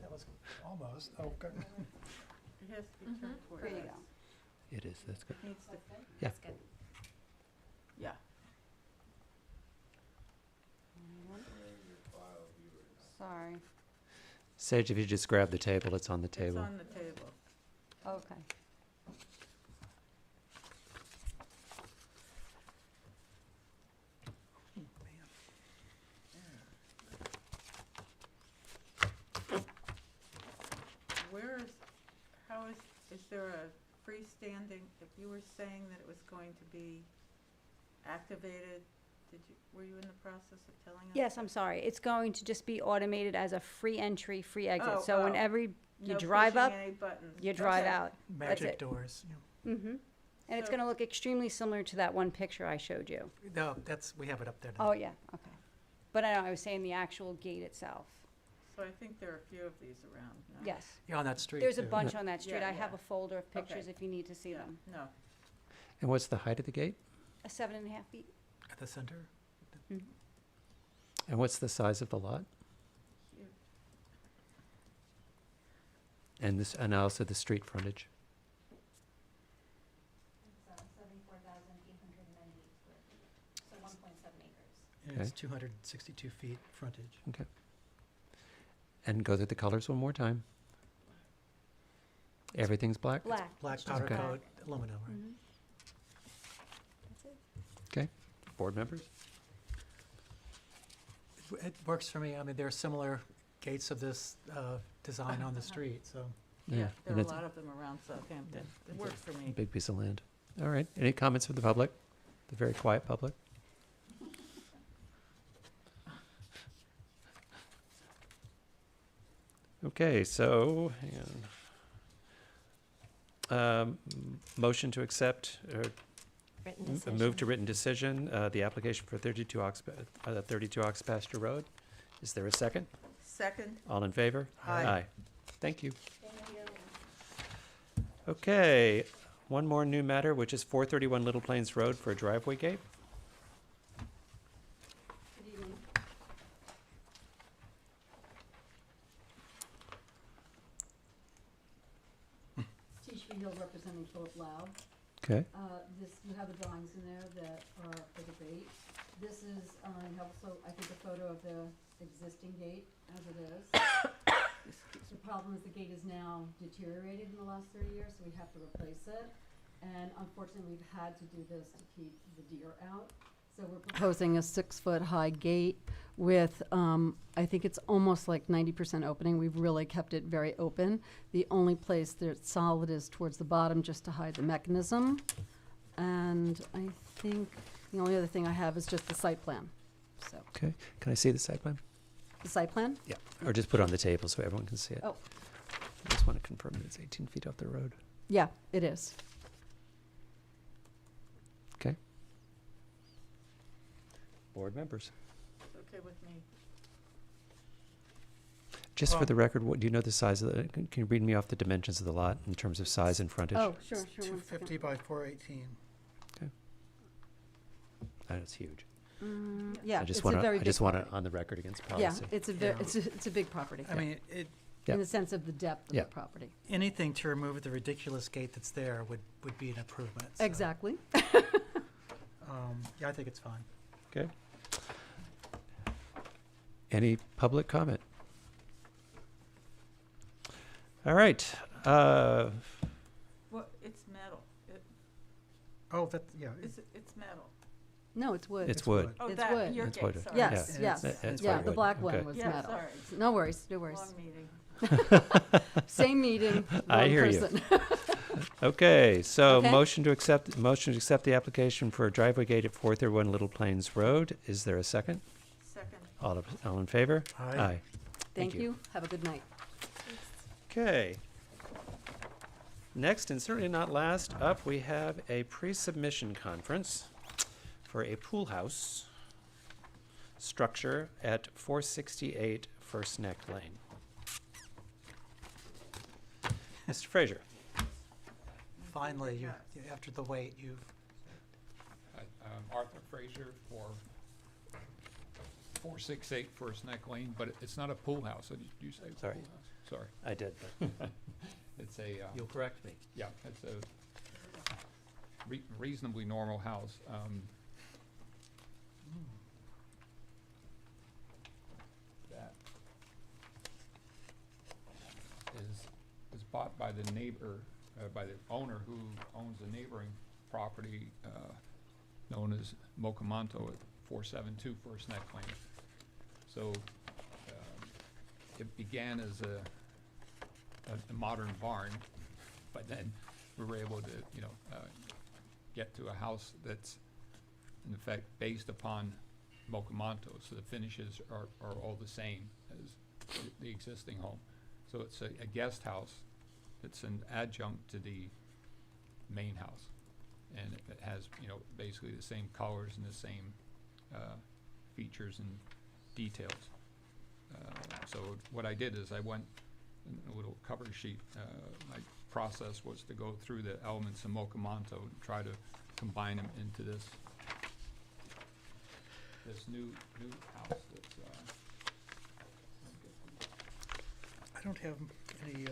That was almost, oh, good. It has to be turned toward There you us. go. It is, that's good. Needs to, Yeah. That's good. yeah. Sorry. Sage, if you just grab the table, it's on the It's table. on the table. Okay. Where is, how is there a freestanding, if you were saying that it was going to be activated, were you in the process of telling us? Yes, I'm sorry. It's going to just be automated as a free entry, free exit. Oh, So oh. whenever you No drive pushing up, any buttons. you drive Okay. out. That's Magic it. doors. Mm-hmm. And it's So- gonna look extremely similar to that one picture I showed you. No, that's, we have it up there now. Oh, yeah, okay. But I know, I was saying the actual gate itself. So I think there are a few of these around now. Yes. Yeah, on that street, There's a too. bunch on that street. Yeah, I have yeah. a folder of pictures Okay. if you need to see Yeah, them. no. And what's the height of the gate? 7.5 feet. At the center? And what's the size of the lot? And also the street frontage. It's 74,898 square feet, so 1.7 acres. And it's Okay. 262 feet frontage. Okay. And go through the colors one more time. Everything's black? Black. Black It's powder Okay. coat aluminum, right? Mhm. That's it. Okay. Board members? It works for me. I mean, there are similar gates of this design on the street, so. Yeah, there and are a it's lot of them around Southampton. It works for me. Big piece of land. All right. Any comments from the public? The very quiet public? Okay, so, hang on. Motion to accept, or Written move decision. to written decision, the application for 32 Ox Pasture Road. Is there a second? Second. All in favor? Aye. Thank you. Okay, one more new matter, which is 431 Little Plains Road for a driveway gate. Good evening. T. Hill representing Philip Lau. Okay. You have the drawings in there that are for the gate. This is, also, I think, a photo of the existing gate as it is. The problem is the gate is now deteriorated in the last 30 years, so we have to replace it. And unfortunately, we've had to do this to keep the deer out. So we're proposing a 6-foot-high gate with, I think it's almost like 90% opening. We've really kept it very open. The only place that's solid is towards the bottom, just to hide the mechanism. And I think the only other thing I have is just the site plan. So, Okay, can I see the site plan? the site plan? Yeah. Or just put it on the table so everyone can see it. Oh. I just want to confirm that it's 18 feet off the road. Yeah, it is. Okay. Board members. Okay with me. Just for Well- the record, what, do you know the size of the, can you read me off the dimensions of the lot in terms of size and frontage? Oh, sure, sure, one 250 second. by 418. That's huge. Yeah, I just it's a want to, very I big just want it property. on the record against Yeah, policy. it's a Yeah. it's a big property. I mean, it, Yeah. In the sense of the depth of Yeah. the property. anything to remove the ridiculous gate that's there would be an improvement. so, Exactly. Yeah, I think it's fine. Okay. Any public comment? All right. Well, it's metal. Oh, that, yeah. It's metal. No, it's wood. It's wood. Oh, It's that, wood. your It's gate, wood. sorry. Yes, Yeah. yes. It's Yeah, white the wood. black one Okay. was Yeah, metal. sorry. No worries, no worries. Long meeting. Same meeting, I wrong hear you. person. Okay, so Okay. motion to accept the application for a driveway gate at 431 Little Plains Road. Is there a second? Second. All in favor? Aye. Thank you. Have a good night. Okay. Next, and certainly not last up, we have a pre-submission conference for a pool house structure at 468 First Neck Lane. Mr. Frazier. Finally, after the wait, you've, Arthur Frazier for 468 First Neck Lane, but it's not a pool house. Did you say Sorry. pool house? Sorry. I did. It's a, You'll correct me. yeah, it's a reasonably normal house. That is bought by the neighbor, by the owner who owns a neighboring property known as Mocamonto at 472 First Neck Lane. So it began as a modern barn, but then we were able to, get to a house that's in effect based upon Mocamonto, so the finishes are all the same as the existing home. So it's a guest house that's an adjunct to the main house, and it has, basically the same colors and the same features and details. So what I did is I went in a little cover sheet. My process was to go through the elements of Mocamonto and try to combine them into this new house that's I don't have any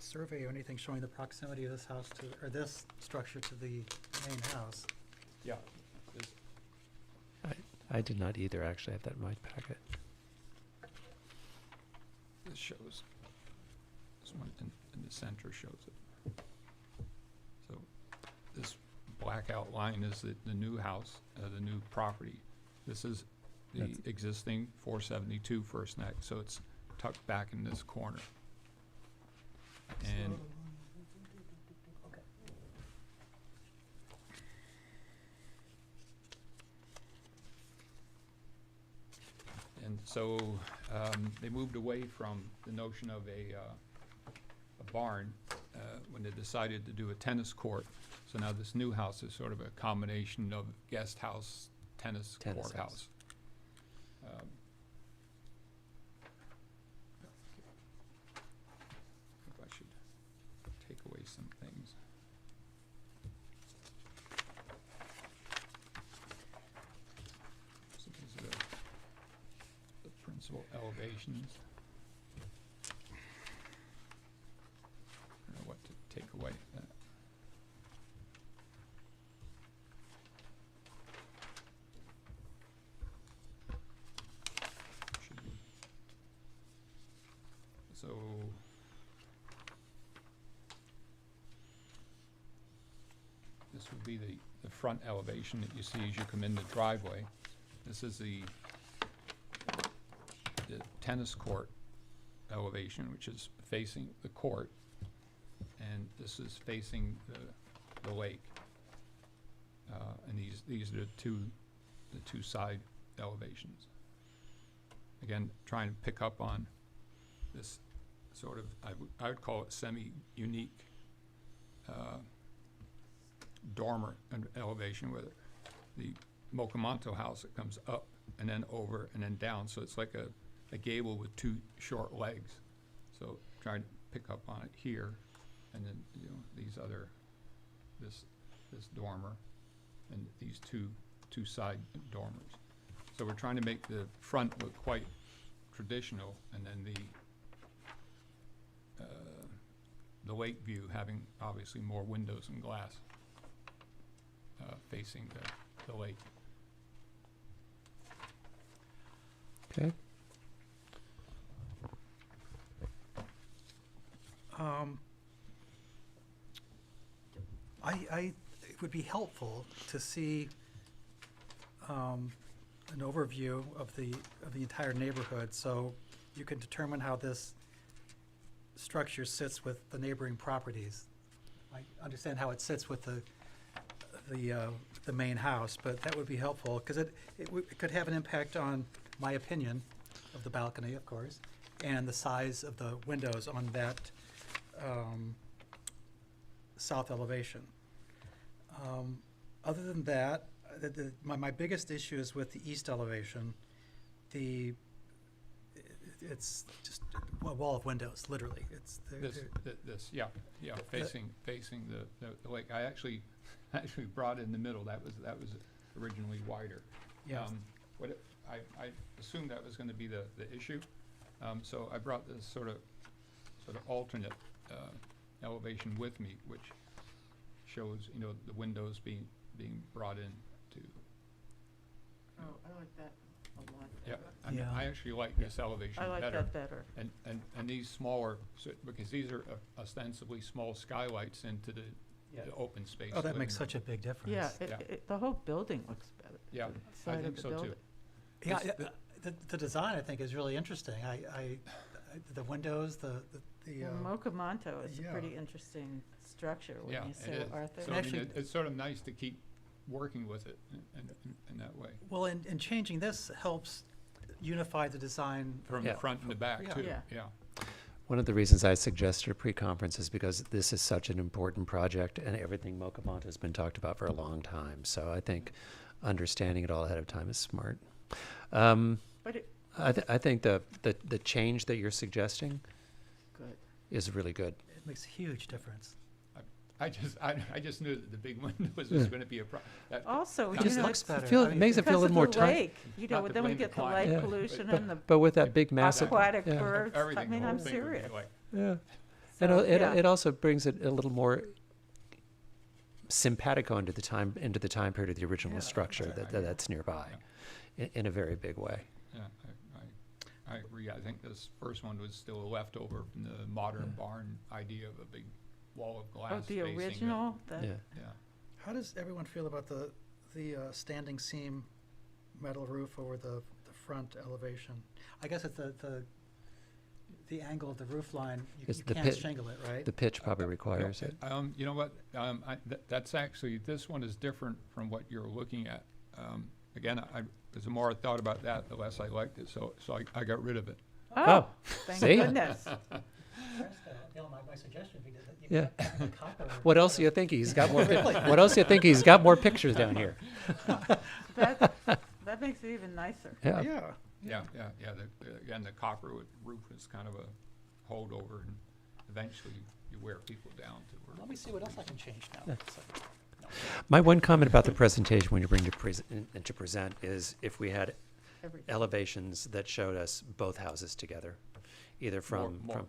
survey or anything showing the proximity of this house to, or this structure to the main house. Yeah, this, I did not either, actually. I have that in my packet. this shows, this one in the center shows it. So this black outline is the new house, the new property. This is the That's- existing 472 First Neck, so it's tucked back in this corner. And and so they moved away from the notion of a barn when they decided to do a tennis court. So now this new house is sort of a combination of guest house, tennis Tennis courthouse. house. I think I should take away some things. So these are the principal elevations. I don't know what to take away. Should be. So this would be the front elevation that you see as you come in the driveway. This is the tennis court elevation, which is facing the court, and this is facing the lake. And these are the two side elevations. Again, trying to pick up on this sort of, I would call it semi-unique dormer elevation, where the Mocamonto house, it comes up and then over and then down, so it's like a gable with two short legs. So trying to pick up on it here, and then these other, this dormer, and these two side dormers. So we're trying to make the front look quite traditional, and then the lake view having obviously more windows and glass facing the lake. Okay. It would be helpful to see an overview of the entire neighborhood, so you can determine how this structure sits with the neighboring properties. I understand how it sits with the main house, but that would be helpful, because it could have an impact on my opinion of the balcony, of course, and the size of the windows on that south elevation. Other than that, my biggest issue is with the east elevation. It's just a wall of windows, literally. It's Facing the lake. I actually brought it in the middle. That was originally wider. Yeah. I assumed that was going to be the issue, so I brought this sort of alternate elevation with me, which shows the windows being brought in to. Oh, I like that a lot Yeah, better. I actually like this elevation I like better. that better. And these smaller, because these are ostensibly small skylights into the open space. Oh, that living makes room. such a big difference. Yeah, the whole building looks better. Yeah, The I side think of so the too. building. Yeah, the design, I think, is really interesting. The windows, the Mocamonto is a yeah. pretty interesting structure, Yeah, wouldn't you it say, is. Arthur? So, Actually- it's sort of nice to keep working with it in that way. well, and changing this helps unify the design. From Yeah. the front and the back Yeah. too, Yeah. yeah. One of the reasons I suggested a pre-conference is because this is such an important project, and everything Mocamonto has been talked about for a long time. So I think understanding it all ahead of time is smart. But it, I think the change that you're suggesting good. is really good. It makes a huge difference. I just knew that the big windows was going to be a problem. Also, It you just know, looks better. Feel, I mean, makes it feel a little more because of the time. lake, you Not know, to then we blame the get the climate. light Yeah. pollution and the But with that big massive, aquatic yeah. birds. I Everything mean, the whole I'm thing would be serious. like- yeah. And So, it, yeah. it also brings it a little more simpatico into the time period of the original structure that's nearby, in a very big way. Yeah, I agree. I think this first one was still a leftover from the modern barn idea of a big wall of glass. Oh, the facing original? That- Yeah. Yeah. How does everyone feel about the standing seam metal roof over the front elevation? I guess it's the angle of the roof line, It's you the can't pit- shingle it, right? The pitch probably requires it. You know what, that's actually, this one is different from what you're looking at. Again, the more I thought about that, the less I liked it, so I got rid of it. Oh, thank see? goodness. My suggestion would be that you Yeah. have a copper. What else do you think? He's got more. What else do you think? He's got more pictures down here. That makes it even nicer. Yeah. Yeah. Again, the copper roof is kind of a holdover, and eventually you wear people down to where. Let me see what else I can change now. So, no. My one comment about the presentation when you bring to present is if we had Everything. elevations that showed us both houses together, either from More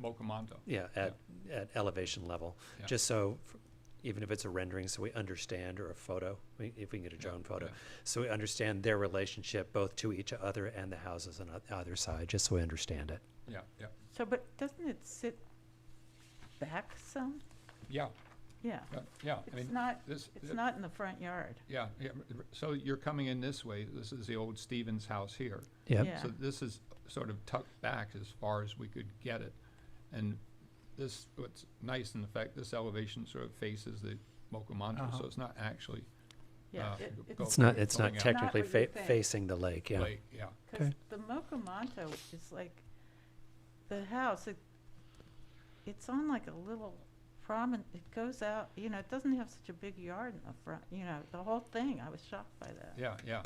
Mocamonto. at elevation level, Yeah. just so even if it's a rendering, so we understand, or a photo, if we can get a drone photo, so we understand their relationship both to each other and the houses on either side, just so we understand it. Yeah. So, but doesn't it sit back some? Yeah. Yeah. Yeah. It's not in the front yard. Yeah. So you're coming in this way. This is the old Stevens house here. Yep. Yeah. So this is sort of tucked back as far as we could get it. And this, what's nice in the fact, this elevation sort of faces the Mocamonto, so it's not actually. Yeah, It's not going out. technically Not what you think. facing the lake, yeah. Lake, yeah. Because the Mocamonto is like, the house, it's on like a little promenade, it goes out, it doesn't have such a big yard in the front, the whole thing, I was shocked by that. Yeah.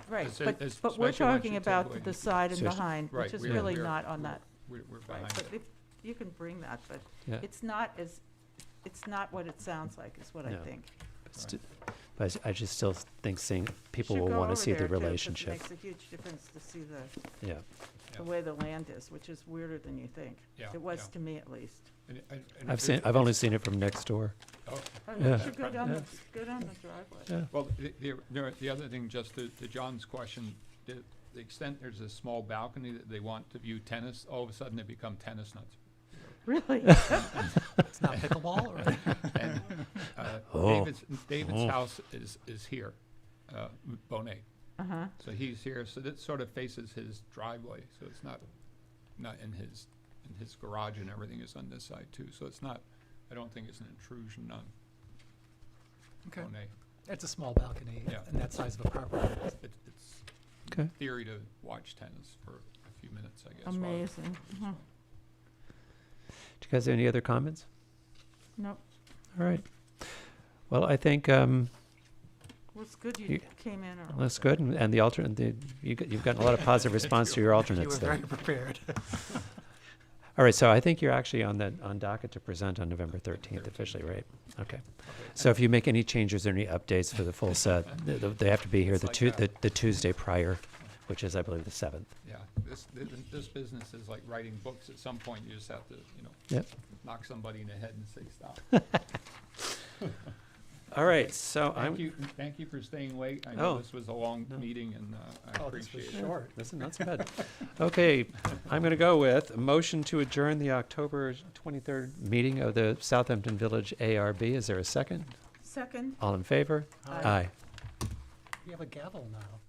Right, it's- but it's we're especially once talking you take about away the side and Sure. behind, Right, which is we're- really we're- not on that. We're Right, behind but it. if you can bring that, but Yeah. it's not what it sounds like, is what I No. think. But I just still think people Should will go want to over see the there, too, 'cause relationship. It makes a huge difference to see Yeah. the way the land is, which is weirder than you think. Yeah, It was yeah. to me, at least. I've only seen it from next door. Oh. Oh, Yeah. you should go down the driveway. Yeah. Well, the other thing, just to John's question, the extent there's a small balcony that they want to view tennis, all of a sudden they become tennis nuts. Really? It's not pickleball, or? And Oh. David's house is here, Bonet. Uh-huh. So he's here, so that sort of faces his driveway, so it's not in his garage, and everything is on this side too, so it's not, I don't think it's an intrusion on Okay. Bonet. It's a small balcony Yeah. and that size of a property. It's Okay. in theory to watch tennis for a few minutes, I guess. while- Amazing. Uh-huh. Do you guys have any other comments? Nope. All right. Well, I think Well, it's good you You- came in early. that's good, and the alternate, you've gotten a lot of positive response to your You alternates were there. very prepared. All right, so I think you're actually on docket to present on November 13th officially, right? Okay. So if you make any changes or any updates for the full set, they have to be here It's like the Tuesday prior, which is, I believe, the 7th. Yeah, this business is like writing books. At some point, you just have to, Yep. knock somebody in the head and say, stop. All right, so Thank you for staying late. I Oh. know this was a long No. meeting, and I Oh, this was appreciate it. short. Listen, that's bad. Okay, I'm going to go with a motion to adjourn the October 23rd meeting of the Southampton Village ARB. Is there a second? Second? All in favor? Aye. Aye. You have a gavel now.